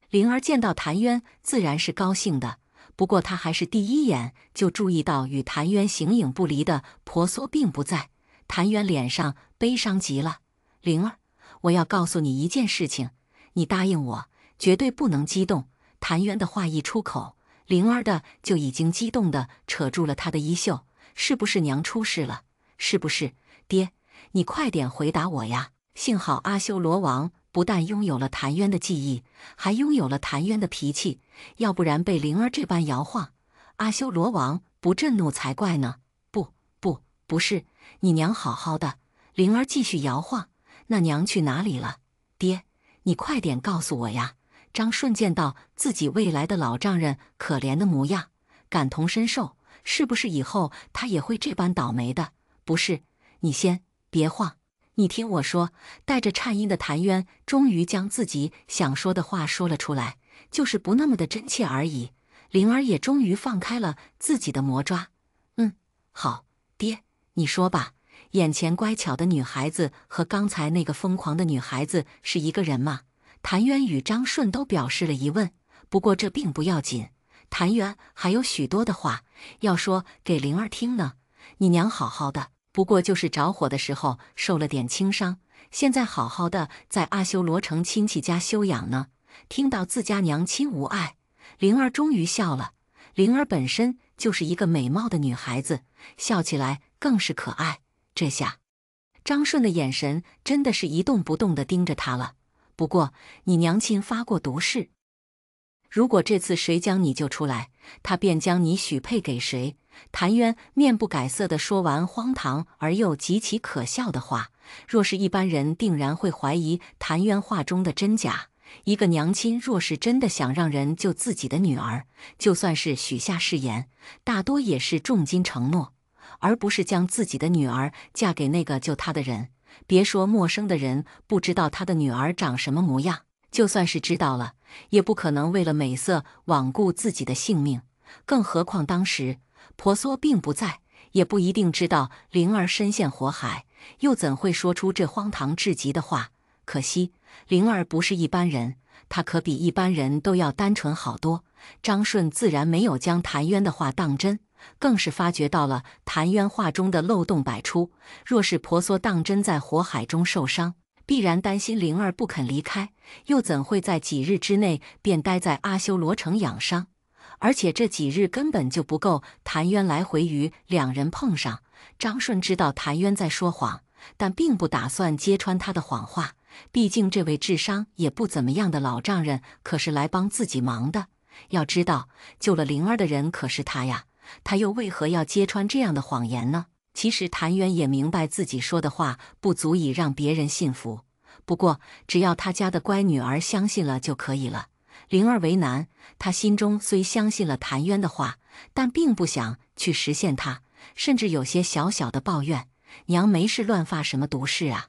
灵儿见到谭渊，自然是高兴的。不过她还是第一眼就注意到与谭渊形影不离的婆娑并不在。谭渊脸上悲伤极了。灵儿，我要告诉你一件事情，你答应我，绝对不能激动。谭渊的话一出口，灵儿的就已经激动地扯住了他的衣袖。是不是娘出事了？是不是？爹，你快点回答我呀！幸好阿修罗王不但拥有了谭渊的记忆，还拥有了谭渊的脾气，要不然被灵儿这般摇晃，阿修罗王不震怒才怪呢。不是，你娘好好的。灵儿继续摇晃，那娘去哪里了？爹，你快点告诉我呀！张顺见到自己未来的老丈人可怜的模样，感同身受，是不是以后他也会这般倒霉的？不是，你先别晃，你听我说。带着颤音的谭渊终于将自己想说的话说了出来，就是不那么的真切而已。灵儿也终于放开了自己的魔爪。好，爹，你说吧。眼前乖巧的女孩子和刚才那个疯狂的女孩子是一个人吗？谭渊与张顺都表示了疑问。不过这并不要紧，谭渊还有许多的话要说给灵儿听呢。你娘好好的，不过就是着火的时候受了点轻伤，现在好好的在阿修罗城亲戚家休养呢。听到自家娘亲无碍，灵儿终于笑了。灵儿本身就是一个美貌的女孩子，笑起来更是可爱。这下张顺的眼神真的是一动不动地盯着她了。不过你娘亲发过毒誓，如果这次谁将你救出来，他便将你许配给谁。谭渊面不改色地说完荒唐而又极其可笑的话，若是一般人定然会怀疑谭渊话中的真假。一个娘亲若是真的想让人救自己的女儿，就算是许下誓言，大多也是重金承诺，而不是将自己的女儿嫁给那个救她的人。别说陌生的人不知道他的女儿长什么模样，就算是知道了，也不可能为了美色罔顾自己的性命。更何况当时婆娑并不在，也不一定知道灵儿身陷火海，又怎会说出这荒唐至极的话？可惜灵儿不是一般人，她可比一般人都要单纯好多。张顺自然没有将谭渊的话当真，更是发觉到了谭渊话中的漏洞百出。若是婆娑当真在火海中受伤，必然担心灵儿不肯离开，又怎会在几日之内便待在阿修罗城养伤？而且这几日根本就不够谭渊来回与两人碰上。张顺知道谭渊在说谎，但并不打算揭穿他的谎话。毕竟这位智商也不怎么样的老丈人可是来帮自己忙的。要知道，救了灵儿的人可是他呀，他又为何要揭穿这样的谎言呢？其实谭渊也明白自己说的话不足以让别人信服，不过只要他家的乖女儿相信了就可以了。灵儿为难，他心中虽相信了谭渊的话，但并不想去实现它，甚至有些小小的抱怨：娘没事乱发什么毒誓啊？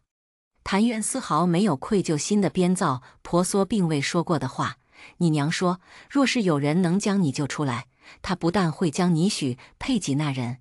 谭渊丝毫没有愧疚心的编造婆娑并未说过的话。你娘说，若是有人能将你救出来，他不但会将你许配给那人，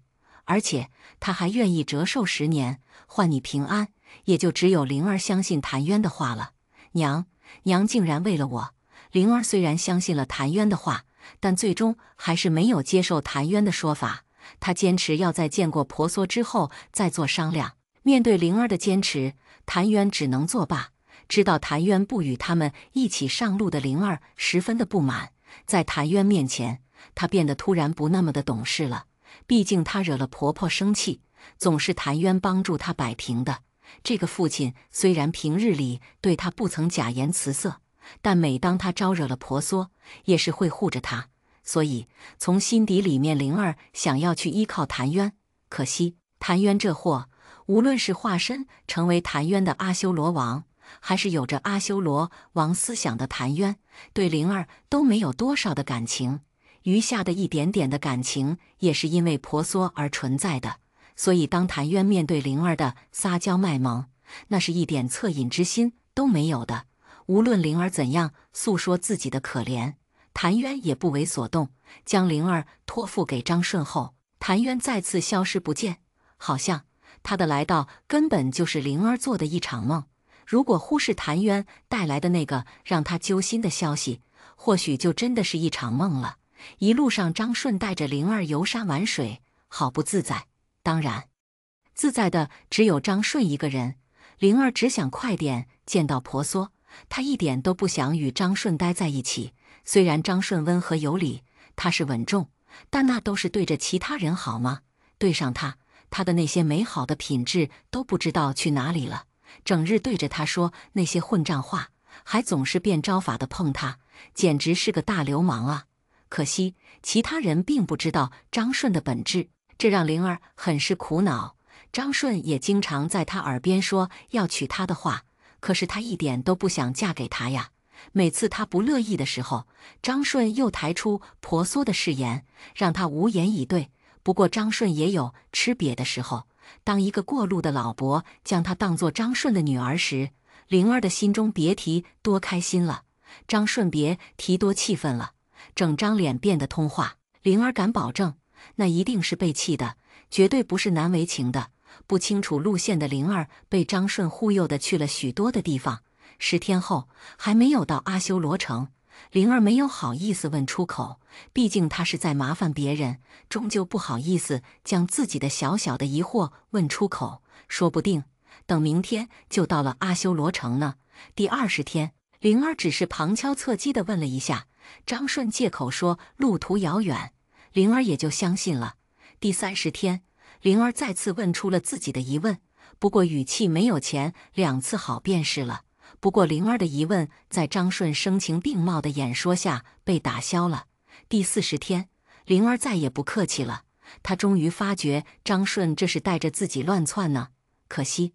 而且他还愿意折寿10年，换你平安。也就只有灵儿相信谭渊的话了。娘竟然为了我。灵儿虽然相信了谭渊的话，但最终还是没有接受谭渊的说法。她坚持要在见过婆娑之后再做商量。面对灵儿的坚持，谭渊只能作罢。知道谭渊不与他们一起上路的灵儿十分的不满，在谭渊面前，他变得突然不那么的懂事了。毕竟她惹了婆婆生气，总是谭渊帮助她摆平的。这个父亲虽然平日里对她不曾假言辞色，但每当她招惹了婆娑，也是会护着她。所以从心底里面，灵儿想要去依靠谭渊。可惜谭渊这货，无论是化身成为谭渊的阿修罗王，还是有着阿修罗王思想的谭渊，对灵儿都没有多少的感情。余下的一点点的感情，也是因为婆娑而存在的。所以当谭渊面对灵儿的撒娇卖萌，那是一点恻隐之心都没有的。无论灵儿怎样诉说自己的可怜，谭渊也不为所动。将灵儿托付给张顺后，谭渊再次消失不见，好像他的来到根本就是灵儿做的一场梦。如果忽视谭渊带来的那个让他揪心的消息，或许就真的是一场梦了。一路上，张顺带着灵儿游山玩水，好不自在。当然，自在的只有张顺一个人。灵儿只想快点见到婆娑，她一点都不想与张顺待在一起。虽然张顺温和有礼，他是稳重，但那都是对着其他人好吗？对上他，他的那些美好的品质都不知道去哪里了。整日对着他说那些混账话，还总是变招法的碰他，简直是个大流氓啊！可惜其他人并不知道张顺的本质，这让灵儿很是苦恼。张顺也经常在他耳边说要娶她的话，可是她一点都不想嫁给他呀。每次他不乐意的时候，张顺又抬出婆娑的誓言，让他无言以对。不过张顺也有吃瘪的时候，当一个过路的老伯将她当作张顺的女儿时，灵儿的心中别提多开心了，张顺别提多气愤了，整张脸变得通化。灵儿敢保证，那一定是被气的，绝对不是难为情的。不清楚路线的灵儿被张顺忽悠的去了许多的地方。10天后还没有到阿修罗城，灵儿没有好意思问出口，毕竟她是在麻烦别人，终究不好意思将自己的小小的疑惑问出口。说不定等明天就到了阿修罗城呢。第20天，灵儿只是旁敲侧击地问了一下，张顺借口说路途遥远，灵儿也就相信了。第30天，灵儿再次问出了自己的疑问，不过语气没有前2次好便是了。不过灵儿的疑问在张顺声情并茂的演说下被打消了。第40天，灵儿再也不客气了，她终于发觉张顺这是带着自己乱窜呢。可惜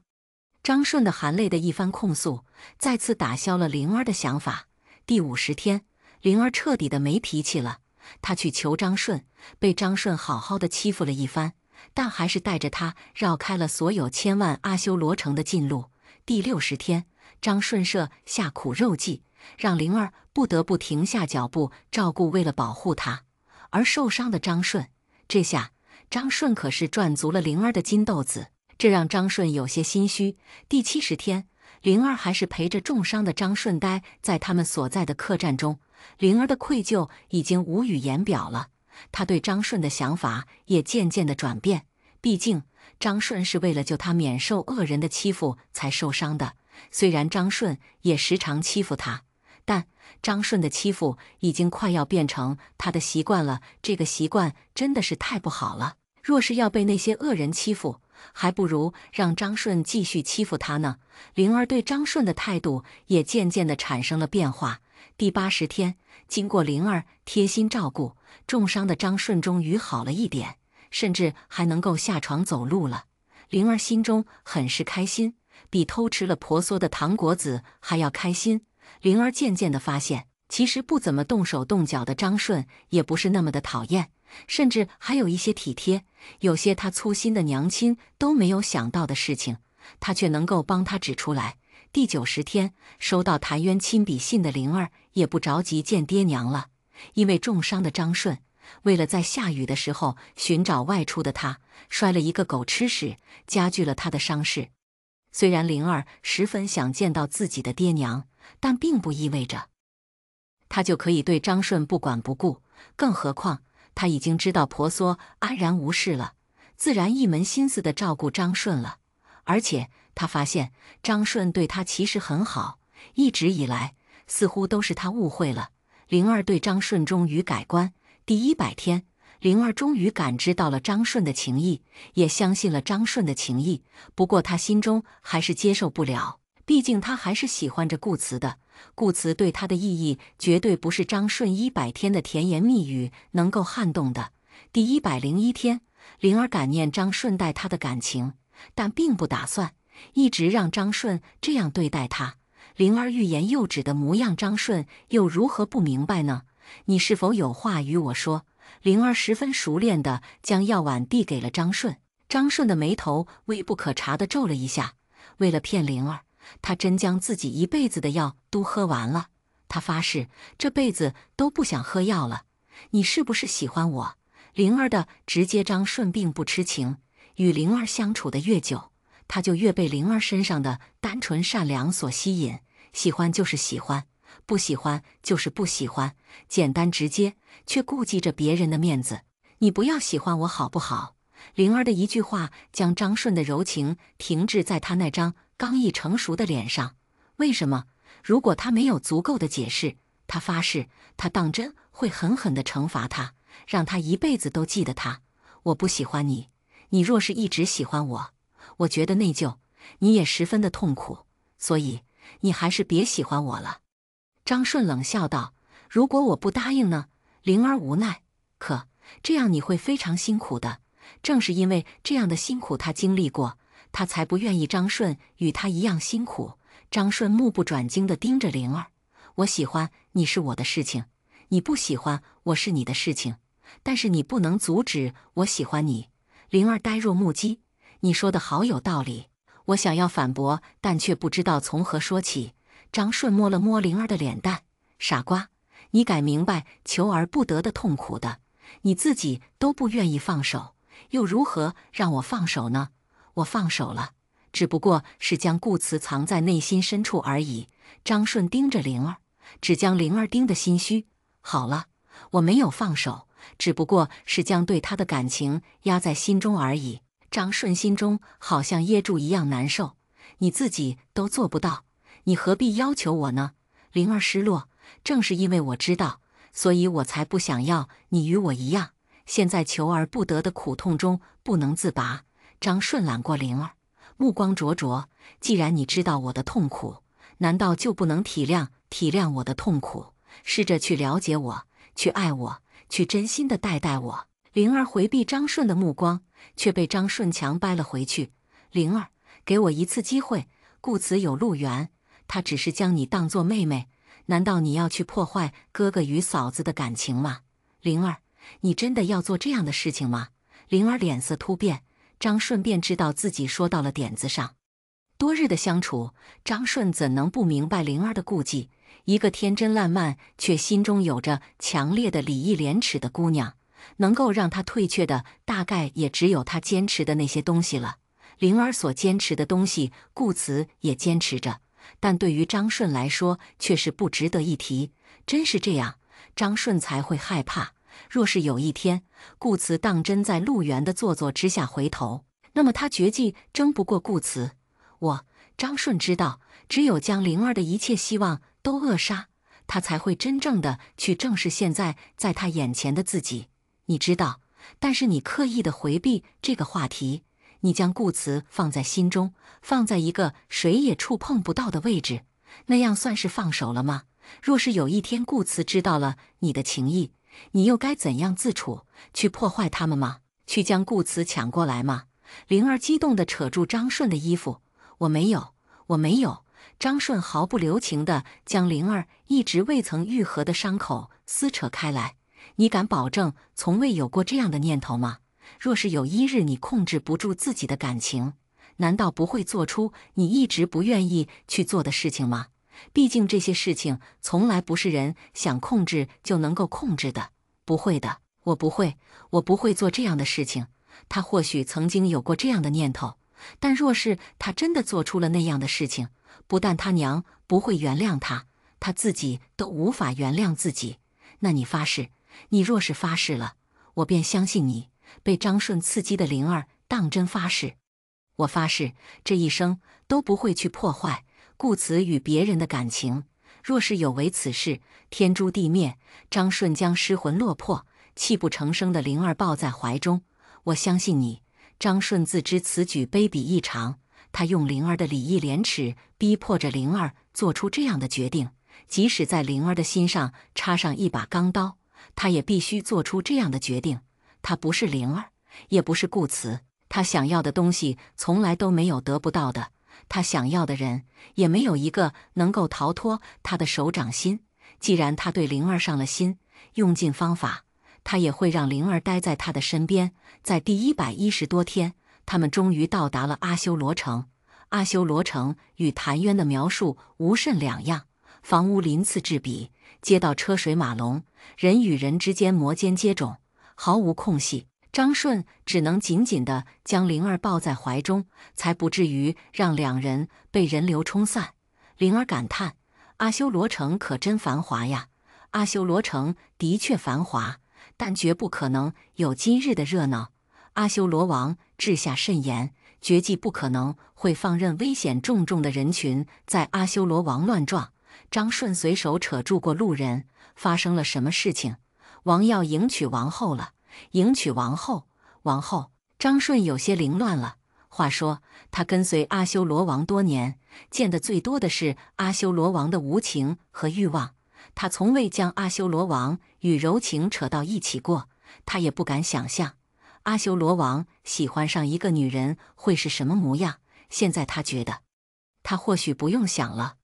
张顺的含泪的一番控诉再次打消了灵儿的想法。第50天，灵儿彻底的没脾气了，她去求张顺，被张顺好好的欺负了一番，但还是带着她绕开了所有千万阿修罗城的近路。第60天，张顺设下苦肉计，让灵儿不得不停下脚步照顾，为了保护她而受伤的张顺。这下张顺可是赚足了灵儿的金豆子，这让张顺有些心虚。第70天，灵儿还是陪着重伤的张顺待在他们所在的客栈中。灵儿的愧疚已经无语言表了，她对张顺的想法也渐渐的转变。毕竟张顺是为了救他免受恶人的欺负才受伤的，虽然张顺也时常欺负他，但张顺的欺负已经快要变成他的习惯了。这个习惯真的是太不好了。若是要被那些恶人欺负，还不如让张顺继续欺负他呢。灵儿对张顺的态度也渐渐地产生了变化。第80天，经过灵儿贴心照顾，重伤的张顺终于好了一点，甚至还能够下床走路了。灵儿心中很是开心，比偷吃了婆娑的糖果子还要开心。灵儿渐渐地发现，其实不怎么动手动脚的张顺也不是那么的讨厌，甚至还有一些体贴，有些他粗心的娘亲都没有想到的事情，他却能够帮他指出来。第90天，收到谭渊亲笔信的灵儿也不着急见爹娘了，因为重伤的张顺为了在下雨的时候寻找外出的他，摔了一个狗吃屎，加剧了他的伤势。虽然灵儿十分想见到自己的爹娘，但并不意味着他就可以对张顺不管不顾，更何况他已经知道婆娑安然无事了，自然一门心思地照顾张顺了。而且他发现张顺对他其实很好，一直以来似乎都是他误会了。灵儿对张顺终于改观。第100天，灵儿终于感知到了张顺的情意，也相信了张顺的情意。不过她心中还是接受不了，毕竟她还是喜欢着顾慈的。顾慈对她的意义，绝对不是张顺100天的甜言蜜语能够撼动的。第101天，灵儿感念张顺待她的感情，但并不打算一直让张顺这样对待她。灵儿欲言又止的模样，张顺又如何不明白呢？你是否有话与我说？灵儿十分熟练地将药碗递给了张顺。张顺的眉头微不可察地皱了一下。为了骗灵儿，他真将自己一辈子的药都喝完了。他发誓这辈子都不想喝药了。你是不是喜欢我？灵儿的直接。张顺并不痴情，与灵儿相处的越久，他就越被灵儿身上的单纯善良所吸引。喜欢就是喜欢，不喜欢就是不喜欢，简单直接，却顾忌着别人的面子。你不要喜欢我好不好？灵儿的一句话将张顺的柔情停滞在他那张刚毅成熟的脸上。为什么？如果他没有足够的解释，他发誓，他当真会狠狠地惩罚他，让他一辈子都记得他。我不喜欢你，你若是一直喜欢我，我觉得内疚，你也十分的痛苦，所以你还是别喜欢我了。张顺冷笑道：如果我不答应呢？灵儿无奈，可这样你会非常辛苦的。正是因为这样的辛苦他经历过，他才不愿意张顺与他一样辛苦。张顺目不转睛地盯着灵儿：我喜欢你是我的事情，你不喜欢我是你的事情，但是你不能阻止我喜欢你。灵儿呆若木鸡：你说的好有道理。我想要反驳，但却不知道从何说起。张顺摸了摸灵儿的脸蛋：傻瓜，你该明白求而不得的痛苦的，你自己都不愿意放手，又如何让我放手呢？我放手了，只不过是将顾慈藏在内心深处而已。张顺盯着灵儿，只将灵儿盯得心虚。好了，我没有放手，只不过是将对他的感情压在心中而已。张顺心中好像噎住一样难受。你自己都做不到，你何必要求我呢？灵儿失落，正是因为我知道，所以我才不想要你与我一样，现在求而不得的苦痛中不能自拔。张顺揽过灵儿，目光灼灼：既然你知道我的痛苦，难道就不能体谅我的痛苦，试着去了解我，去爱我，去真心的待我？灵儿回避张顺的目光，却被张顺强掰了回去。灵儿，给我一次机会，顾慈有路缘，他只是将你当作妹妹，难道你要去破坏哥哥与嫂子的感情吗？灵儿，你真的要做这样的事情吗？灵儿脸色突变，张顺便知道自己说到了点子上。多日的相处，张顺怎能不明白灵儿的顾忌？一个天真烂漫却心中有着强烈的礼义廉耻的姑娘，能够让他退却的，大概也只有他坚持的那些东西了。灵儿所坚持的东西，顾慈也坚持着，但对于张顺来说却是不值得一提。真是这样，张顺才会害怕。若是有一天，顾慈当真在陆源的做作之下回头，那么他绝技争不过顾慈。张顺知道，只有将灵儿的一切希望都扼杀，他才会真正的去正视现在在他眼前的自己。你知道，但是你刻意的回避这个话题，你将顾慈放在心中，放在一个谁也触碰不到的位置，那样算是放手了吗？若是有一天顾慈知道了你的情意，你又该怎样自处？去破坏他们吗？去将顾慈抢过来吗？灵儿激动地扯住张顺的衣服：我没有，我没有。张顺毫不留情地将灵儿一直未曾愈合的伤口撕扯开来。你敢保证从未有过这样的念头吗？若是有一日你控制不住自己的感情，难道不会做出你一直不愿意去做的事情吗？毕竟这些事情从来不是人想控制就能够控制的。不会的，我不会做这样的事情。他或许曾经有过这样的念头，但若是他真的做出了那样的事情，不但他娘不会原谅他，他自己都无法原谅自己。那你发誓？你若是发誓了，我便相信你。被张顺刺激的灵儿当真发誓。我发誓，这一生都不会去破坏顾慈与别人的感情。若是有违此事，天诛地灭。张顺将失魂落魄，泣不成声的灵儿抱在怀中。我相信你。张顺自知此举卑鄙异常，他用灵儿的礼义廉耻逼迫着灵儿做出这样的决定，即使在灵儿的心上插上一把钢刀，他也必须做出这样的决定。他不是灵儿，也不是顾慈，他想要的东西从来都没有得不到的，他想要的人也没有一个能够逃脱他的手掌心。既然他对灵儿上了心，用尽方法，他也会让灵儿待在他的身边。在第110多天，他们终于到达了阿修罗城。阿修罗城与谭渊的描述无甚两样，房屋鳞次栉比，街道车水马龙，人与人之间摩肩接踵，毫无空隙。张顺只能紧紧地将灵儿抱在怀中，才不至于让两人被人流冲散。灵儿感叹：阿修罗城可真繁华呀！阿修罗城的确繁华，但绝不可能有今日的热闹。阿修罗王治下甚严，绝技不可能会放任危险重重的人群在阿修罗王乱撞。张顺随手扯住过路人：发生了什么事情？王要迎娶王后了。迎娶王后？王后？张顺有些凌乱了。话说，他跟随阿修罗王多年，见得最多的是阿修罗王的无情和欲望。他从未将阿修罗王与柔情扯到一起过，他也不敢想象阿修罗王喜欢上一个女人会是什么模样。现在他觉得，他或许不用想了，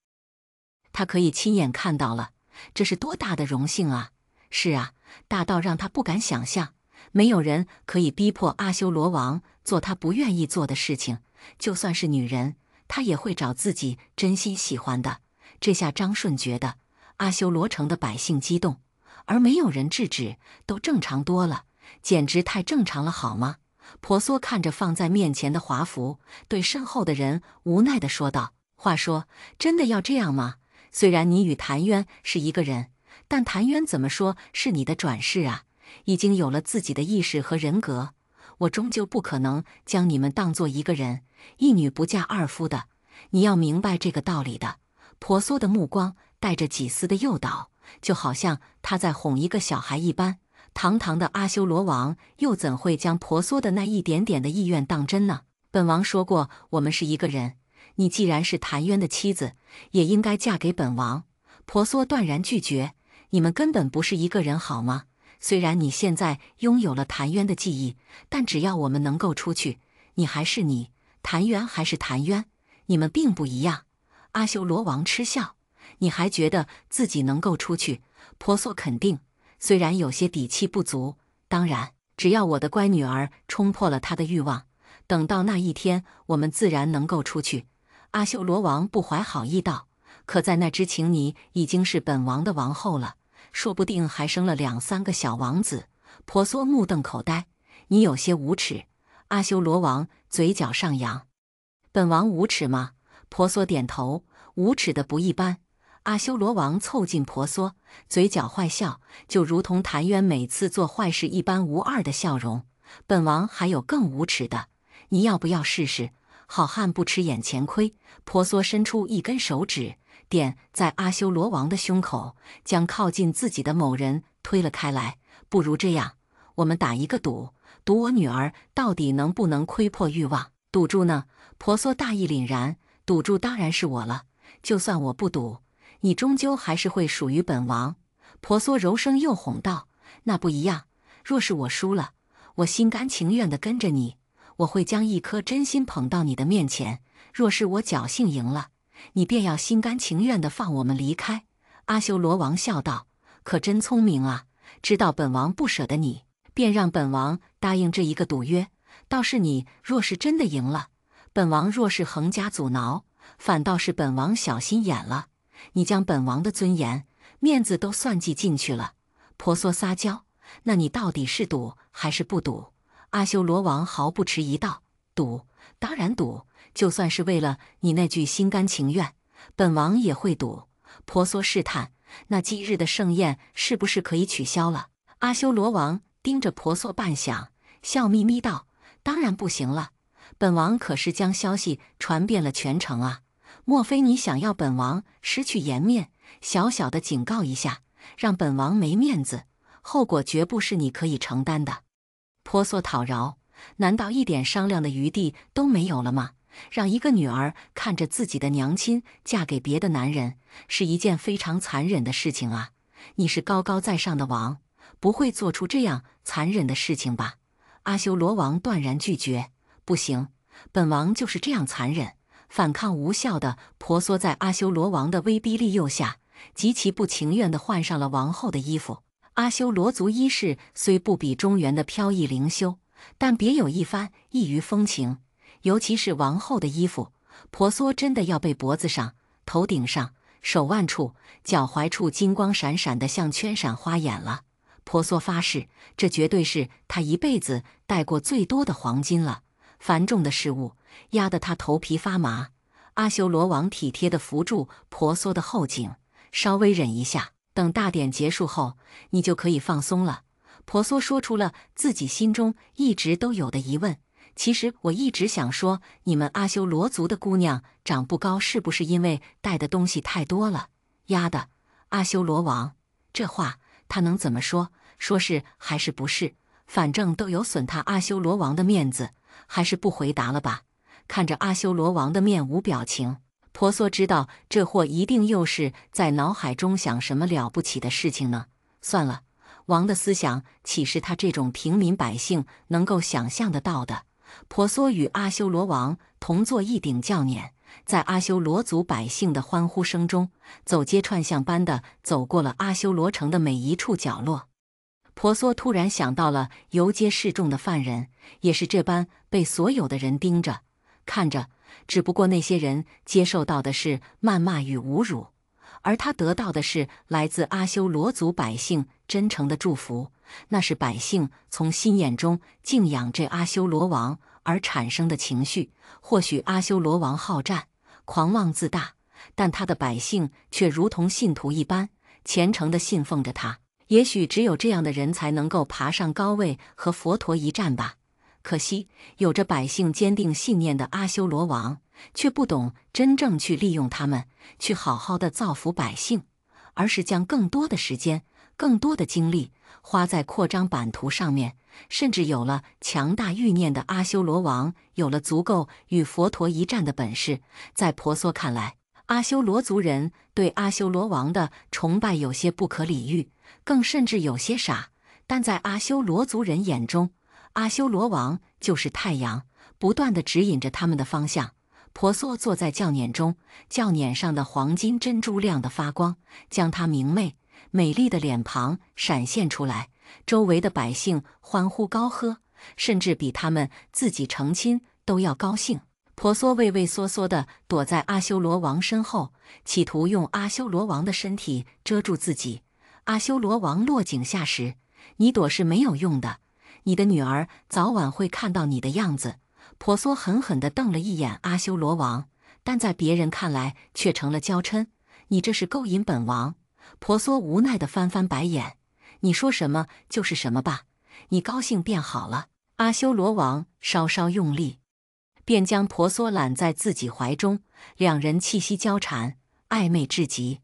他可以亲眼看到了，这是多大的荣幸啊！是啊，大到让他不敢想象。没有人可以逼迫阿修罗王做他不愿意做的事情，就算是女人，他也会找自己真心喜欢的。这下张顺觉得阿修罗城的百姓激动，而没有人制止，都正常多了，简直太正常了，好吗？婆娑看着放在面前的华服，对身后的人无奈地说道：话说，真的要这样吗？虽然你与谭渊是一个人，但谭渊怎么说是你的转世啊？已经有了自己的意识和人格，我终究不可能将你们当作一个人，一女不嫁二夫的，你要明白这个道理的。婆娑的目光带着几丝的诱导，就好像他在哄一个小孩一般。堂堂的阿修罗王又怎会将婆娑的那一点点的意愿当真呢？本王说过，我们是一个人，你既然是谭渊的妻子，也应该嫁给本王。婆娑断然拒绝，你们根本不是一个人，好吗？虽然你现在拥有了谭渊的记忆，但只要我们能够出去，你还是你，谭渊还是谭渊，你们并不一样。阿修罗王嗤笑：你还觉得自己能够出去？婆娑肯定，虽然有些底气不足，当然，只要我的乖女儿冲破了她的欲望，等到那一天，我们自然能够出去。阿修罗王不怀好意道：可在那之前，你已经是本王的王后了。说不定还生了2、3个小王子。婆娑目瞪口呆：你有些无耻。阿修罗王嘴角上扬：本王无耻吗？婆娑点头：无耻的不一般。阿修罗王凑近婆娑，嘴角坏笑，就如同谭渊每次做坏事一般无二的笑容。本王还有更无耻的，你要不要试试？好汉不吃眼前亏。婆娑伸出一根手指，点在阿修罗王的胸口，将靠近自己的某人推了开来。不如这样，我们打一个赌，赌我女儿到底能不能窥破欲望。赌注呢？婆娑大义凛然：赌注当然是我了，就算我不赌，你终究还是会属于本王。婆娑柔声又哄道：那不一样，若是我输了，我心甘情愿地跟着你，我会将一颗真心捧到你的面前；若是我侥幸赢了，你便要心甘情愿地放我们离开。阿修罗王笑道：可真聪明啊，知道本王不舍得你，便让本王答应这一个赌约。倒是你若是真的赢了，本王若是横加阻挠，反倒是本王小心眼了，你将本王的尊严、面子都算计进去了。婆娑撒娇：那你到底是赌还是不赌？阿修罗王毫不迟疑道：赌，当然赌，就算是为了你那句心甘情愿，本王也会赌。婆娑试探：那今日的盛宴是不是可以取消了？阿修罗王盯着婆娑半晌，笑眯眯道：当然不行了，本王可是将消息传遍了全城啊！莫非你想要本王失去颜面？小小的警告一下，让本王没面子，后果绝不是你可以承担的。婆娑讨饶，难道一点商量的余地都没有了吗？让一个女儿看着自己的娘亲嫁给别的男人，是一件非常残忍的事情啊！你是高高在上的王，不会做出这样残忍的事情吧？阿修罗王断然拒绝，不行，本王就是这样残忍。反抗无效的婆娑在阿修罗王的威逼利诱下，极其不情愿地换上了王后的衣服。阿修罗族衣饰虽不比中原的飘逸灵修，但别有一番异域风情。尤其是王后的衣服，婆娑真的要被脖子上、头顶上、手腕处、脚踝处金光闪闪的像圈闪花眼了。婆娑发誓，这绝对是她一辈子戴过最多的黄金了。繁重的事物压得她头皮发麻。阿修罗王体贴地扶住婆娑的后颈，稍微忍一下，等大典结束后，你就可以放松了。婆娑说出了自己心中一直都有的疑问。其实我一直想说，你们阿修罗族的姑娘长不高，是不是因为带的东西太多了？丫的，阿修罗王，这话他能怎么说？说是还是不是？反正都有损他阿修罗王的面子，还是不回答了吧。看着阿修罗王的面无表情，婆娑知道这货一定又是在脑海中想什么了不起的事情呢。算了，王的思想岂是他这种平民百姓能够想象得到的？婆娑与阿修罗王同坐一顶轿辇，在阿修罗族百姓的欢呼声中，走街串巷般的走过了阿修罗城的每一处角落。婆娑突然想到了游街示众的犯人，也是这般被所有的人盯着看着，只不过那些人接受到的是谩骂与侮辱，而他得到的是来自阿修罗族百姓真诚的祝福。那是百姓从心眼中敬仰这阿修罗王而产生的情绪。或许阿修罗王好战、狂妄自大，但他的百姓却如同信徒一般虔诚地信奉着他。也许只有这样的人才能够爬上高位和佛陀一战吧。可惜，有着百姓坚定信念的阿修罗王，却不懂真正去利用他们，去好好的造福百姓，而是将更多的时间、更多的精力花在扩张版图上面。甚至有了强大欲念的阿修罗王，有了足够与佛陀一战的本事。在婆娑看来，阿修罗族人对阿修罗王的崇拜有些不可理喻，更甚至有些傻。但在阿修罗族人眼中，阿修罗王就是太阳，不断地指引着他们的方向。婆娑坐在轿辇中，轿辇上的黄金珍珠亮得发光，将她明媚美丽的脸庞闪现出来。周围的百姓欢呼高喝，甚至比他们自己成亲都要高兴。婆娑畏畏缩缩地躲在阿修罗王身后，企图用阿修罗王的身体遮住自己。阿修罗王落井下石，你躲是没有用的，你的女儿早晚会看到你的样子。婆娑狠狠地瞪了一眼阿修罗王，但在别人看来却成了娇嗔。你这是勾引本王。婆娑无奈地翻翻白眼，你说什么就是什么吧，你高兴便好了。阿修罗王稍稍用力，便将婆娑揽在自己怀中，两人气息交缠，暧昧至极。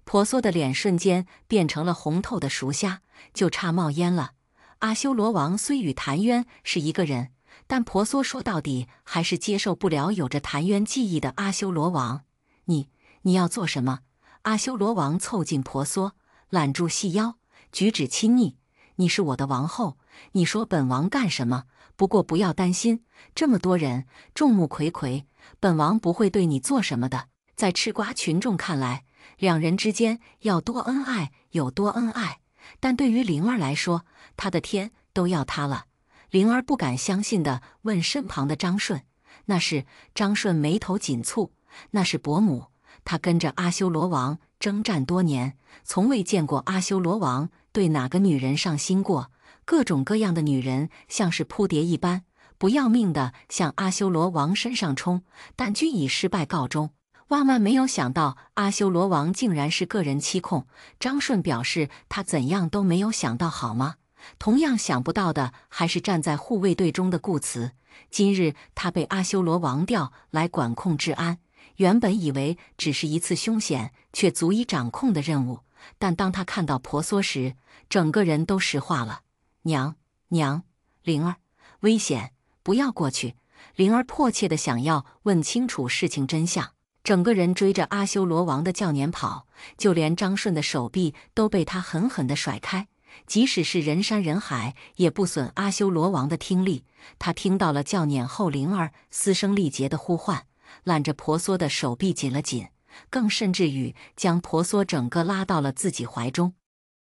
婆娑的脸瞬间变成了红透的熟虾，就差冒烟了。阿修罗王虽与谭渊是一个人，但婆娑说到底还是接受不了有着谭渊记忆的阿修罗王。你要做什么？阿修罗王凑近婆娑，揽住细腰，举止亲昵。你是我的王后，你说本王干什么？不过不要担心，这么多人，众目睽睽，本王不会对你做什么的。在吃瓜群众看来，两人之间要多恩爱有多恩爱，但对于灵儿来说，她的天都要塌了。灵儿不敢相信地问身旁的张顺，那是张顺眉头紧蹙，那是伯母。他跟着阿修罗王征战多年，从未见过阿修罗王对哪个女人上心过。各种各样的女人像是扑蝶一般，不要命地向阿修罗王身上冲，但均以失败告终。万万没有想到，阿修罗王竟然是个人欺控。张顺表示他怎样都没有想到，好吗？同样想不到的还是站在护卫队中的顾慈。今日他被阿修罗王调来管控治安，原本以为只是一次凶险却足以掌控的任务，但当他看到婆娑时，整个人都石化了。娘，娘，灵儿，危险，不要过去！灵儿迫切地想要问清楚事情真相，整个人追着阿修罗王的教撵跑，就连张顺的手臂都被他狠狠地甩开。即使是人山人海，也不损阿修罗王的听力。他听到了教撵后灵儿嘶声力竭的呼唤，揽着婆娑的手臂紧了紧，更甚至于将婆娑整个拉到了自己怀中。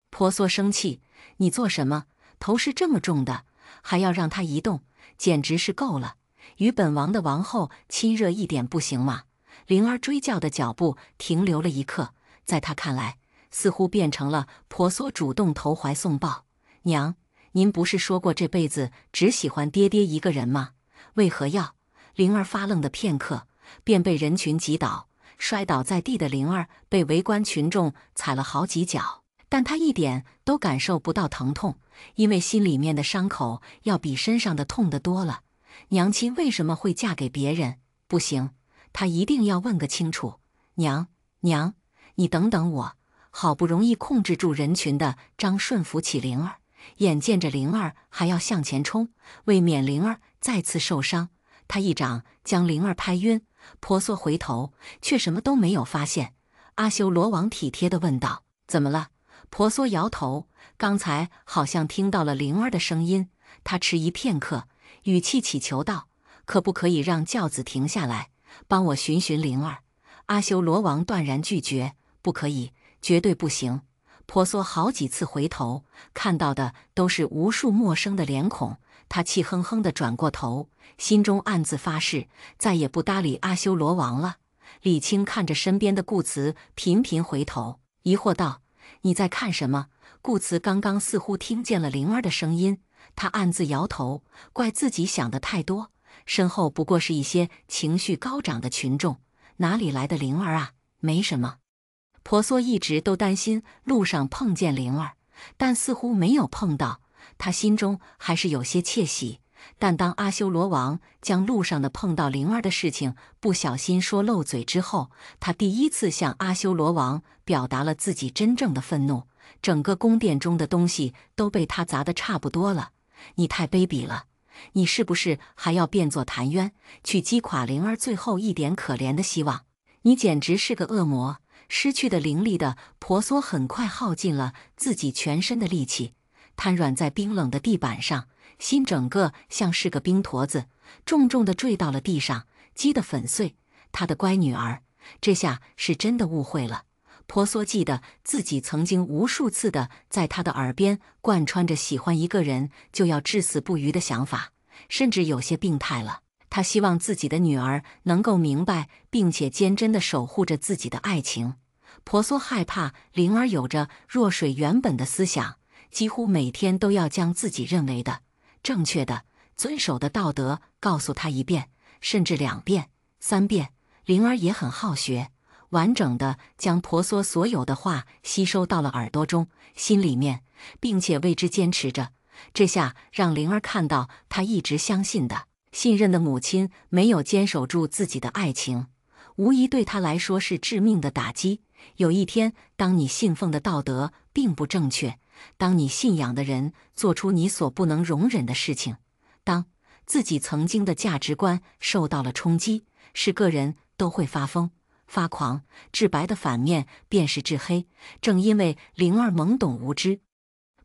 婆娑生气：“你做什么？头是这么重的，还要让他移动，简直是够了！与本王的王后亲热一点不行吗？”灵儿追叫的脚步停留了一刻，在他看来，似乎变成了婆娑主动投怀送抱。“娘，您不是说过这辈子只喜欢爹爹一个人吗？为何要？”灵儿发愣的片刻，便被人群击倒，摔倒在地的灵儿被围观群众踩了好几脚，但她一点都感受不到疼痛，因为心里面的伤口要比身上的痛得多了。娘亲为什么会嫁给别人？不行，她一定要问个清楚。娘，娘，你等等我！好不容易控制住人群的张顺扶起灵儿，眼见着灵儿还要向前冲，为免灵儿再次受伤，他一掌将灵儿拍晕。婆娑回头，却什么都没有发现。阿修罗王体贴地问道：“怎么了？”婆娑摇头，刚才好像听到了灵儿的声音。他迟疑片刻，语气乞求道：“可不可以让轿子停下来，帮我寻寻灵儿？”阿修罗王断然拒绝：“不可以，绝对不行！”婆娑好几次回头，看到的都是无数陌生的脸孔。他气哼哼地转过头，心中暗自发誓，再也不搭理阿修罗王了。李青看着身边的顾慈，频频回头，疑惑道：“你在看什么？”顾慈刚刚似乎听见了灵儿的声音，他暗自摇头，怪自己想得太多，身后不过是一些情绪高涨的群众，哪里来的灵儿啊？没什么。婆娑一直都担心路上碰见灵儿，但似乎没有碰到，他心中还是有些窃喜。但当阿修罗王将路上的碰到灵儿的事情不小心说漏嘴之后，他第一次向阿修罗王表达了自己真正的愤怒。整个宫殿中的东西都被他砸得差不多了。你太卑鄙了！你是不是还要变作谭渊，去击垮灵儿最后一点可怜的希望？你简直是个恶魔！失去的灵力的婆娑很快耗尽了自己全身的力气，瘫软在冰冷的地板上，心整个像是个冰坨子，重重地坠到了地上，击得粉碎。他的乖女儿，这下是真的误会了。婆娑记得自己曾经无数次的在他的耳边贯穿着喜欢一个人就要至死不渝的想法，甚至有些病态了。他希望自己的女儿能够明白，并且坚贞地守护着自己的爱情。婆娑害怕灵儿有着弱水原本的思想，几乎每天都要将自己认为的正确的、遵守的道德告诉他1遍，甚至2遍、3遍。灵儿也很好学，完整的将婆娑所有的话吸收到了耳朵中、心里面，并且为之坚持着。这下让灵儿看到她一直相信的、信任的母亲没有坚守住自己的爱情，无疑对她来说是致命的打击。有一天，当你信奉的道德并不正确，当你信仰的人做出你所不能容忍的事情，当自己曾经的价值观受到了冲击，是个人都会发疯、发狂。至白的反面便是至黑。正因为灵儿懵懂无知，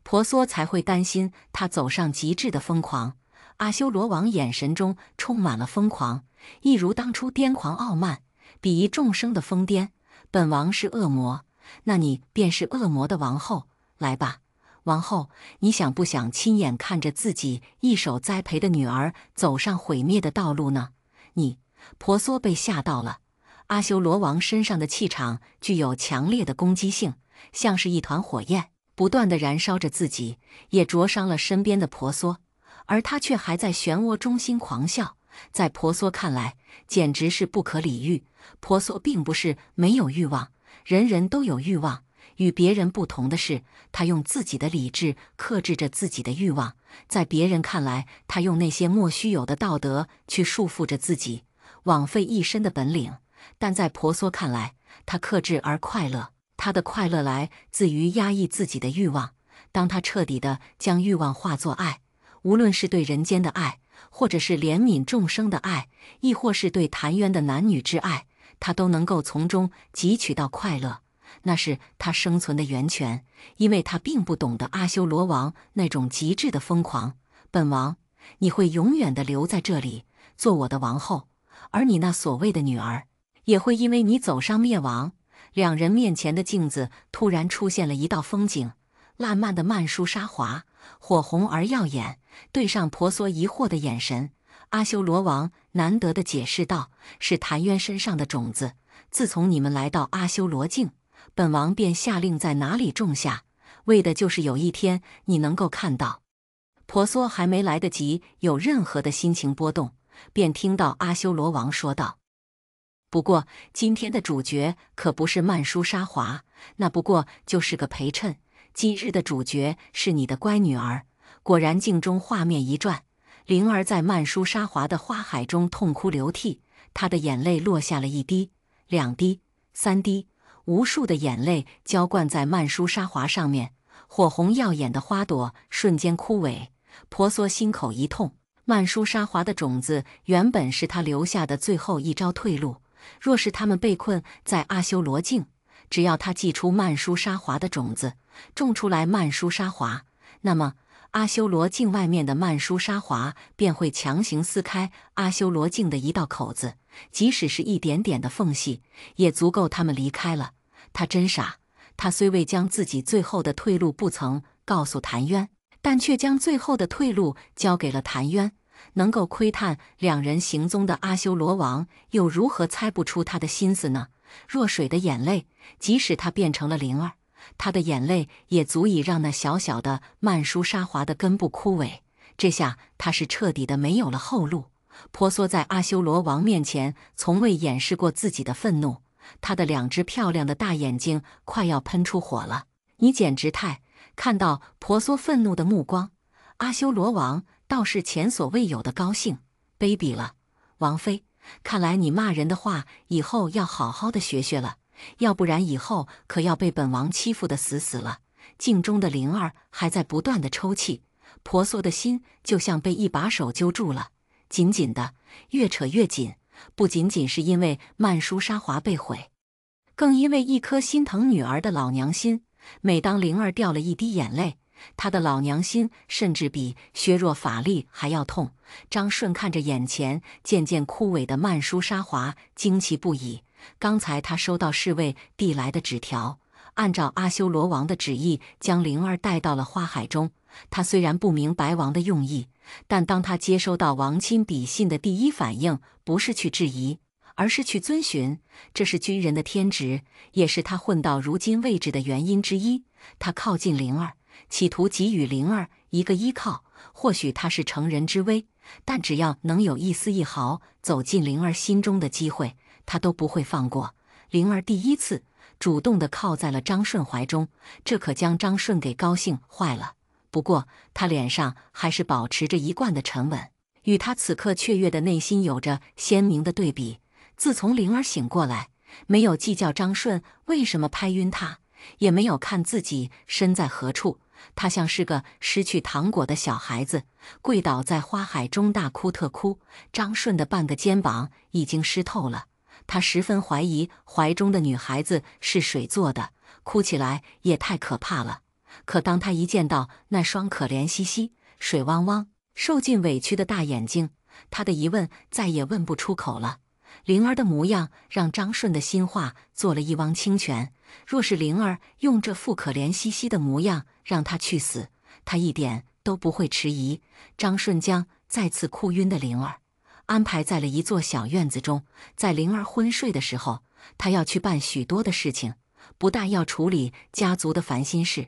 婆娑才会担心她走上极致的疯狂。阿修罗王眼神中充满了疯狂，一如当初癫狂傲慢、鄙夷众生的疯癫。本王是恶魔，那你便是恶魔的王后。来吧，王后，你想不想亲眼看着自己一手栽培的女儿走上毁灭的道路呢？你，婆娑被吓到了。阿修罗王身上的气场具有强烈的攻击性，像是一团火焰，不断地燃烧着自己，也灼伤了身边的婆娑。而他却还在漩涡中心狂笑，在婆娑看来，简直是不可理喻。婆娑并不是没有欲望，人人都有欲望。与别人不同的是，他用自己的理智克制着自己的欲望。在别人看来，他用那些莫须有的道德去束缚着自己，枉费一身的本领。但在婆娑看来，他克制而快乐。他的快乐来自于压抑自己的欲望。当他彻底的将欲望化作爱，无论是对人间的爱，或者是怜悯众生的爱，亦或是对谭渊的男女之爱，他都能够从中汲取到快乐。那是他生存的源泉，因为他并不懂得阿修罗王那种极致的疯狂。本王，你会永远的留在这里，做我的王后，而你那所谓的女儿，也会因为你走上灭亡。两人面前的镜子突然出现了一道风景，烂漫的曼殊沙华，火红而耀眼，对上婆娑疑惑的眼神。阿修罗王难得的解释道：“是谭渊身上的种子，自从你们来到阿修罗境，本王便下令在哪里种下，为的就是有一天你能够看到。”婆娑还没来得及有任何的心情波动，便听到阿修罗王说道：“不过今天的主角可不是曼殊沙华，那不过就是个陪衬。今日的主角是你的乖女儿。”果然，镜中画面一转，灵儿在曼殊沙华的花海中痛哭流涕，她的眼泪落下了1滴、2滴、3滴，无数的眼泪浇灌在曼殊沙华上面，火红耀眼的花朵瞬间枯萎。婆娑心口一痛，曼殊沙华的种子原本是他留下的最后一招退路。若是他们被困在阿修罗境，只要他祭出曼殊沙华的种子，种出来曼殊沙华，那么阿修罗境外面的曼殊沙华便会强行撕开阿修罗境的一道口子，即使是一点点的缝隙，也足够他们离开了。他真傻，他虽未将自己最后的退路不曾告诉谭渊，但却将最后的退路交给了谭渊。能够窥探两人行踪的阿修罗王，又如何猜不出他的心思呢？若水的眼泪，即使他变成了灵儿，他的眼泪也足以让那小小的曼殊沙华的根部枯萎。这下他是彻底的没有了后路。婆娑在阿修罗王面前从未掩饰过自己的愤怒，他的2只漂亮的大眼睛快要喷出火了。你简直太……看到婆娑愤怒的目光，阿修罗王倒是前所未有的高兴。卑鄙了，王妃！看来你骂人的话以后要好好的学学了，要不然以后可要被本王欺负得死死了。镜中的灵儿还在不断的抽泣，婆娑的心就像被一把手揪住了，紧紧的，越扯越紧。不仅仅是因为曼殊沙华被毁，更因为一颗心疼女儿的老娘心。每当灵儿掉了一滴眼泪，他的老娘心甚至比削弱法力还要痛。张顺看着眼前渐渐枯萎的曼殊沙华，惊奇不已。刚才他收到侍卫递来的纸条，按照阿修罗王的旨意将灵儿带到了花海中。他虽然不明白王的用意，但当他接收到王亲笔信的第一反应不是去质疑，而是去遵循。这是军人的天职，也是他混到如今位置的原因之一。他靠近灵儿，企图给予灵儿一个依靠。或许他是乘人之危，但只要能有一丝一毫走进灵儿心中的机会，他都不会放过。灵儿第一次主动地靠在了张顺怀中，这可将张顺给高兴坏了。不过他脸上还是保持着一贯的沉稳，与他此刻雀跃的内心有着鲜明的对比。自从灵儿醒过来，没有计较张顺为什么拍晕他，也没有看自己身在何处，他像是个失去糖果的小孩子，跪倒在花海中大哭特哭。张顺的半个肩膀已经湿透了，他十分怀疑怀中的女孩子是水做的，哭起来也太可怕了。可当他一见到那双可怜兮兮、水汪汪、受尽委屈的大眼睛，他的疑问再也问不出口了。灵儿的模样让张顺的心化做了一汪清泉。若是灵儿用这副可怜兮兮的模样让他去死，他一点都不会迟疑。张顺将再次哭晕的灵儿安排在了一座小院子中，在灵儿昏睡的时候，他要去办许多的事情，不但要处理家族的烦心事，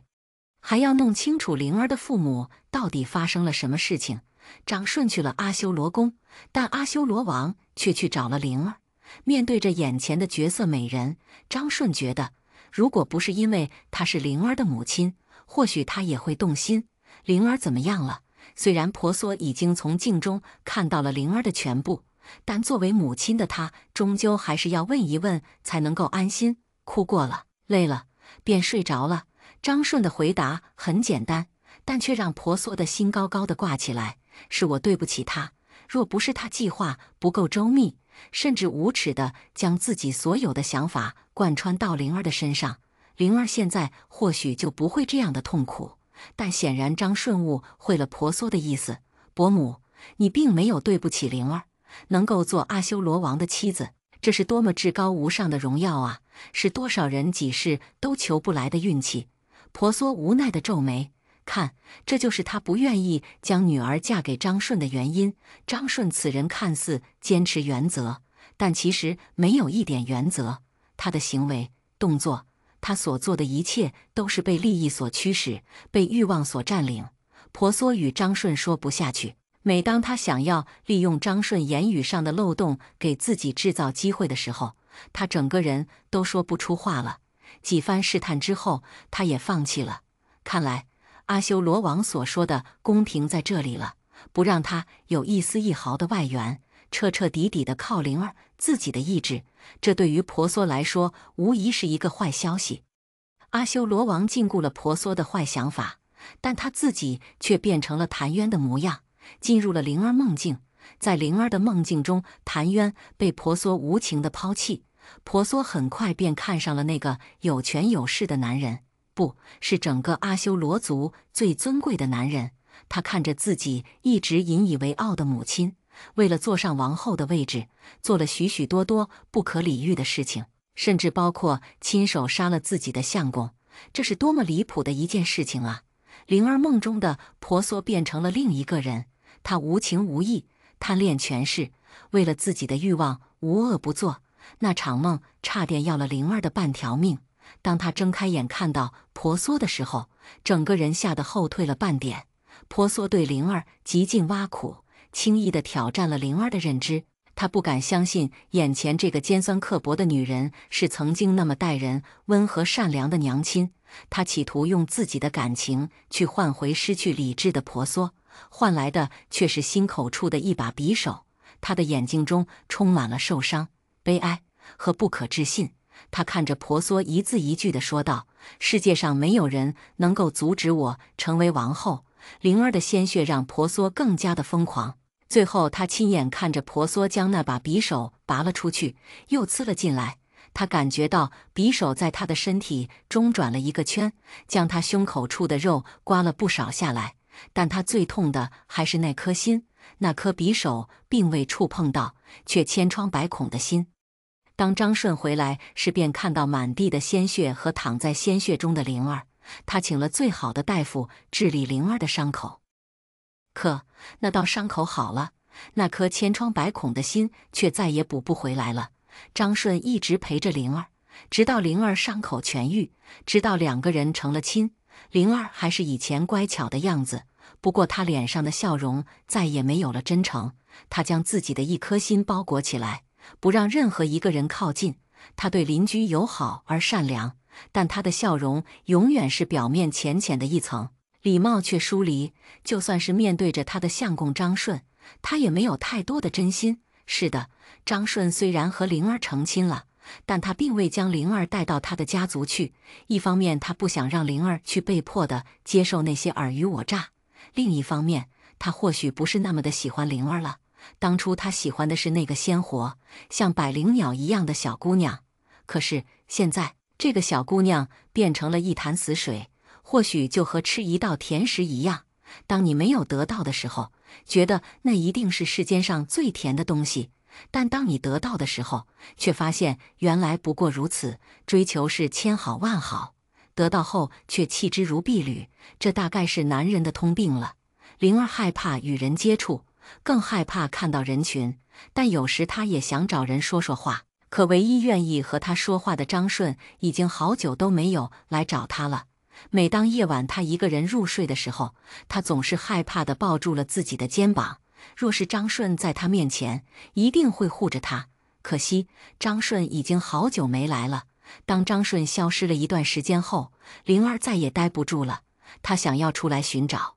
还要弄清楚灵儿的父母到底发生了什么事情。张顺去了阿修罗宫，但阿修罗王却去找了灵儿。面对着眼前的绝色美人，张顺觉得，如果不是因为她是灵儿的母亲，或许他也会动心。灵儿怎么样了？虽然婆娑已经从镜中看到了灵儿的全部，但作为母亲的她，终究还是要问一问才能够安心。哭过了，累了，便睡着了。张顺的回答很简单，但却让婆娑的心高高的挂起来。是我对不起他，若不是他计划不够周密，甚至无耻地将自己所有的想法贯穿到灵儿的身上，灵儿现在或许就不会这样的痛苦。但显然张顺误会了婆娑的意思。伯母，你并没有对不起灵儿，能够做阿修罗王的妻子，这是多么至高无上的荣耀啊！是多少人几世都求不来的运气。婆娑无奈地皱眉，看，这就是他不愿意将女儿嫁给张顺的原因。张顺此人看似坚持原则，但其实没有一点原则。他的行为、动作，他所做的一切都是被利益所驱使，被欲望所占领。婆娑与张顺说不下去。每当他想要利用张顺言语上的漏洞给自己制造机会的时候，他整个人都说不出话了。几番试探之后，他也放弃了。看来阿修罗王所说的公平在这里了，不让他有一丝一毫的外援，彻彻底底的靠灵儿自己的意志。这对于婆娑来说无疑是一个坏消息。阿修罗王禁锢了婆娑的坏想法，但他自己却变成了谭渊的模样，进入了灵儿梦境。在灵儿的梦境中，谭渊被婆娑无情的抛弃。婆娑很快便看上了那个有权有势的男人，不是整个阿修罗族最尊贵的男人。他看着自己一直引以为傲的母亲，为了坐上王后的位置，做了许许多多不可理喻的事情，甚至包括亲手杀了自己的相公。这是多么离谱的一件事情啊！灵儿梦中的婆娑变成了另一个人，她无情无义，贪恋权势，为了自己的欲望无恶不作。那场梦差点要了灵儿的半条命。当她睁开眼看到婆娑的时候，整个人吓得后退了半点。婆娑对灵儿极尽挖苦，轻易地挑战了灵儿的认知。她不敢相信眼前这个尖酸刻薄的女人是曾经那么待人温和善良的娘亲。她企图用自己的感情去换回失去理智的婆娑，换来的却是心口处的一把匕首。她的眼睛中充满了受伤、悲哀和不可置信。她看着婆娑，一字一句地说道：“世界上没有人能够阻止我成为王后。”灵儿的鲜血让婆娑更加的疯狂。最后，他亲眼看着婆娑将那把匕首拔了出去，又刺了进来。他感觉到匕首在他的身体中转了一个圈，将他胸口处的肉刮了不少下来。但他最痛的还是那颗心，那颗匕首并未触碰到，却千疮百孔的心。当张顺回来时，便看到满地的鲜血和躺在鲜血中的灵儿。他请了最好的大夫治理灵儿的伤口，可那道伤口好了，那颗千疮百孔的心却再也补不回来了。张顺一直陪着灵儿，直到灵儿伤口痊愈，直到两个人成了亲。灵儿还是以前乖巧的样子，不过她脸上的笑容再也没有了真诚。她将自己的一颗心包裹起来，不让任何一个人靠近。她对邻居友好而善良，但她的笑容永远是表面浅浅的一层，礼貌却疏离。就算是面对着她的相公张顺，她也没有太多的真心。是的，张顺虽然和灵儿成亲了，但他并未将灵儿带到他的家族去。一方面，他不想让灵儿去被迫的接受那些尔虞我诈；另一方面，他或许不是那么的喜欢灵儿了。当初他喜欢的是那个鲜活像百灵鸟一样的小姑娘，可是现在这个小姑娘变成了一潭死水，或许就和吃一道甜食一样。当你没有得到的时候，觉得那一定是世间上最甜的东西，但当你得到的时候，却发现原来不过如此。追求是千好万好，得到后却弃之如敝履，这大概是男人的通病了。灵儿害怕与人接触，更害怕看到人群，但有时她也想找人说说话。可唯一愿意和她说话的张顺已经好久都没有来找她了。每当夜晚他一个人入睡的时候，他总是害怕地抱住了自己的肩膀。若是张顺在他面前，一定会护着他。可惜张顺已经好久没来了。当张顺消失了一段时间后，灵儿再也待不住了，她想要出来寻找。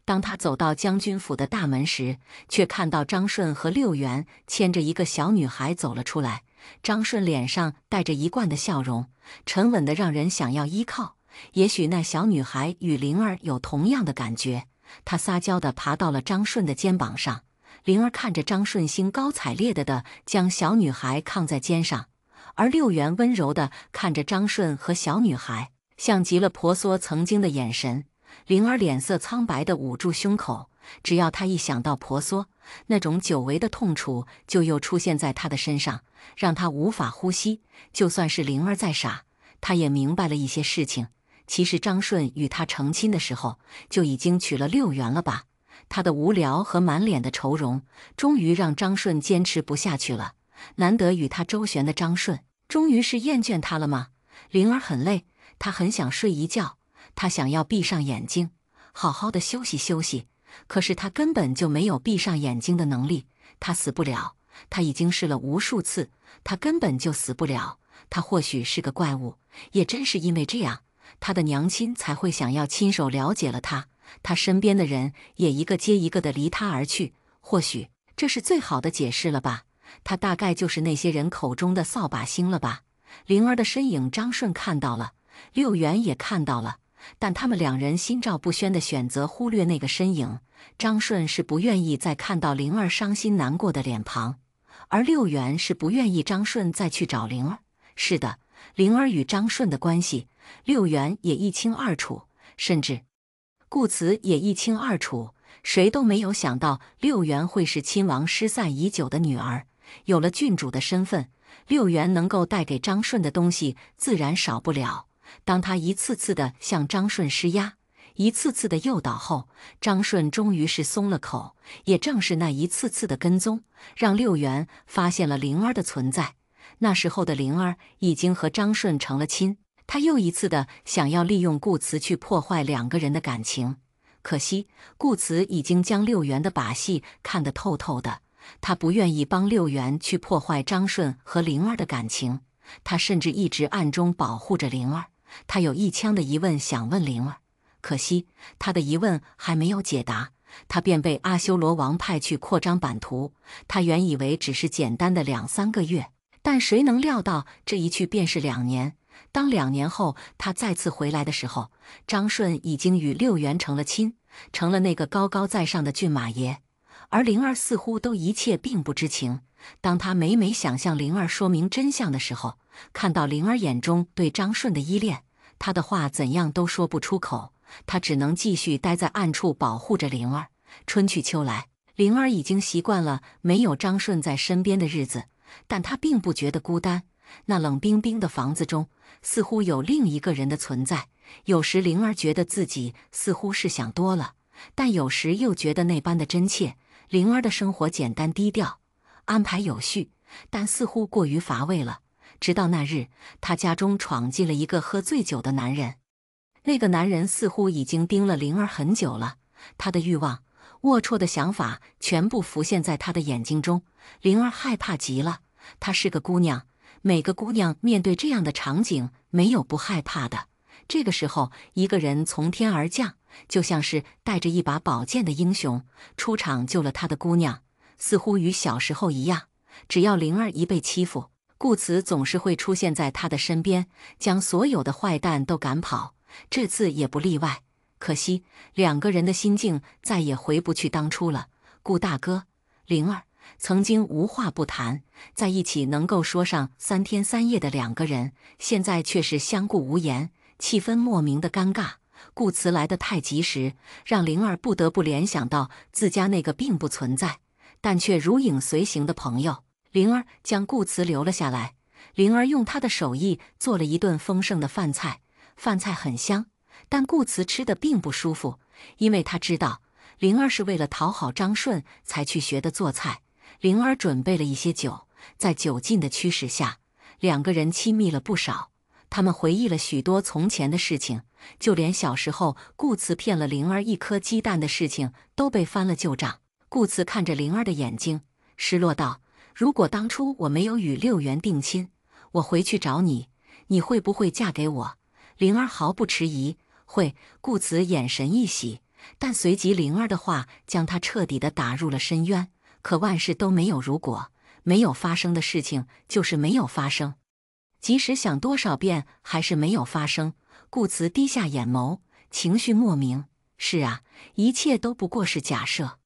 当他走到将军府的大门时，却看到张顺和六元牵着一个小女孩走了出来。张顺脸上带着一贯的笑容，沉稳的让人想要依靠。也许那小女孩与灵儿有同样的感觉，她撒娇地爬到了张顺的肩膀上。灵儿看着张顺兴高采烈地将小女孩扛在肩上，而六元温柔地看着张顺和小女孩，像极了婆娑曾经的眼神。灵儿脸色苍白地捂住胸口，只要她一想到婆娑，那种久违的痛楚就又出现在她的身上，让她无法呼吸。就算是灵儿再傻，她也明白了一些事情。其实张顺与她成亲的时候就已经娶了六元了吧？他的无聊和满脸的愁容，终于让张顺坚持不下去了。难得与他周旋的张顺，终于是厌倦他了吗？灵儿很累，她很想睡一觉，她想要闭上眼睛，好好的休息休息。可是她根本就没有闭上眼睛的能力，她死不了。她已经试了无数次，她根本就死不了。她或许是个怪物，也真是因为这样，她的娘亲才会想要亲手了解了她。他身边的人也一个接一个的离他而去，或许这是最好的解释了吧？他大概就是那些人口中的扫把星了吧？灵儿的身影，张顺看到了，六元也看到了，但他们两人心照不宣地选择忽略那个身影。张顺是不愿意再看到灵儿伤心难过的脸庞，而六元是不愿意张顺再去找灵儿。是的，灵儿与张顺的关系，六元也一清二楚，甚至顾慈也一清二楚，谁都没有想到六元会是亲王失散已久的女儿。有了郡主的身份，六元能够带给张顺的东西自然少不了。当他一次次地向张顺施压，一次次的诱导后，张顺终于是松了口。也正是那一次次的跟踪，让六元发现了灵儿的存在。那时候的灵儿已经和张顺成了亲。他又一次的想要利用顾慈去破坏两个人的感情，可惜顾慈已经将六元的把戏看得透透的，他不愿意帮六元去破坏张顺和灵儿的感情，他甚至一直暗中保护着灵儿。他有一腔的疑问想问灵儿，可惜他的疑问还没有解答，他便被阿修罗王派去扩张版图。他原以为只是简单的2-3个月，但谁能料到这一去便是2年。当2年后他再次回来的时候，张顺已经与六元成了亲，成了那个高高在上的骏马爷。而灵儿似乎都一切并不知情。当他每每想向灵儿说明真相的时候，看到灵儿眼中对张顺的依恋，他的话怎样都说不出口，他只能继续待在暗处保护着灵儿。春去秋来，灵儿已经习惯了没有张顺在身边的日子，但她并不觉得孤单。那冷冰冰的房子中似乎有另一个人的存在。有时灵儿觉得自己似乎是想多了，但有时又觉得那般的真切。灵儿的生活简单低调，安排有序，但似乎过于乏味了。直到那日，他家中闯进了一个喝醉酒的男人。那个男人似乎已经盯了灵儿很久了，他的欲望、龌龊的想法全部浮现在他的眼睛中。灵儿害怕极了，她是个姑娘，每个姑娘面对这样的场景没有不害怕的。这个时候，一个人从天而降，就像是带着一把宝剑的英雄出场救了他的姑娘。似乎与小时候一样，只要灵儿一被欺负，顾慈总是会出现在他的身边，将所有的坏蛋都赶跑。这次也不例外。可惜两个人的心境再也回不去当初了。顾大哥，灵儿，曾经无话不谈，在一起能够说上3天3夜的两个人，现在却是相顾无言，气氛莫名的尴尬。顾慈来得太及时，让灵儿不得不联想到自家那个并不存在，但却如影随形的朋友。灵儿将顾慈留了下来。灵儿用她的手艺做了一顿丰盛的饭菜，饭菜很香，但顾慈吃得并不舒服，因为他知道灵儿是为了讨好张顺才去学的做菜。灵儿准备了一些酒，在酒劲的驱使下，两个人亲密了不少。他们回忆了许多从前的事情，就连小时候顾慈骗了灵儿1颗鸡蛋的事情都被翻了旧账。顾慈看着灵儿的眼睛，失落道：如果当初我没有与六元定亲，我回去找你，你会不会嫁给我？灵儿毫不迟疑：会。顾慈眼神一喜，但随即灵儿的话将他彻底地打入了深渊。可万事都没有如果，没有发生的事情就是没有发生，即使想多少遍还是没有发生。顾慈低下眼眸，情绪莫名。是啊，一切都不过是假设，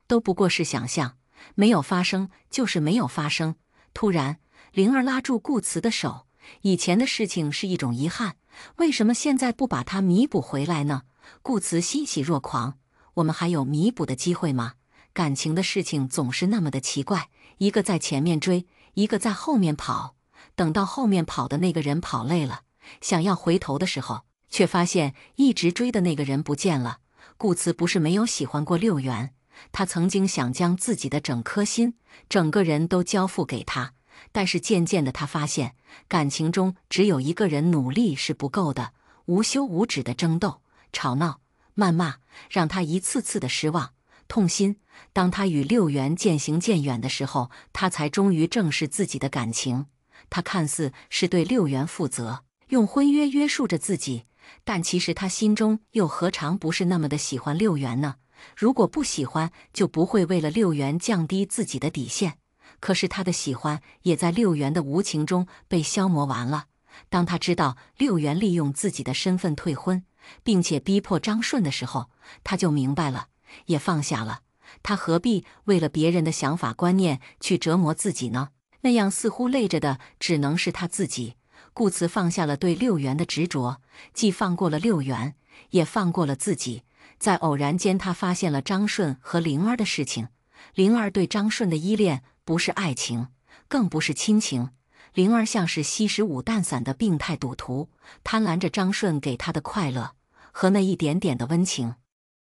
都不过是想象，没有发生就是没有发生。突然，灵儿拉住顾慈的手，以前的事情是一种遗憾，为什么现在不把它弥补回来呢？顾慈欣喜若狂，我们还有弥补的机会吗？感情的事情总是那么的奇怪，一个在前面追，一个在后面跑，等到后面跑的那个人跑累了，想要回头的时候，却发现一直追的那个人不见了。顾慈不是没有喜欢过六元，他曾经想将自己的整颗心、整个人都交付给他，但是渐渐的他发现，感情中只有一个人努力是不够的，无休无止的争斗、吵闹、谩骂，让他一次次的失望、痛心。当他与六元渐行渐远的时候，他才终于正视自己的感情。他看似是对六元负责，用婚约约束着自己，但其实他心中又何尝不是那么的喜欢六元呢？如果不喜欢，就不会为了六元降低自己的底线。可是他的喜欢也在六元的无情中被消磨完了。当他知道六元利用自己的身份退婚，并且逼迫张顺的时候，他就明白了，也放下了。他何必为了别人的想法观念去折磨自己呢？那样似乎累着的只能是他自己。顾慈放下了对六元的执着，既放过了六元，也放过了自己。在偶然间，他发现了张顺和灵儿的事情。灵儿对张顺的依恋不是爱情，更不是亲情。灵儿像是吸食五蛋散的病态赌徒，贪婪着张顺给他的快乐和那一点点的温情。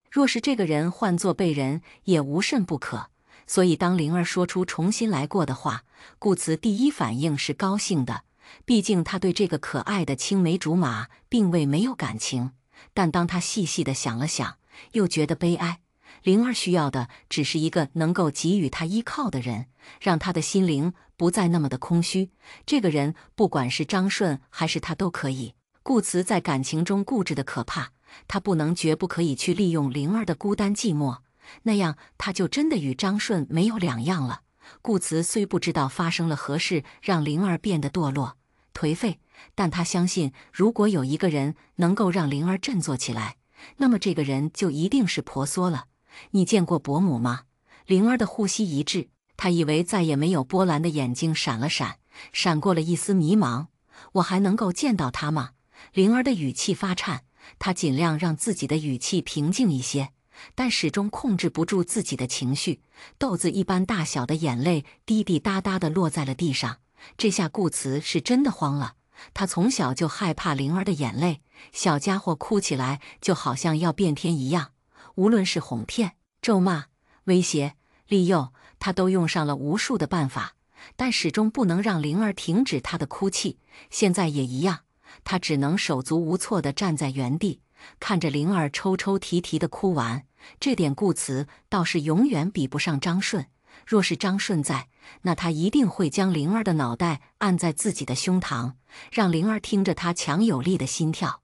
若是这个人换作被人，也无甚不可。所以当灵儿说出重新来过的话，顾慈第一反应是高兴的。毕竟他对这个可爱的青梅竹马并未没有感情。但当他细细地想了想，又觉得悲哀。灵儿需要的只是一个能够给予他依靠的人，让他的心灵不再那么的空虚。这个人不管是张顺还是他都可以。顾慈在感情中固执的可怕，他不能绝不可以去利用灵儿的孤单寂寞，那样他就真的与张顺没有两样了。顾慈虽不知道发生了何事让灵儿变得堕落、颓废，但他相信，如果有一个人能够让灵儿振作起来，那么这个人就一定是婆娑了。你见过伯母吗？灵儿的呼吸一滞，他以为再也没有波澜的眼睛闪了闪，闪过了一丝迷茫。我还能够见到他吗？灵儿的语气发颤，他尽量让自己的语气平静一些，但始终控制不住自己的情绪，豆子一般大小的眼泪滴滴答答地落在了地上。这下顾慈是真的慌了，他从小就害怕灵儿的眼泪，小家伙哭起来就好像要变天一样，无论是哄骗、咒骂、威胁、利诱，他都用上了无数的办法，但始终不能让灵儿停止她的哭泣。现在也一样，他只能手足无措地站在原地，看着灵儿抽抽啼啼地哭完。这点顾慈倒是永远比不上张顺。若是张顺在，那他一定会将灵儿的脑袋按在自己的胸膛，让灵儿听着他强有力的心跳，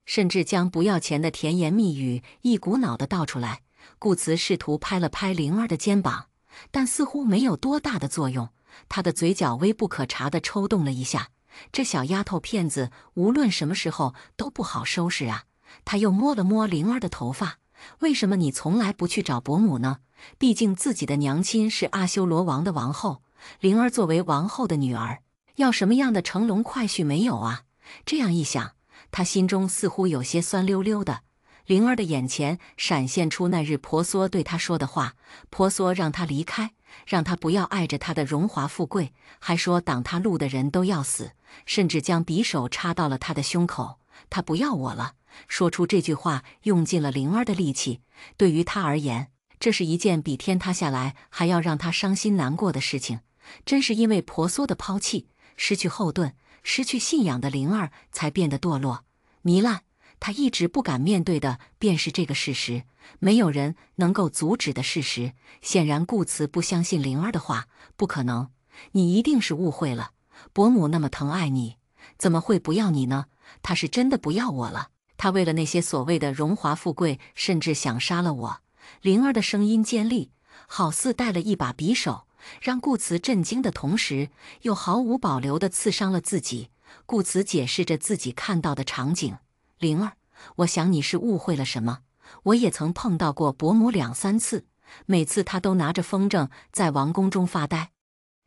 甚至将不要钱的甜言蜜语一股脑地道出来。顾慈试图拍了拍灵儿的肩膀，但似乎没有多大的作用。他的嘴角微不可察地抽动了一下。这小丫头片子无论什么时候都不好收拾啊。他又摸了摸灵儿的头发，为什么你从来不去找伯母呢？毕竟自己的娘亲是阿修罗王的王后，灵儿作为王后的女儿，要什么样的乘龙快婿没有啊？这样一想，他心中似乎有些酸溜溜的。灵儿的眼前闪现出那日婆娑对他说的话，婆娑让他离开，让他不要爱着他的荣华富贵，还说挡他路的人都要死，甚至将匕首插到了他的胸口。他不要我了。说出这句话用尽了灵儿的力气，对于他而言，这是一件比天塌下来还要让他伤心难过的事情。真是因为婆娑的抛弃，失去后盾，失去信仰的灵儿才变得堕落糜烂。他一直不敢面对的便是这个事实，没有人能够阻止的事实。显然顾慈不相信灵儿的话，不可能，你一定是误会了。伯母那么疼爱你，怎么会不要你呢？她是真的不要我了。她为了那些所谓的荣华富贵，甚至想杀了我。灵儿的声音尖利，好似带了一把匕首，让顾慈震惊的同时，又毫无保留地刺伤了自己。顾慈解释着自己看到的场景：“灵儿，我想你是误会了什么。我也曾碰到过伯母2、3次，每次她都拿着风筝在王宫中发呆。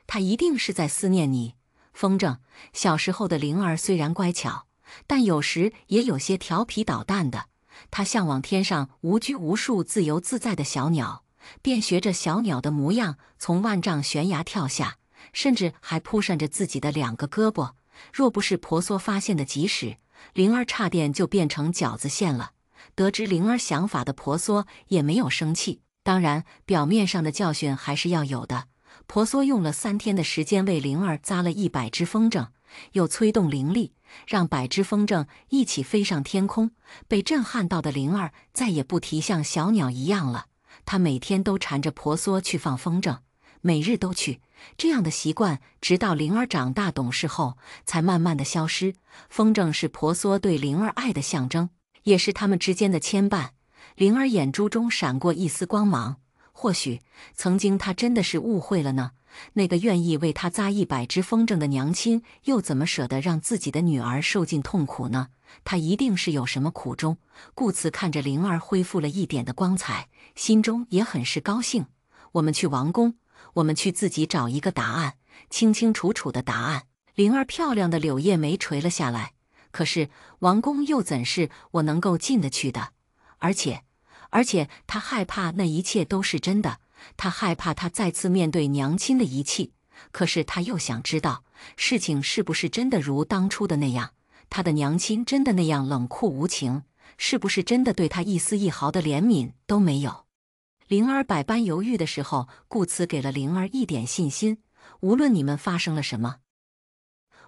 她一定是在思念你。”风筝，小时候的灵儿虽然乖巧，但有时也有些调皮捣蛋的。她向往天上无拘无束、自由自在的小鸟，便学着小鸟的模样从万丈悬崖跳下，甚至还扑扇着自己的2个胳膊。若不是婆娑发现的及时，灵儿差点就变成饺子馅了。得知灵儿想法的婆娑也没有生气，当然表面上的教训还是要有的。婆娑用了3天的时间为灵儿扎了100只风筝，又催动灵力，让100只风筝一起飞上天空。被震撼到的灵儿再也不提像小鸟一样了，她每天都缠着婆娑去放风筝，每日都去。这样的习惯直到灵儿长大懂事后才慢慢的消失。风筝是婆娑对灵儿爱的象征，也是他们之间的牵绊。灵儿眼珠中闪过一丝光芒，或许曾经她真的是误会了呢。那个愿意为她扎100只风筝的娘亲，又怎么舍得让自己的女儿受尽痛苦呢？她一定是有什么苦衷。顾慈看着灵儿恢复了一点的光彩，心中也很是高兴。我们去王宫，我们去自己找一个答案，清清楚楚的答案。灵儿漂亮的柳叶眉垂了下来。可是王宫又怎是我能够进得去的？而且她害怕那一切都是真的，她害怕她再次面对娘亲的遗弃。可是她又想知道，事情是不是真的如当初的那样？她的娘亲真的那样冷酷无情？是不是真的对她一丝一毫的怜悯都没有？灵儿百般犹豫的时候，顾慈给了灵儿一点信心：无论你们发生了什么，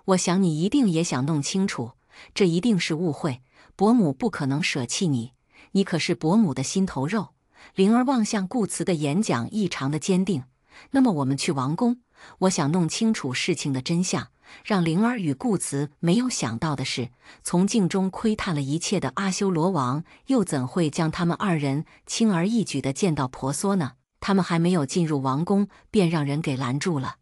我想你一定也想弄清楚，这一定是误会。伯母不可能舍弃你，你可是伯母的心头肉。灵儿望向顾慈的演讲异常的坚定。那么我们去王宫，我想弄清楚事情的真相。让灵儿与顾慈没有想到的是，从镜中窥探了一切的阿修罗王，又怎会将他们2人轻而易举地见到婆娑呢？他们还没有进入王宫，便让人给拦住了。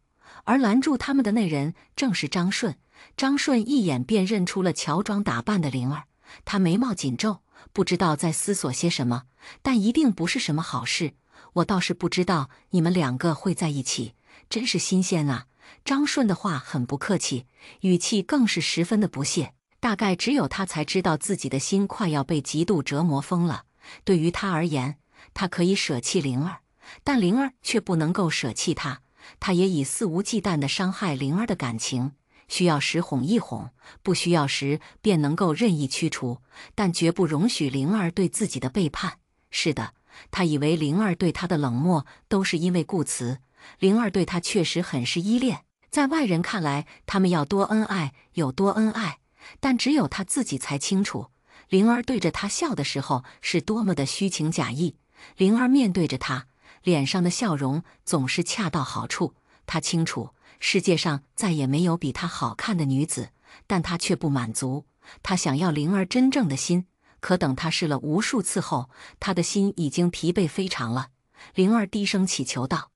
而拦住他们的那人正是张顺。张顺一眼便认出了乔装打扮的灵儿，他眉毛紧皱，不知道在思索些什么，但一定不是什么好事。我倒是不知道你们2个会在一起，真是新鲜啊！张顺的话很不客气，语气更是十分的不屑。大概只有他才知道自己的心快要被极度折磨疯了。对于他而言，他可以舍弃灵儿，但灵儿却不能够舍弃他。他也已肆无忌惮地伤害灵儿的感情，需要时哄一哄，不需要时便能够任意驱除，但绝不容许灵儿对自己的背叛。是的，他以为灵儿对他的冷漠都是因为顾慈，灵儿对他确实很是依恋。在外人看来，他们要多恩爱有多恩爱，但只有他自己才清楚，灵儿对着他笑的时候是多么的虚情假意。灵儿面对着他，脸上的笑容总是恰到好处。他清楚，世界上再也没有比她好看的女子，但他却不满足。他想要灵儿真正的心，可等他试了无数次后，他的心已经疲惫非常了。灵儿低声祈求道：“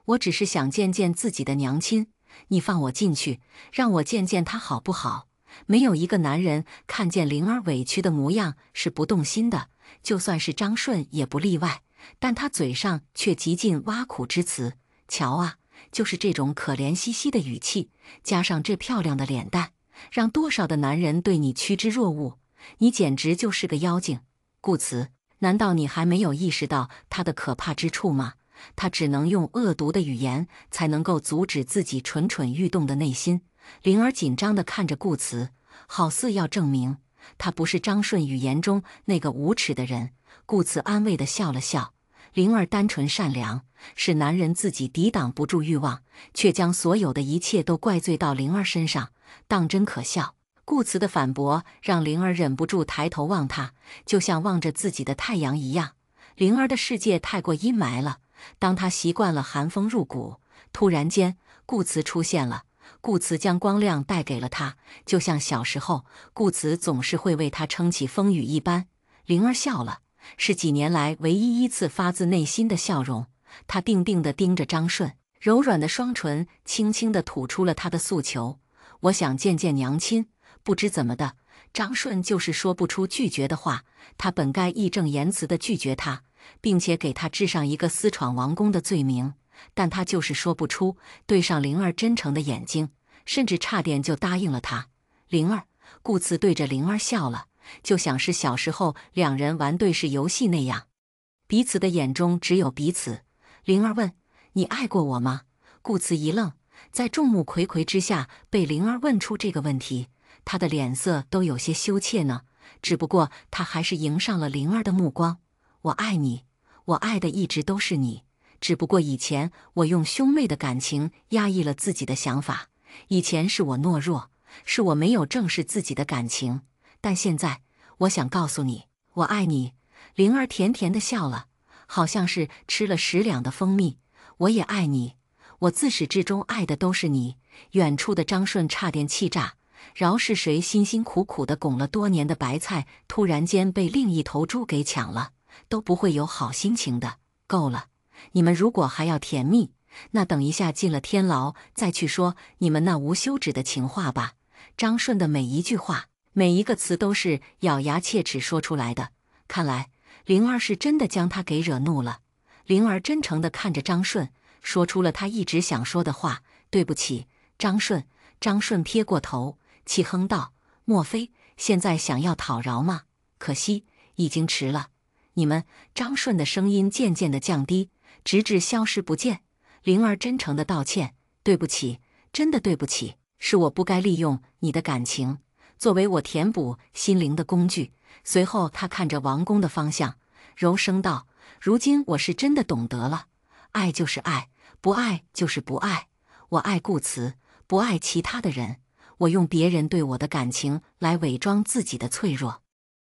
我只是想见见自己的娘亲，你放我进去，让我见见她好不好？”没有一个男人看见灵儿委屈的模样是不动心的，就算是张顺也不例外，但他嘴上却极尽挖苦之词。瞧啊，就是这种可怜兮兮的语气，加上这漂亮的脸蛋，让多少的男人对你趋之若鹜。你简直就是个妖精。顾慈，难道你还没有意识到他的可怕之处吗？他只能用恶毒的语言才能够阻止自己蠢蠢欲动的内心。灵儿紧张地看着顾慈，好似要证明他不是张顺语言中那个无耻的人。顾慈安慰地笑了笑，灵儿单纯善良，是男人自己抵挡不住欲望，却将所有的一切都怪罪到灵儿身上，当真可笑。顾慈的反驳让灵儿忍不住抬头望他，就像望着自己的太阳一样。灵儿的世界太过阴霾了，当他习惯了寒风入骨，突然间顾慈出现了。顾慈将光亮带给了他，就像小时候顾慈总是会为他撑起风雨一般。灵儿笑了，是几年来唯一一次发自内心的笑容。他定定地盯着张顺，柔软的双唇轻轻地吐出了他的诉求：“我想见见娘亲。”不知怎么的，张顺就是说不出拒绝的话。他本该义正言辞地拒绝他，并且给他治上一个私闯王宫的罪名，但他就是说不出。对上灵儿真诚的眼睛，甚至差点就答应了他。灵儿，顾慈对着灵儿笑了，就像是小时候两人玩对视游戏那样，彼此的眼中只有彼此。灵儿问：“你爱过我吗？”顾慈一愣，在众目睽睽之下被灵儿问出这个问题，他的脸色都有些羞怯呢。只不过他还是迎上了灵儿的目光：“我爱你，我爱的一直都是你。只不过以前我用兄妹的感情压抑了自己的想法，以前是我懦弱，是我没有正视自己的感情。但现在，我想告诉你，我爱你。”灵儿甜甜地笑了，好像是吃了10两的蜂蜜。我也爱你，我自始至终爱的都是你。远处的张顺差点气炸。饶是谁辛辛苦苦地拱了多年的白菜，突然间被另一头猪给抢了，都不会有好心情的。够了，你们如果还要甜蜜，那等一下进了天牢再去说你们那无休止的情话吧。张顺的每一句话，每一个词都是咬牙切齿说出来的。看来灵儿是真的将他给惹怒了。灵儿真诚地看着张顺，说出了他一直想说的话：“对不起，张顺。”张顺撇过头，气哼道：“莫非现在想要讨饶吗？可惜已经迟了。你们……”张顺的声音渐渐地降低，直至消失不见。灵儿真诚地道歉：“对不起，真的对不起，是我不该利用你的感情，作为我填补心灵的工具。”随后他看着王宫的方向，柔声道：“如今我是真的懂得了，爱就是爱，不爱就是不爱。我爱顾慈，不爱其他的人。我用别人对我的感情来伪装自己的脆弱，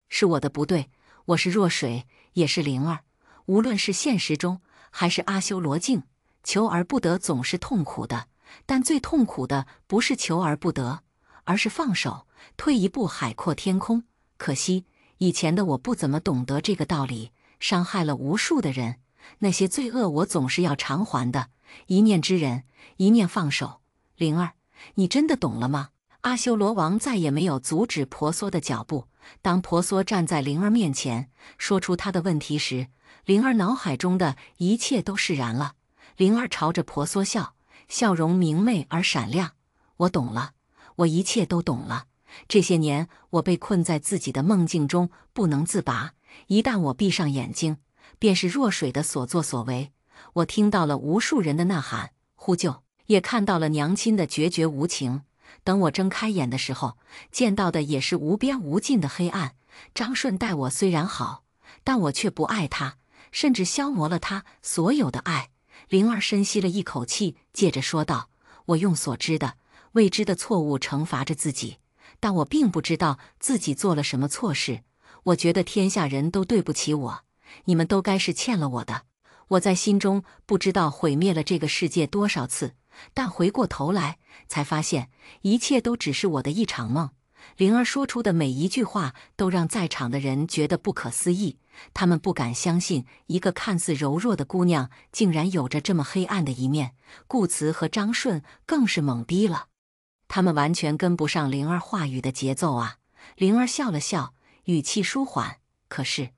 是我的不对。我是弱水，也是灵儿。无论是现实中还是阿修罗境，求而不得总是痛苦的，但最痛苦的不是求而不得，而是放手，退一步海阔天空。可惜以前的我不怎么懂得这个道理，伤害了无数的人，那些罪恶我总是要偿还的。一念之仁，一念放手。灵儿，你真的懂了吗？”阿修罗王再也没有阻止婆娑的脚步。当婆娑站在灵儿面前，说出他的问题时，灵儿脑海中的一切都释然了。灵儿朝着婆娑笑，笑容明媚而闪亮：“我懂了，我一切都懂了。这些年，我被困在自己的梦境中不能自拔。一旦我闭上眼睛，便是弱水的所作所为。我听到了无数人的呐喊呼救，也看到了娘亲的决绝无情。等我睁开眼的时候，见到的也是无边无尽的黑暗。张顺待我虽然好，但我却不爱他，甚至消磨了他所有的爱。”灵儿深吸了一口气，接着说道：“我用所知的、未知的错误惩罚着自己，但我并不知道自己做了什么错事。我觉得天下人都对不起我，你们都该是欠了我的。我在心中不知道毁灭了这个世界多少次，但回过头来才发现，一切都只是我的一场梦。”灵儿说出的每一句话都让在场的人觉得不可思议，他们不敢相信一个看似柔弱的姑娘竟然有着这么黑暗的一面。顾慈和张顺更是懵逼了，他们完全跟不上灵儿话语的节奏啊。灵儿笑了笑，语气舒缓：“可是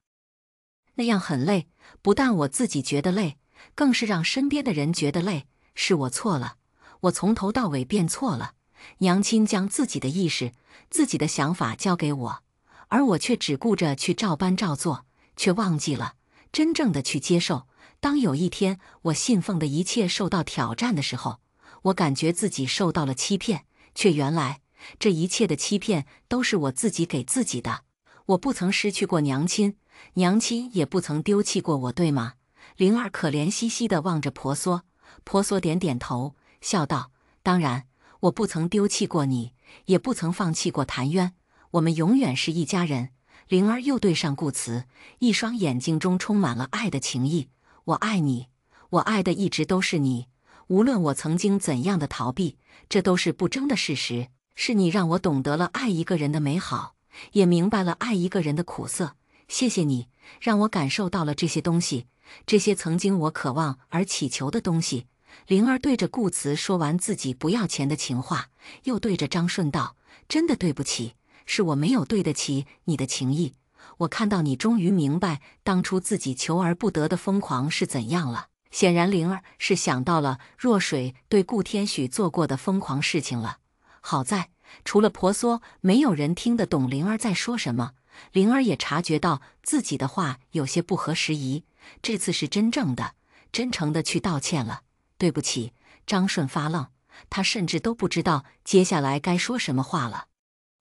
那样很累，不但我自己觉得累，更是让身边的人觉得累。是我错了，我从头到尾变错了。娘亲将自己的意识、自己的想法交给我，而我却只顾着去照搬照做，却忘记了真正的去接受。当有一天我信奉的一切受到挑战的时候，我感觉自己受到了欺骗，却原来这一切的欺骗都是我自己给自己的。我不曾失去过娘亲，娘亲也不曾丢弃过我，对吗？”灵儿可怜兮兮地望着婆娑，婆娑点点头，笑道：“当然，我不曾丢弃过你，也不曾放弃过谭渊，我们永远是一家人。”灵儿又对上顾慈，一双眼睛中充满了爱的情意：“我爱你，我爱的一直都是你。无论我曾经怎样的逃避，这都是不争的事实。是你让我懂得了爱一个人的美好，也明白了爱一个人的苦涩。谢谢你，让我感受到了这些东西，这些曾经我渴望而祈求的东西。灵儿对着顾慈说完自己不要钱的情话，又对着张顺道：“真的对不起，是我没有对得起你的情谊。我看到你终于明白当初自己求而不得的疯狂是怎样了。”显然灵儿是想到了若水对顾天许做过的疯狂事情了。好在除了婆娑，没有人听得懂灵儿在说什么。灵儿也察觉到自己的话有些不合时宜，这次是真正的、真诚的去道歉了。对不起。张顺发愣，他甚至都不知道接下来该说什么话了。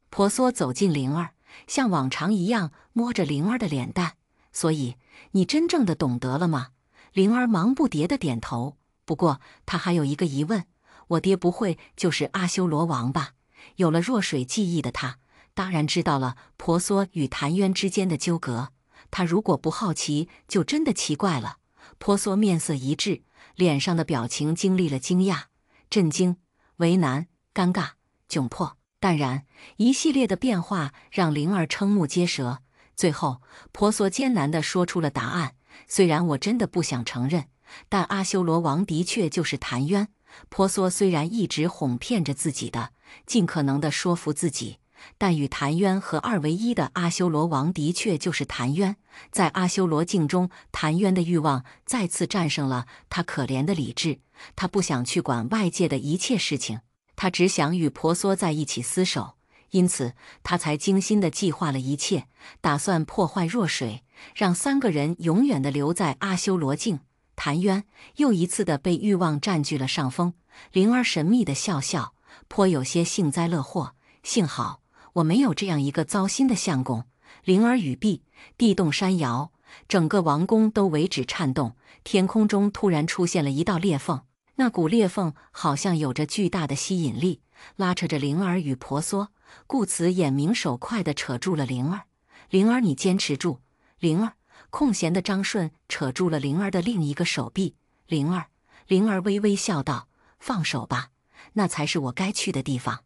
婆娑走近灵儿，像往常一样摸着灵儿的脸蛋。所以你真正的懂得了吗？灵儿忙不迭地点头。不过她还有一个疑问，我爹不会就是阿修罗王吧？有了若水记忆的她，当然知道了婆娑与谭渊之间的纠葛。她如果不好奇，就真的奇怪了。婆娑面色一滞，脸上的表情经历了惊讶、震惊、为难、尴尬、窘迫、淡然，一系列的变化让灵儿瞠目结舌。最后，婆娑艰难地说出了答案。虽然我真的不想承认，但阿修罗王的确就是谭渊。婆娑虽然一直哄骗着自己的，尽可能地说服自己，但与谭渊合二为一的阿修罗王的确就是谭渊。在阿修罗境中，谭渊的欲望再次战胜了他可怜的理智。他不想去管外界的一切事情，他只想与婆娑在一起厮守。因此，他才精心地计划了一切，打算破坏若水，让三个人永远地留在阿修罗境。谭渊又一次地被欲望占据了上风。灵儿神秘地笑笑，颇有些幸灾乐祸。幸好我没有这样一个糟心的相公。灵儿语毕，地动山摇，整个王宫都为之颤动。天空中突然出现了一道裂缝，那股裂缝好像有着巨大的吸引力，拉扯着灵儿与婆娑。顾慈眼明手快地扯住了灵儿。灵儿，你坚持住。灵儿。空闲的张顺扯住了灵儿的另一个手臂。灵儿。灵儿微微笑道：“放手吧，那才是我该去的地方。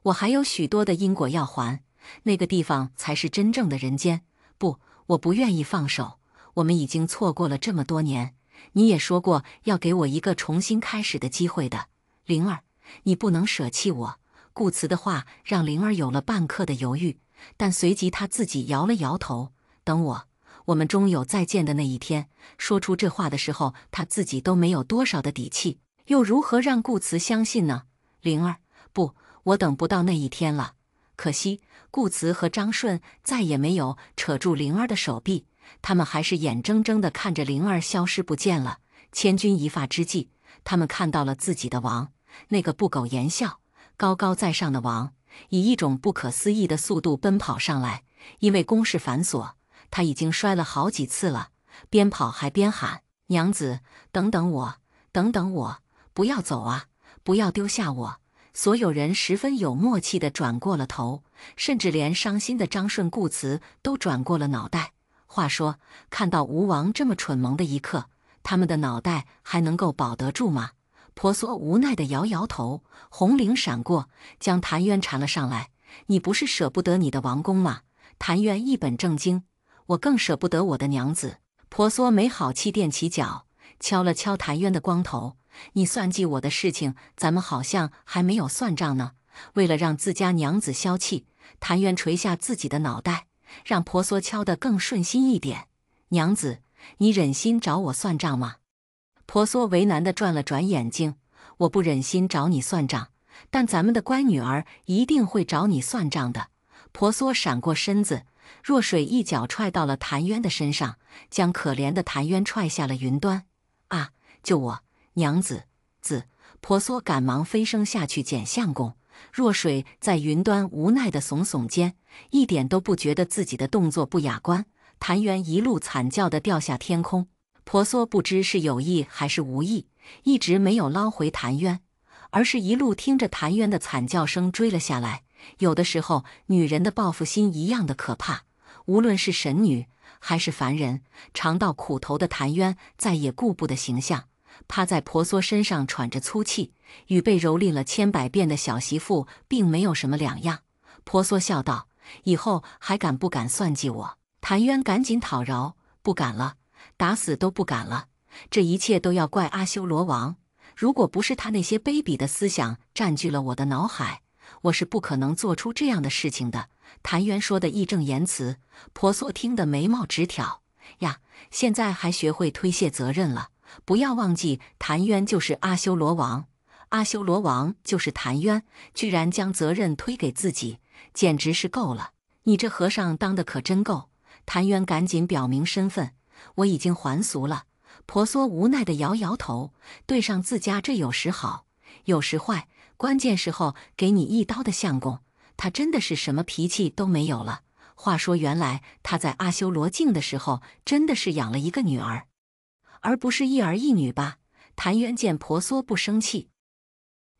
我还有许多的因果要还，那个地方才是真正的人间。不，我不愿意放手。我们已经错过了这么多年，你也说过要给我一个重新开始的机会的。灵儿，你不能舍弃我。”顾慈的话让灵儿有了半刻的犹豫，但随即她自己摇了摇头。等我们终有再见的那一天。说出这话的时候，她自己都没有多少的底气，又如何让顾慈相信呢？灵儿，不，我等不到那一天了。可惜，顾慈和张顺再也没有扯住灵儿的手臂，他们还是眼睁睁地看着灵儿消失不见了。千钧一发之际，他们看到了自己的王，那个不苟言笑、高高在上的王，以一种不可思议的速度奔跑上来。因为攻势繁琐，他已经摔了好几次了，边跑还边喊：“娘子，等等我，等等我，不要走啊，不要丢下我！”所有人十分有默契地转过了头，甚至连伤心的张顺、顾慈都转过了脑袋。话说，看到吴王这么蠢萌的一刻，他们的脑袋还能够保得住吗？婆娑无奈地摇摇头，红绫闪过，将谭渊缠了上来。你不是舍不得你的王宫吗？谭渊一本正经，我更舍不得我的娘子。婆娑没好气踮起脚，敲了敲谭渊的光头。你算计我的事情，咱们好像还没有算账呢。为了让自家娘子消气，谭渊垂下自己的脑袋，让婆娑敲得更顺心一点。娘子，你忍心找我算账吗？婆娑为难地转了转眼睛，我不忍心找你算账，但咱们的乖女儿一定会找你算账的。婆娑闪过身子，若水一脚踹到了谭渊的身上，将可怜的谭渊踹下了云端。啊，救我！娘子！婆娑赶忙飞身下去捡相公。若水在云端无奈地耸耸肩，一点都不觉得自己的动作不雅观。谭渊一路惨叫地掉下天空。婆娑不知是有意还是无意，一直没有捞回谭渊，而是一路听着谭渊的惨叫声追了下来。有的时候，女人的报复心一样的可怕。无论是神女还是凡人，尝到苦头的谭渊再也顾不得形象，趴在婆娑身上喘着粗气，与被蹂躏了千百遍的小媳妇并没有什么两样。婆娑笑道：“以后还敢不敢算计我？”谭渊赶紧讨饶：“不敢了，打死都不敢了。这一切都要怪阿修罗王。如果不是他那些卑鄙的思想占据了我的脑海，我是不可能做出这样的事情的。谭渊说的义正言辞，婆娑听得眉毛直挑。呀，现在还学会推卸责任了？不要忘记，谭渊就是阿修罗王，阿修罗王就是谭渊，居然将责任推给自己，简直是够了！你这和尚当的可真够！谭渊赶紧表明身份，我已经还俗了。婆娑无奈地摇摇头，对上自家这有时好，有时坏，关键时候给你一刀的相公，他真的是什么脾气都没有了。话说，原来他在阿修罗境的时候，真的是养了一个女儿，而不是一儿一女吧？谭渊见婆娑不生气，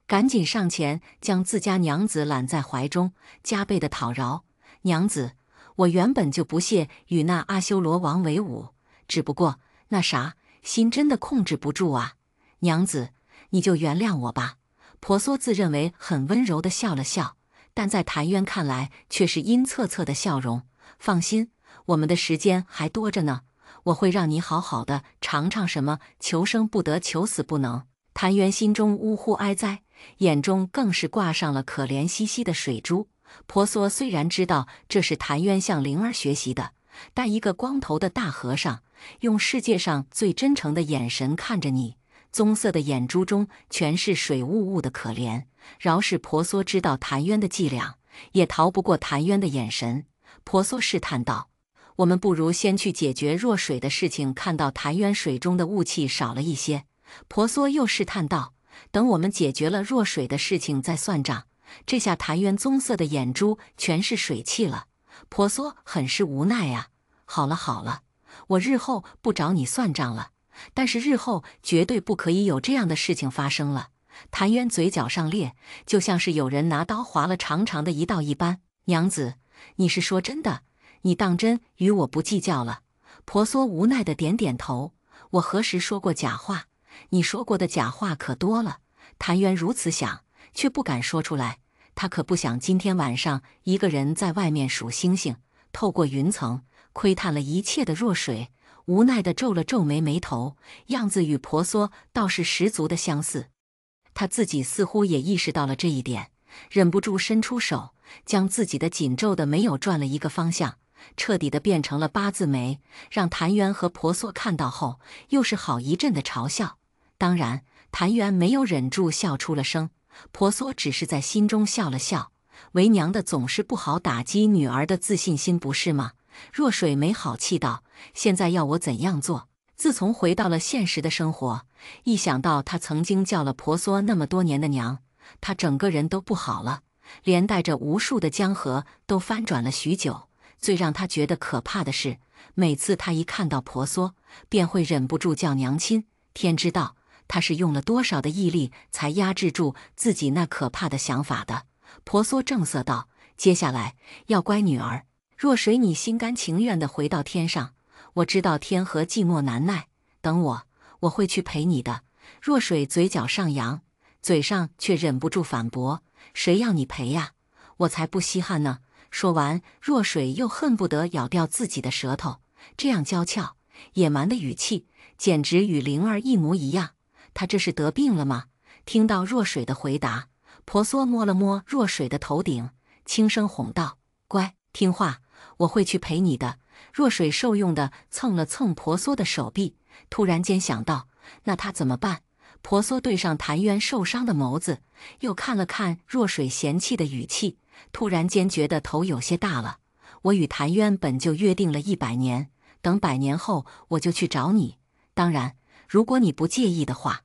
赶紧上前将自家娘子揽在怀中，加倍的讨饶：“娘子，我原本就不屑与那阿修罗王为伍，只不过那啥，心真的控制不住啊！娘子，你就原谅我吧。”婆娑自认为很温柔地笑了笑，但在谭渊看来却是阴恻恻的笑容。放心，我们的时间还多着呢，我会让你好好的尝尝什么求生不得，求死不能。谭渊心中呜呼哀哉，眼中更是挂上了可怜兮兮的水珠。婆娑虽然知道这是谭渊向灵儿学习的，但一个光头的大和尚用世界上最真诚的眼神看着你，棕色的眼珠中全是水雾雾的可怜。饶是婆娑知道谭渊的伎俩，也逃不过谭渊的眼神。婆娑试探道：“我们不如先去解决若水的事情。”看到谭渊水中的雾气少了一些，婆娑又试探道：“等我们解决了若水的事情再算账。”这下谭渊棕色的眼珠全是水汽了。婆娑很是无奈呀。好了好了，我日后不找你算账了，但是日后绝对不可以有这样的事情发生了。谭渊嘴角上裂，就像是有人拿刀划了长长的一道一般。娘子，你是说真的？你当真与我不计较了？婆娑无奈的点点头。我何时说过假话？你说过的假话可多了。谭渊如此想，却不敢说出来。他可不想今天晚上一个人在外面数星星，透过云层窥探了一切的若水，无奈地皱了皱眉头，样子与婆娑倒是十足的相似。他自己似乎也意识到了这一点，忍不住伸出手，将自己的紧皱的眉有转了一个方向，彻底的变成了八字眉，让谭渊和婆娑看到后，又是好一阵的嘲笑。当然，谭渊没有忍住笑出了声，婆娑只是在心中笑了笑。为娘的总是不好打击女儿的自信心，不是吗？若水没好气道：“现在要我怎样做？”自从回到了现实的生活，一想到她曾经叫了婆娑那么多年的娘，她整个人都不好了，连带着无数的江河都翻转了许久。最让她觉得可怕的是，每次她一看到婆娑，便会忍不住叫娘亲。天知道她是用了多少的毅力才压制住自己那可怕的想法的。婆娑正色道：“接下来要乖女儿，若水你心甘情愿地回到天上，我知道天河寂寞难耐，等我会去陪你的。”若水嘴角上扬，嘴上却忍不住反驳：“谁要你陪呀？我才不稀罕呢！”说完，若水又恨不得咬掉自己的舌头，这样娇俏野蛮的语气，简直与灵儿一模一样。她这是得病了吗？听到若水的回答，婆娑摸了摸若水的头顶，轻声哄道：“乖，听话，我会去陪你的。”若水受用的蹭了蹭婆娑的手臂，突然间想到，那她怎么办？婆娑对上谭渊受伤的眸子，又看了看若水嫌弃的语气，突然间觉得头有些大了。我与谭渊本就约定了100年，等100年后我就去找你。当然，如果你不介意的话，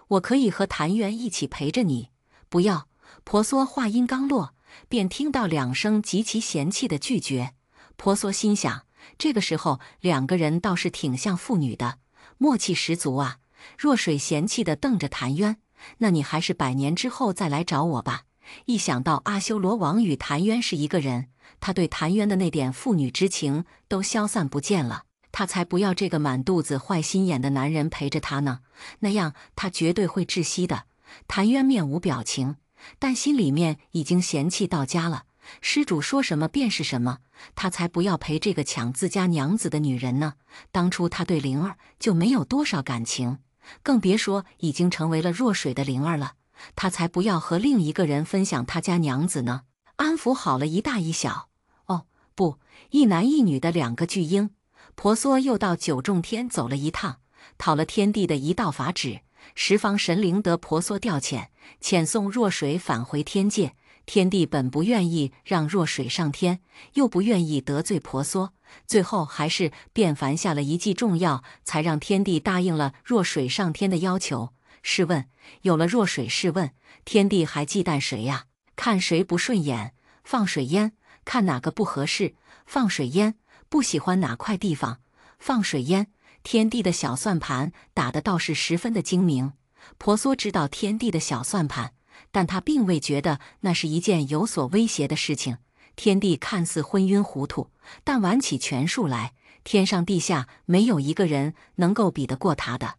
我可以和谭渊一起陪着你。不要！婆娑话音刚落，便听到2声极其嫌弃的拒绝。婆娑心想，这个时候2个人倒是挺像父女的，默契十足啊。若水嫌弃地瞪着谭渊：“那你还是100年之后再来找我吧。”一想到阿修罗王与谭渊是一个人，他对谭渊的那点父女之情都消散不见了。他才不要这个满肚子坏心眼的男人陪着他呢，那样他绝对会窒息的。谭渊面无表情，但心里面已经嫌弃到家了。施主说什么便是什么，他才不要陪这个抢自家娘子的女人呢。当初他对灵儿就没有多少感情，更别说已经成为了若水的灵儿了。他才不要和另一个人分享他家娘子呢。安抚好了一大一小，哦不，一男一女的2个巨婴，婆娑又到九重天走了一趟，讨了天帝的一道法旨，十方神灵得婆娑调遣，遣送若水返回天界。天帝本不愿意让若水上天，又不愿意得罪婆娑，最后还是变凡下了一剂重药，才让天帝答应了若水上天的要求。试问，有了若水，试问天帝还忌惮谁呀？看谁不顺眼，放水烟；看哪个不合适，放水烟；不喜欢哪块地方，放水烟。天帝的小算盘打得倒是十分的精明。婆娑知道天帝的小算盘，但他并未觉得那是一件有所威胁的事情。天帝看似昏晕糊涂，但玩起权术来，天上地下没有一个人能够比得过他的。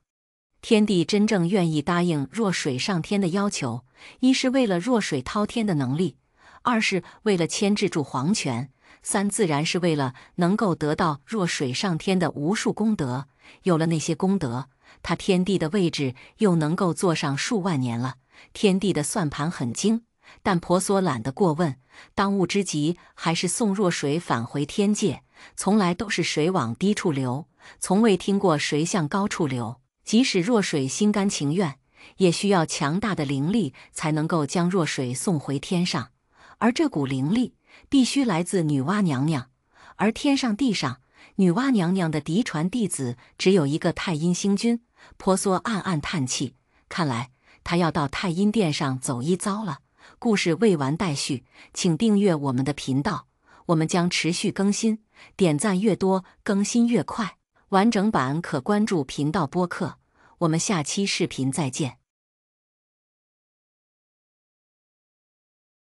天帝真正愿意答应若水上天的要求，一是为了若水滔天的能力，二是为了牵制住皇权，三自然是为了能够得到若水上天的无数功德。有了那些功德，他天帝的位置又能够坐上数万年了。天帝的算盘很精，但婆娑懒得过问，当务之急还是送若水返回天界。从来都是水往低处流，从未听过水向高处流。即使若水心甘情愿，也需要强大的灵力才能够将若水送回天上，而这股灵力必须来自女娲娘娘。而天上地上，女娲娘娘的嫡传弟子只有一个太阴星君。婆娑暗暗叹气，看来他要到太阴殿上走一遭了。故事未完待续，请订阅我们的频道，我们将持续更新，点赞越多，更新越快。完整版可关注频道播客。我们下期视频再见。